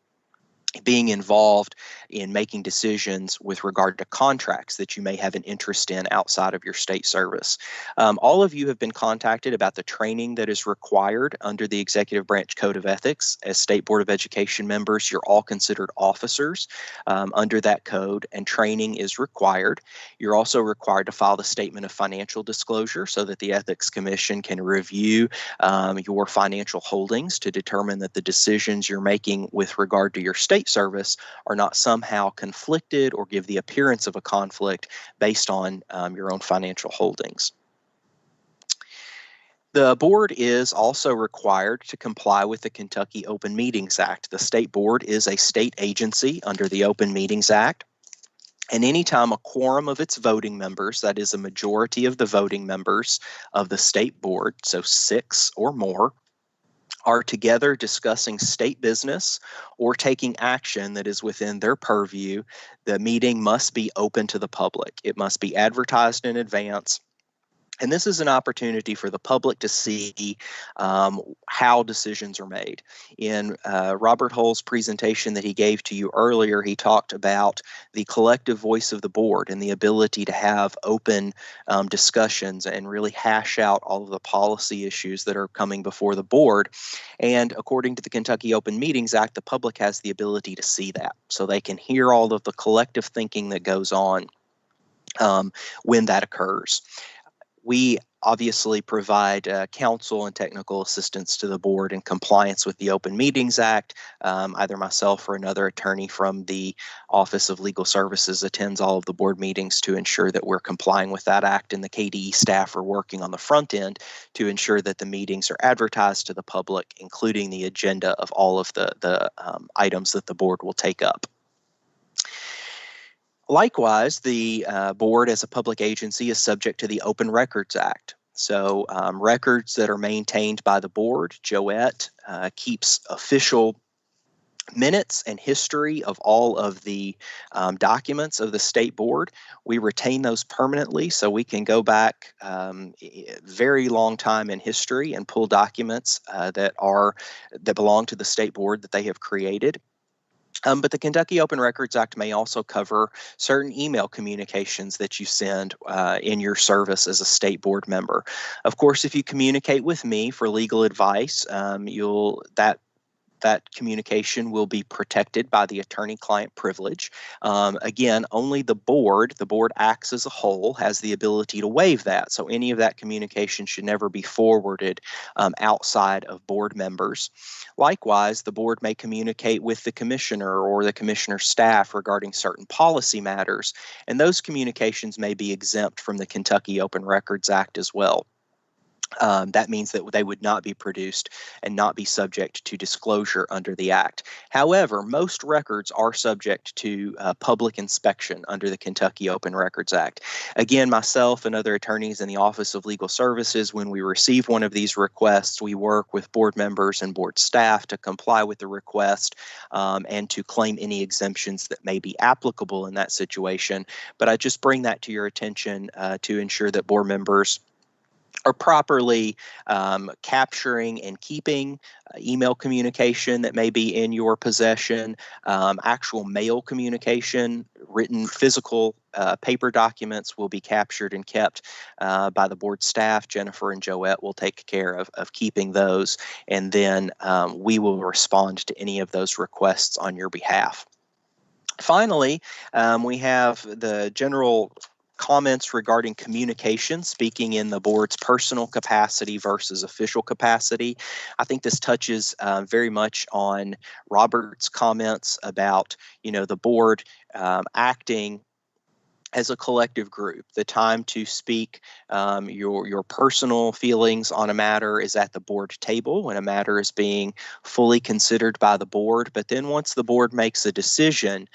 being involved in making decisions with regard to contracts that you may have an interest in outside of your state service. All of you have been contacted about the training that is required under the Executive Branch Code of Ethics. As State Board of Education members, you're all considered officers under that code, and training is required. You're also required to file the Statement of Financial Disclosure so that the Ethics Commission can review your financial holdings to determine that the decisions you're making with regard to your state service are not somehow conflicted or give the appearance of a conflict based on your own financial holdings. The board is also required to comply with the Kentucky Open Meetings Act. The state board is a state agency under the Open Meetings Act. And anytime a quorum of its voting members, that is a majority of the voting members of the state board, so 6 or more, are together discussing state business or taking action that is within their purview, the meeting must be open to the public. It must be advertised in advance. And this is an opportunity for the public to see how decisions are made. In Robert Hull's presentation that he gave to you earlier, he talked about the collective voice of the board and the ability to have open discussions and really hash out all of the policy issues that are coming before the board. And according to the Kentucky Open Meetings Act, the public has the ability to see that, so they can hear all of the collective thinking that goes on when that occurs. We obviously provide counsel and technical assistance to the board in compliance with the Open Meetings Act. Either myself or another attorney from the Office of Legal Services attends all of the board meetings to ensure that we're complying with that act, and the KDE staff are working on the front end to ensure that the meetings are advertised to the public, including the agenda of all of the items that the board will take up. Likewise, the board as a public agency is subject to the Open Records Act. So records that are maintained by the board, Joette keeps official minutes and history of all of the documents of the state board. We retain those permanently, so we can go back very long time in history and pull documents that belong to the state board that they have created. But the Kentucky Open Records Act may also cover certain email communications that you send in your service as a state board member. Of course, if you communicate with me for legal advice, that communication will be protected by the attorney-client privilege. Again, only the board acts as a whole, has the ability to waive that. So any of that communication should never be forwarded outside of board members. Likewise, the board may communicate with the commissioner or the commissioner's staff regarding certain policy matters, and those communications may be exempt from the Kentucky Open Records Act as well. That means that they would not be produced and not be subject to disclosure under the Act. However, most records are subject to public inspection under the Kentucky Open Records Act. Again, myself and other attorneys in the Office of Legal Services, when we receive one of these requests, we work with board members and board staff to comply with the request and to claim any exemptions that may be applicable in that situation. But I just bring that to your attention to ensure that board members are properly capturing and keeping email communication that may be in your possession, actual mail communication, written physical paper documents will be captured and kept by the board staff. Jennifer and Joette will take care of keeping those, and then we will respond to any of those requests on your behalf. Finally, we have the general comments regarding communication, speaking in the board's personal capacity versus official capacity. I think this touches very much on Robert's comments about, the board acting as a collective group. The time to speak your personal feelings on a matter is at the board table when a matter is being fully considered by the board. But then once the board makes a decision,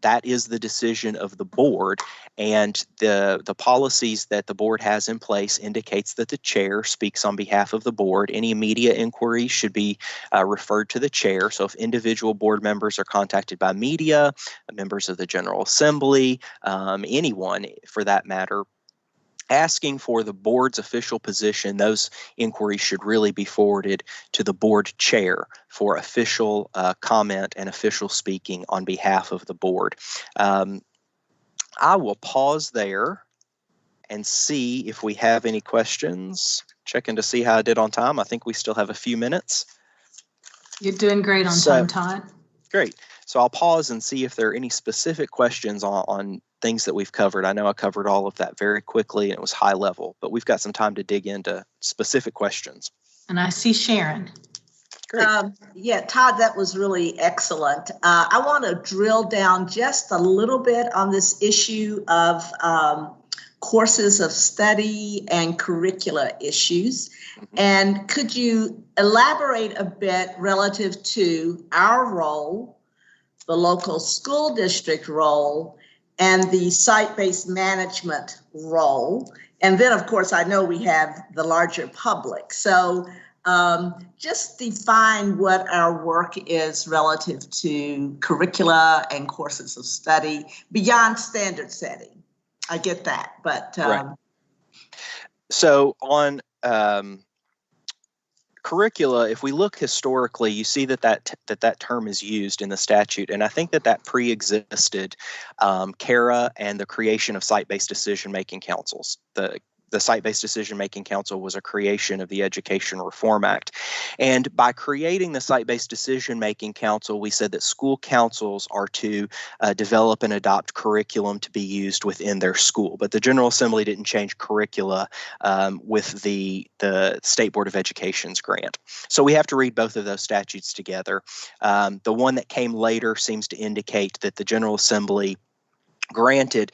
that is the decision of the board, and the policies that the board has in place indicates that the chair speaks on behalf of the board. Any media inquiries should be referred to the chair. So if individual board members are contacted by media, members of the General Assembly, anyone for that matter, asking for the board's official position, those inquiries should really be forwarded to the board chair for official comment and official speaking on behalf of the board. I will pause there and see if we have any questions. Checking to see how I did on time. I think we still have a few minutes. You're doing great on time, Todd. Great. So I'll pause and see if there are any specific questions on things that we've covered. I know I covered all of that very quickly and it was high level, but we've got some time to dig into specific questions. And I see Sharon. Great. Yeah, Todd, that was really excellent. I want to drill down just a little bit on this issue of courses of study and curricula issues. And could you elaborate a bit relative to our role, the local school district role, and the site-based management role? And then, of course, I know we have the larger public. So just define what our work is relative to curricula and courses of study beyond standard setting. I get that, but right. So on curricula, if we look historically, you see that term is used in the statute, and I think that pre-existed CARA and the creation of site-based decision-making councils. The Site-Based Decision-Making Council was a creation of the Education Reform Act. And by creating the Site-Based Decision-Making Council, we said that school councils are to develop and adopt curriculum to be used within their school. But the General Assembly didn't change curricula with the State Board of Education's grant. So we have to read both of those statutes together. The one that came later seems to indicate that the General Assembly granted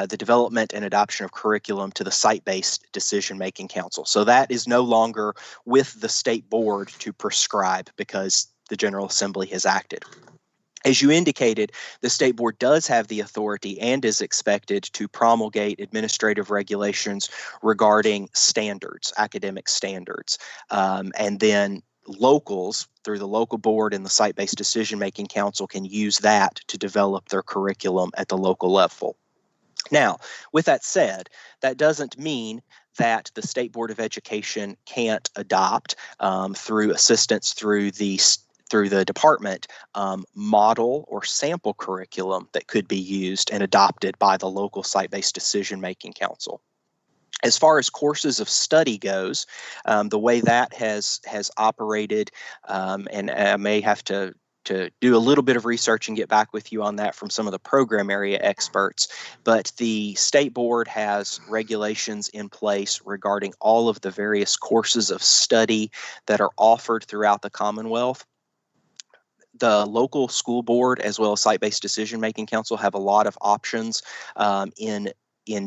the development and adoption of curriculum to the Site-Based Decision-Making Council. So that is no longer with the state board to prescribe because the General Assembly has acted. As you indicated, the state board does have the authority and is expected to promulgate administrative regulations regarding standards, academic standards, and then locals through the local board and the site-based decision-making council can use that to develop their curriculum at the local level. Now, with that said, that doesn't mean that the State Board of Education can't adopt through assistance through the department model or sample curriculum that could be used and adopted by the local site-based decision-making council. As far as courses of study goes, the way that has operated, and I may have to do a little bit of research and get back with you on that from some of the program area experts, but the state board has regulations in place regarding all of the various courses of study that are offered throughout the Commonwealth. The local school board as well as site-based decision-making council have a lot of options in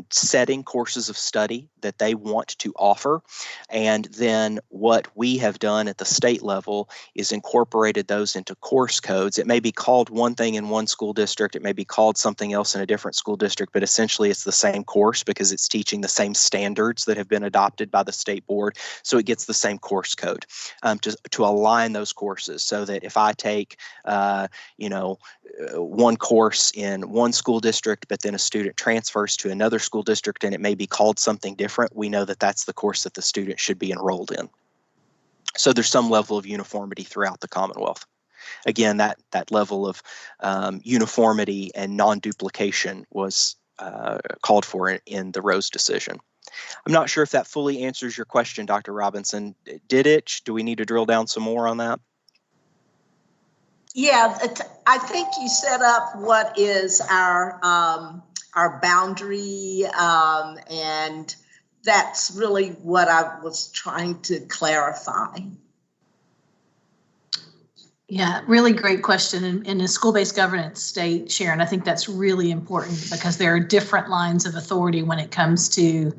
setting courses of study that they want to offer. And then what we have done at the state level is incorporated those into course codes. It may be called one thing in one school district, it may be called something else in a different school district, but essentially it's the same course because it's teaching the same standards that have been adopted by the state board. So it gets the same course code to align those courses so that if I take, one course in one school district, but then a student transfers to another school district and it may be called something different, we know that that's the course that the student should be enrolled in. So there's some level of uniformity throughout the Commonwealth. Again, that level of uniformity and non-duplication was called for in the Rose decision. I'm not sure if that fully answers your question, Dr. Robinson. Did it? Do we need to drill down some more on that? Yeah, I think you set up what is our boundary, and that's really what I was trying to clarify. Yeah, really great question. In a school-based governance state, Sharon, I think that's really important because there are different lines of authority when it comes to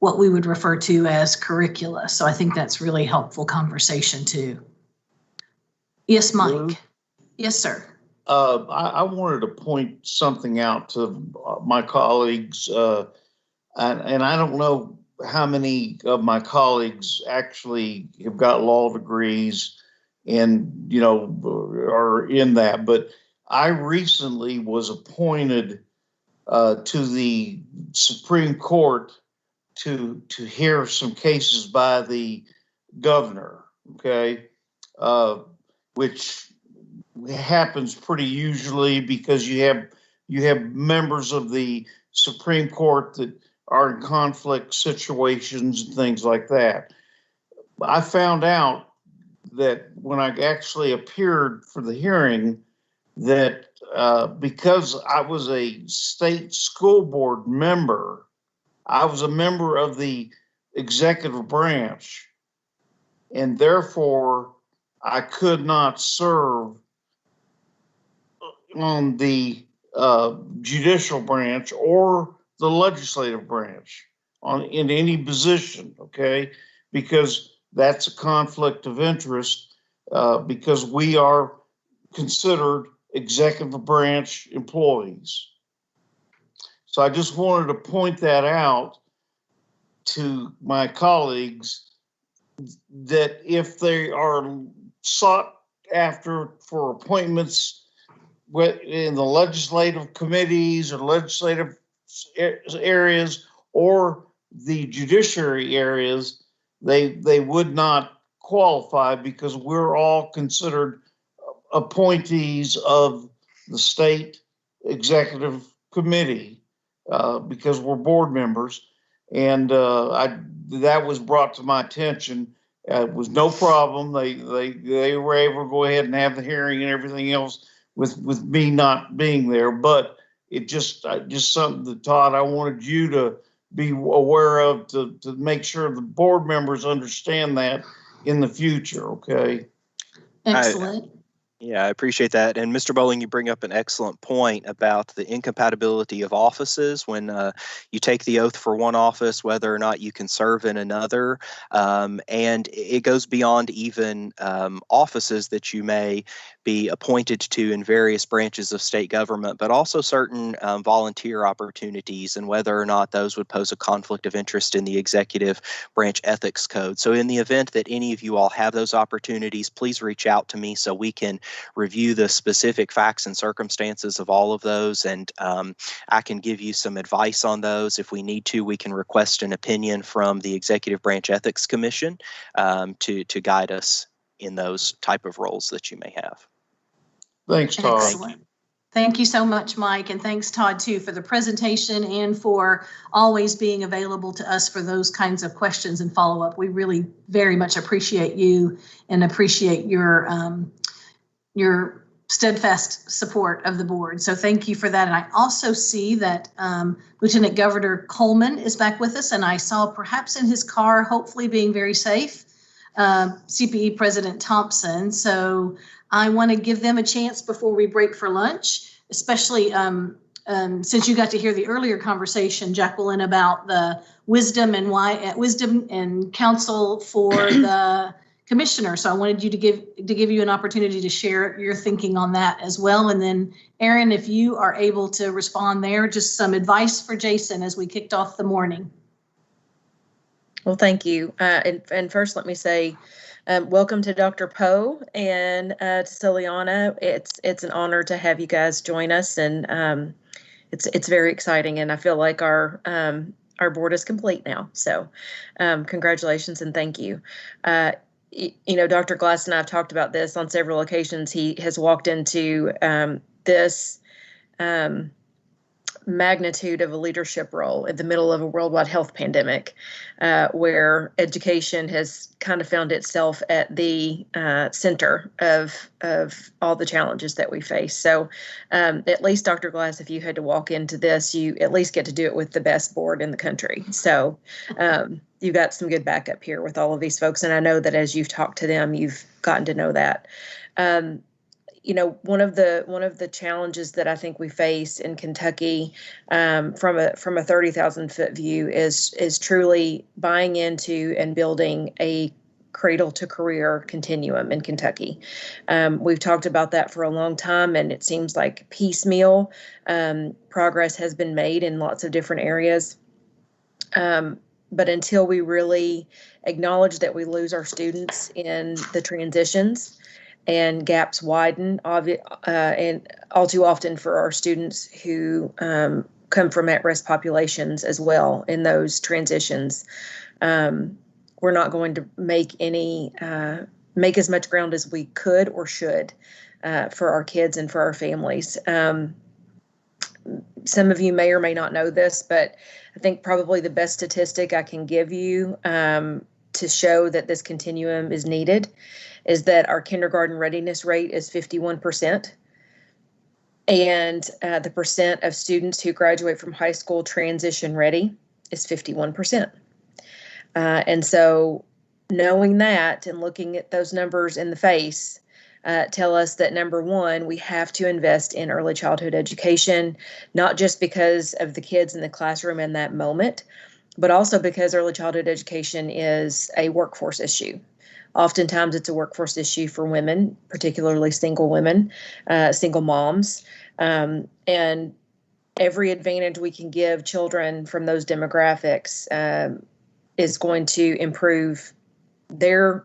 what we would refer to as curricula. So I think that's really helpful conversation too. Yes, Mike. Lou? Yes, sir. I wanted to point something out to my colleagues, and I don't know how many of my colleagues actually have got law degrees and, are in that, but I recently was appointed to the Supreme Court to hear some cases by the governor, okay, which happens pretty usually because you have members of the Supreme Court that are in conflict situations and things like that. I found out that when I actually appeared for the hearing that because I was a state school board member, I was a member of the executive branch, and therefore I could not serve on the judicial branch or the legislative branch in any position, okay? Because that's a conflict of interest because we are considered executive branch employees. So I just wanted to point that out to my colleagues that if they are sought after for appointments in the legislative committees or legislative areas or the judiciary areas, they would not qualify because we're all considered appointees of the state executive committee because we're board members. And that was brought to my attention. It was no problem. They were able to go ahead and have the hearing and everything else with me not being there, but it just something that, Todd, I wanted you to be aware of to make sure the board members understand that in the future, okay? Excellent. Yeah, I appreciate that. And Mr. Bowling, you bring up an excellent point about the incompatibility of offices when you take the oath for one office, whether or not you can serve in another. And it goes beyond even offices that you may be appointed to in various branches of state government, but also certain volunteer opportunities and whether or not those would pose a conflict of interest in the executive branch ethics code. So in the event that any of you all have those opportunities, please reach out to me so we can review the specific facts and circumstances of all of those, and I can give you some advice on those. If we need to, we can request an opinion from the Executive Branch Ethics Commission to guide us in those type of roles that you may have. Thanks, Todd. Excellent. Thank you so much, Mike, and thanks, Todd, too, for the presentation and for always being available to us for those kinds of questions and follow-up. We really very much appreciate you and appreciate your steadfast support of the board. So thank you for that. And I also see that Lieutenant Governor Coleman is back with us, and I saw perhaps in his car, hopefully being very safe, CPE President Thompson. So I want to give them a chance before we break for lunch, especially since you got to hear the earlier conversation, Jacqueline, about the wisdom and counsel for the commissioner. So I wanted you to give you an opportunity to share your thinking on that as well. And then Aaron, if you are able to respond there, just some advice for Jason as we kicked off the morning. Well, thank you. And first, let me say welcome to Dr. Poe and to Celiana. It's an honor to have you guys join us, and it's very exciting. And I feel like our board is complete now. So congratulations and thank you. You know, Dr. Glass and I have talked about this on several occasions. He has walked into this magnitude of a leadership role in the middle of a worldwide health pandemic, where education has kind of found itself at the center of all the challenges that we face. So at least, Dr. Glass, if you had to walk into this, you at least get to do it with the best board in the country. So you've got some good backup here with all of these folks. And I know that as you've talked to them, you've gotten to know that. You know, one of the challenges that I think we face in Kentucky from a 30,000-foot view is truly buying into and building a cradle to career continuum in Kentucky. We've talked about that for a long time, and it seems like piecemeal progress has been made in lots of different areas. But until we really acknowledge that we lose our students in the transitions, and gaps widen, and all too often for our students who come from at-risk populations as well in those transitions. We're not going to make as much ground as we could or should for our kids and for our families. Some of you may or may not know this, but I think probably the best statistic I can give you to show that this continuum is needed is that our kindergarten readiness rate is 51%. And the percent of students who graduate from high school transition ready is 51%. And so knowing that and looking at those numbers in the face tell us that, number one, we have to invest in early childhood education, not just because of the kids in the classroom in that moment, but also because early childhood education is a workforce issue. Oftentimes it's a workforce issue for women, particularly single women, single moms. And every advantage we can give children from those demographics is going to improve their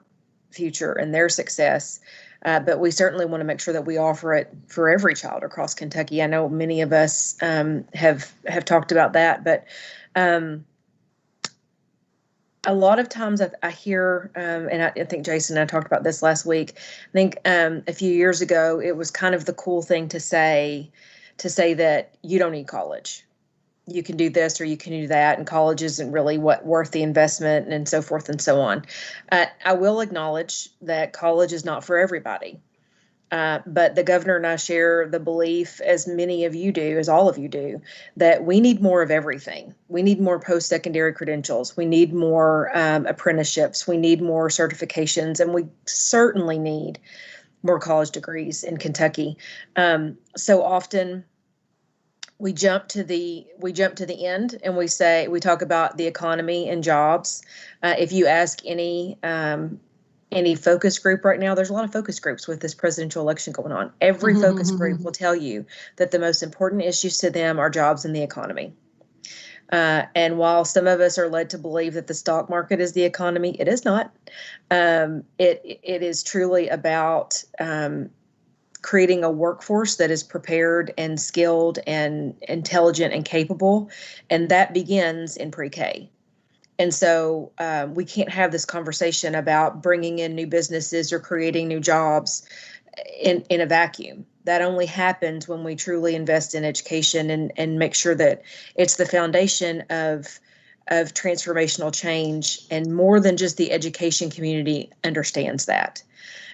future and their success. But we certainly want to make sure that we offer it for every child across Kentucky. I know many of us have talked about that, but a lot of times I hear, and I think Jason and I talked about this last week, I think a few years ago, it was kind of the cool thing to say that you don't need college. You can do this or you can do that, and college isn't really worth the investment, and so forth and so on. I will acknowledge that college is not for everybody. But the governor and I share the belief, as many of you do, as all of you do, that we need more of everything. We need more post-secondary credentials. We need more apprenticeships. We need more certifications, and we certainly need more college degrees in Kentucky. So often we jump to the end and we talk about the economy and jobs. If you ask any any focus group right now, there's a lot of focus groups with this presidential election going on. Every focus group will tell you that the most important issues to them are jobs and the economy. And while some of us are led to believe that the stock market is the economy, it is not. It is truly about creating a workforce that is prepared and skilled and intelligent and capable. And that begins in pre-K. And so we can't have this conversation about bringing in new businesses or creating new jobs in a vacuum. That only happens when we truly invest in education and make sure that it's the foundation of transformational change, and more than just the education community understands that.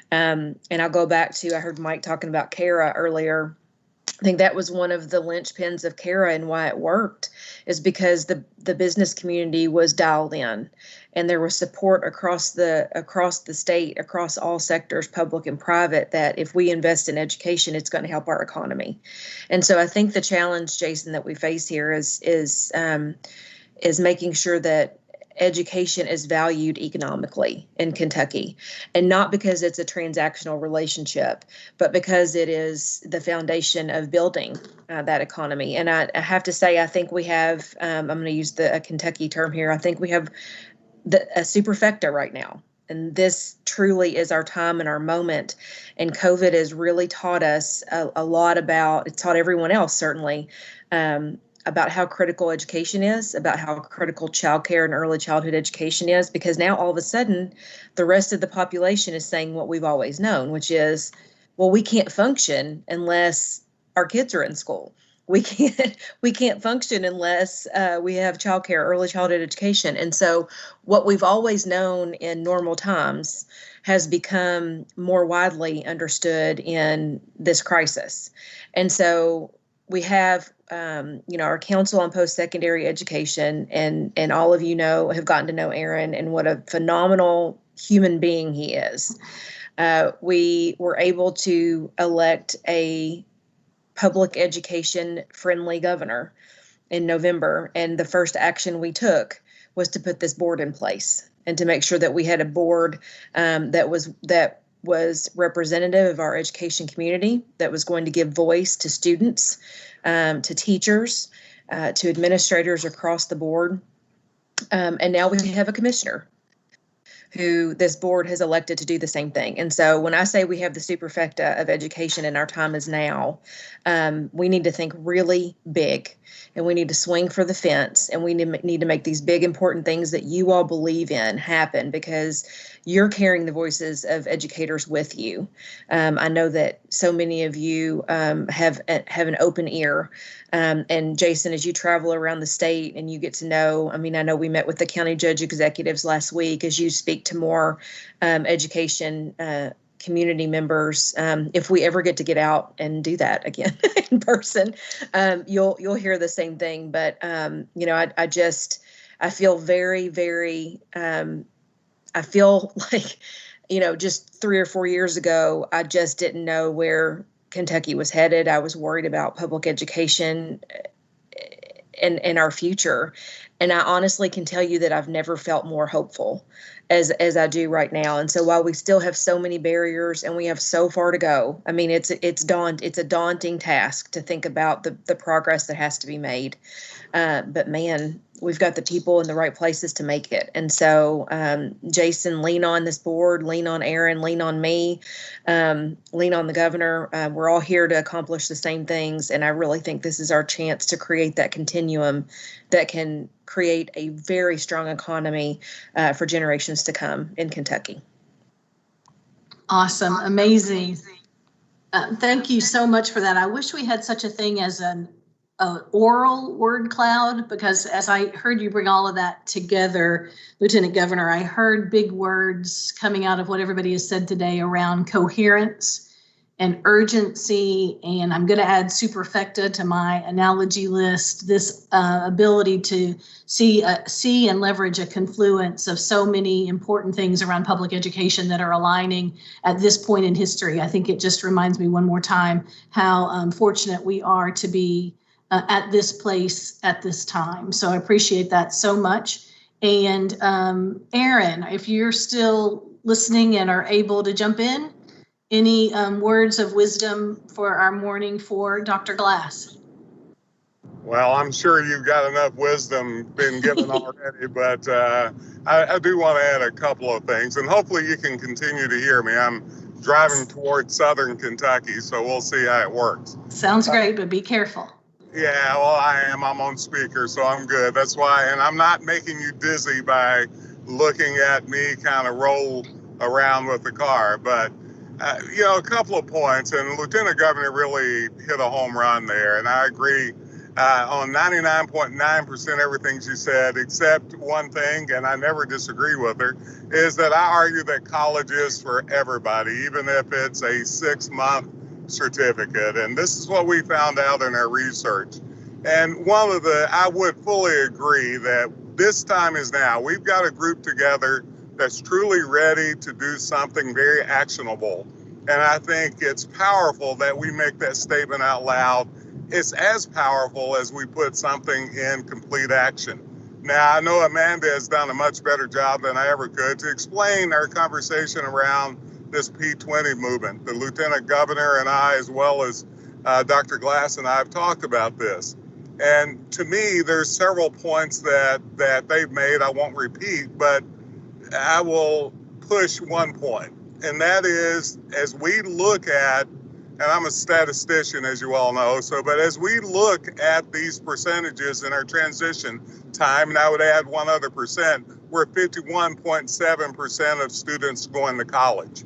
And I'll go back to, I heard Mike talking about Kara earlier. I think that was one of the linchpins of Kara and why it worked, is because the business community was dialed in, and there was support across the state, across all sectors, public and private, that if we invest in education, it's going to help our economy. And so I think the challenge, Jason, that we face here is making sure that education is valued economically in Kentucky, and not because it's a transactional relationship, but because it is the foundation of building that economy. And I have to say, I think we have, I'm going to use a Kentucky term here, I think we have a superfecta right now. And this truly is our time and our moment. And COVID has really taught us a lot about, it's taught everyone else certainly, about how critical education is, about how critical childcare and early childhood education is, because now all of a sudden the rest of the population is saying what we've always known, which is, well, we can't function unless our kids are in school. We can't function unless we have childcare, early childhood education. And so what we've always known in normal times has become more widely understood in this crisis. And so we have, our Council on Post-Secondary Education, and all of you have gotten to know Aaron and what a phenomenal human being he is. We were able to elect a public education friendly governor in November, and the first action we took was to put this board in place and to make sure that we had a board that was representative of our education community, that was going to give voice to students, to teachers, to administrators across the board. And now we have a commissioner who this board has elected to do the same thing. And so when I say we have the superfecta of education and our time is now, we need to think really big, and we need to swing for the fence, and we need to make these big, important things that you all believe in happen, because you're carrying the voices of educators with you. I know that so many of you have an open ear. And Jason, as you travel around the state and you get to know, I know we met with the county judge executives last week, as you speak to more education community members. If we ever get to get out and do that again in person, you'll hear the same thing. But I feel very, very, I feel like, just 3 or 4 years ago, I just didn't know where Kentucky was headed. I was worried about public education and our future. And I honestly can tell you that I've never felt more hopeful as I do right now. And so while we still have so many barriers and we have so far to go, it's a daunting task to think about the progress that has to be made. But man, we've got the people in the right places to make it. And so, Jason, lean on this board, lean on Aaron, lean on me, lean on the governor. We're all here to accomplish the same things. And I really think this is our chance to create that continuum that can create a very strong economy for generations to come in Kentucky. Awesome. Amazing. Thank you so much for that. I wish we had such a thing as an oral word cloud, because as I heard you bring all of that together, Lieutenant Governor, I heard big words coming out of what everybody has said today around coherence and urgency, and I'm going to add superfecta to my analogy list, this ability to see and leverage a confluence of so many important things around public education that are aligning at this point in history. I think it just reminds me one more time how fortunate we are to be at this place at this time. So I appreciate that so much. And Aaron, if you're still listening and are able to jump in. Any words of wisdom for our morning for Dr. Glass? Well, I'm sure you've got enough wisdom been given already, but I do want to add a couple of things, and hopefully you can continue to hear me. I'm driving towards southern Kentucky, so we'll see how it works. Sounds great, but be careful. Yeah, well, I am. I'm on speaker, so I'm good. That's why, and I'm not making you dizzy by looking at me kind of roll around with the car, but a couple of points, and Lieutenant Governor really hit a home run there, and I agree on 99.9% everything she said, except one thing, and I never disagree with her, is that I argue that college is for everybody, even if it's a 6-month certificate. And this is what we found out in our research. And I would fully agree that this time is now. We've got a group together that's truly ready to do something very actionable. And I think it's powerful that we make that statement out loud. It's as powerful as we put something in complete action. Now, I know Amanda has done a much better job than I ever could to explain our conversation around this P20 movement. The Lieutenant Governor and I, as well as Dr. Glass and I, have talked about this. And to me, there's several points that they've made I won't repeat, but I will push one point. And that is, as we look at, and I'm a statistician, as you all know, but as we look at these percentages in our transition time, and I would add one other percent, we're 51.7% of students going to college.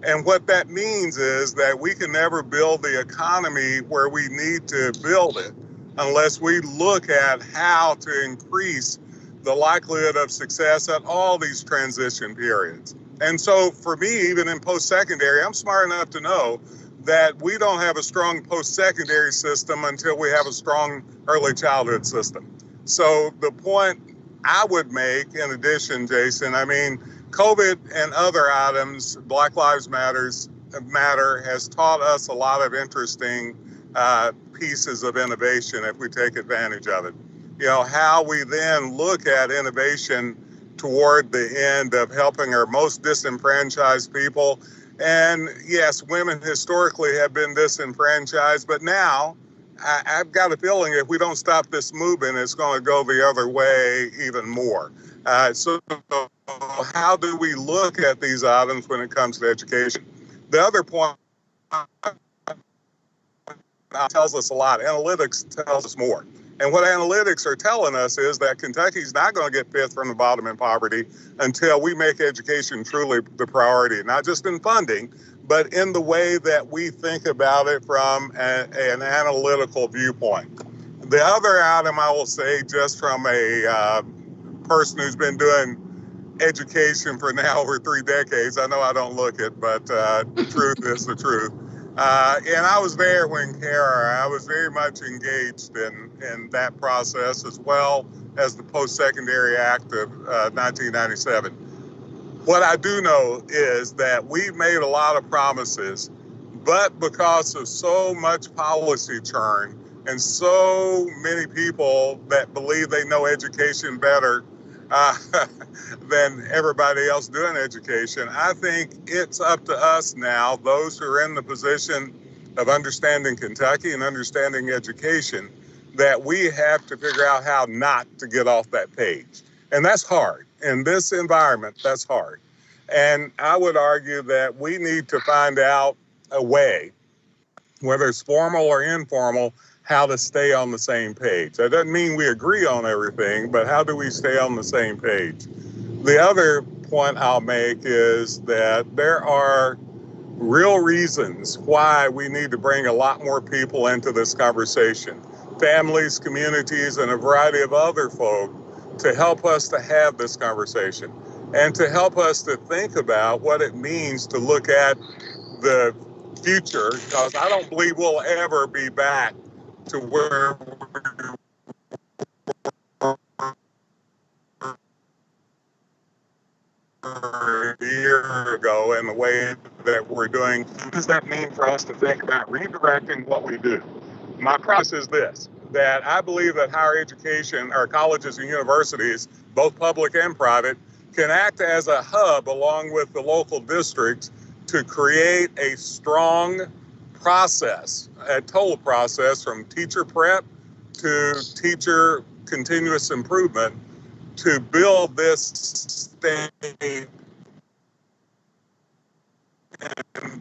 And what that means is that we can never build the economy where we need to build it unless we look at how to increase the likelihood of success at all these transition periods. And so for me, even in post-secondary, I'm smart enough to know that we don't have a strong post-secondary system until we have a strong early childhood system. So the point I would make, in addition, Jason, I mean, COVID and other items, Black Lives Matter has taught us a lot of interesting pieces of innovation if we take advantage of it. How we then look at innovation toward the end of helping our most disenfranchised people. And yes, women historically have been disenfranchised, but now I've got a feeling if we don't stop this movement, it's going to go the other way even more. So how do we look at these items when it comes to education? The other point tells us a lot. Analytics tells us more. And what analytics are telling us is that Kentucky's not going to get fifth from the bottom in poverty until we make education truly the priority, not just in funding, but in the way that we think about it from an analytical viewpoint. The other item I will say, just from a person who's been doing education for now over 3 decades, I know I don't look it, but the truth is the truth. And I was there when I was very much engaged in that process, as well as the Post-Secondary Act of 1997. What I do know is that we've made a lot of promises, but because of so much policy churn and so many people that believe they know education better than everybody else doing education, I think it's up to us now, those who are in the position of understanding Kentucky and understanding education, that we have to figure out how not to get off that page. And that's hard. In this environment, that's hard. And I would argue that we need to find out a way, whether it's formal or informal, how to stay on the same page. That doesn't mean we agree on everything, but how do we stay on the same page? The other point I'll make is that there are real reasons why we need to bring a lot more people into this conversation. Families, communities, and a variety of other folk to help us to have this conversation and to help us to think about what it means to look at the future, because I don't believe we'll ever be back to where a year ago in the way that we're doing. What does that mean for us to think about redirecting what we do? My process is this, that I believe that higher education, or colleges and universities, both public and private, can act as a hub along with the local districts to create a strong process, a total process from teacher prep to teacher continuous improvement to build this state and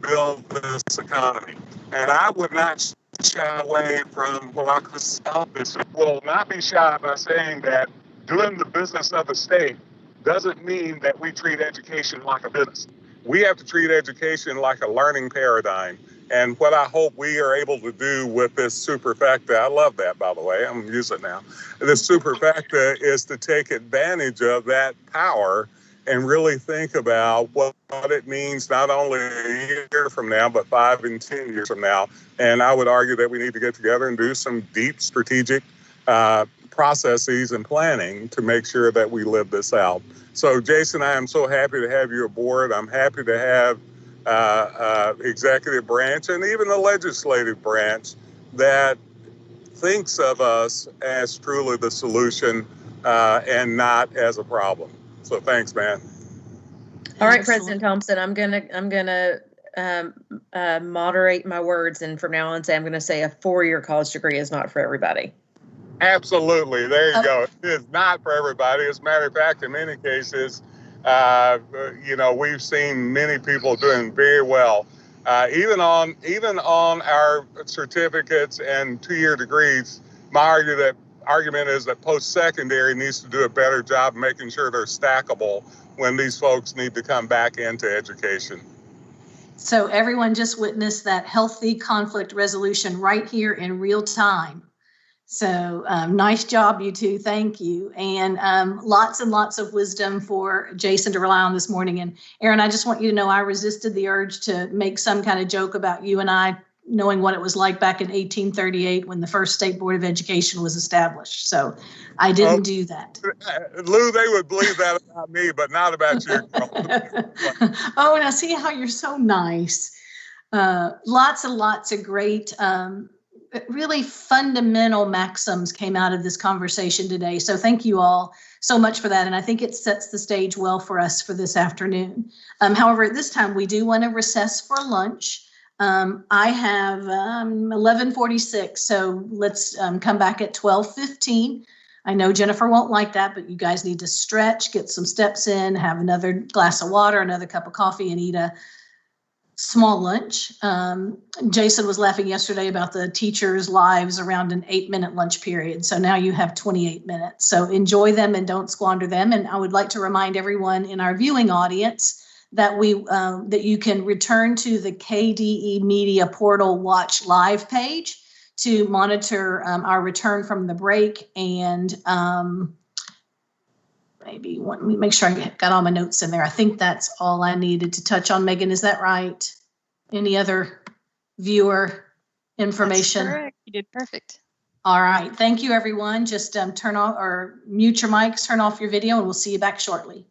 build this economy. And I would not shy away from what I could stop this. Will not be shy by saying that doing the business of the state doesn't mean that we treat education like a business. We have to treat education like a learning paradigm. And what I hope we are able to do with this superfecta, I love that, by the way, I'm using it now. This superfecta is to take advantage of that power and really think about what it means not only a year from now, but 5 and 10 years from now. And I would argue that we need to get together and do some deep strategic processes and planning to make sure that we live this out. So Jason, I am so happy to have you aboard. I'm happy to have executive branch and even the legislative branch that thinks of us as truly the solution and not as a problem. So thanks, man. All right, President Thompson, I'm gonna moderate my words, and from now on say I'm gonna say a 4-year college degree is not for everybody. Absolutely, there you go. It is not for everybody. As a matter of fact, in many cases, we've seen many people doing very well, even on our certificates and 2-year degrees. My argument is that post-secondary needs to do a better job making sure they're stackable when these folks need to come back into education. So everyone just witnessed that healthy conflict resolution right here in real time. So nice job, you two. Thank you. And lots and lots of wisdom for Jason to rely on this morning. And Aaron, I just want you to know I resisted the urge to make some kind of joke about you and I knowing what it was like back in 1838 when the first State Board of Education was established. So I didn't do that. Lou, they would believe that about me, but not about you. Oh, now see how you're so nice. Lots and lots of great, really fundamental maxims came out of this conversation today. So thank you all so much for that. And I think it sets the stage well for us for this afternoon. However, at this time, we do want to recess for lunch. I have 11:46, so let's come back at 12:15. I know Jennifer won't like that, but you guys need to stretch, get some steps in, have another glass of water, another cup of coffee, and eat a small lunch. Jason was laughing yesterday about the teachers' lives around an 8-minute lunch period. So now you have 28 minutes. So enjoy them and don't squander them. And I would like to remind everyone in our viewing audience that that you can return to the KDE Media Portal Watch Live page to monitor our return from the break. And maybe let me make sure I got all my notes in there. I think that's all I needed to touch on. Megan, is that right? Any other viewer information? That's correct. You did perfect. All right. Thank you, everyone. Just turn off or mute your mics, turn off your video, and we'll see you back shortly.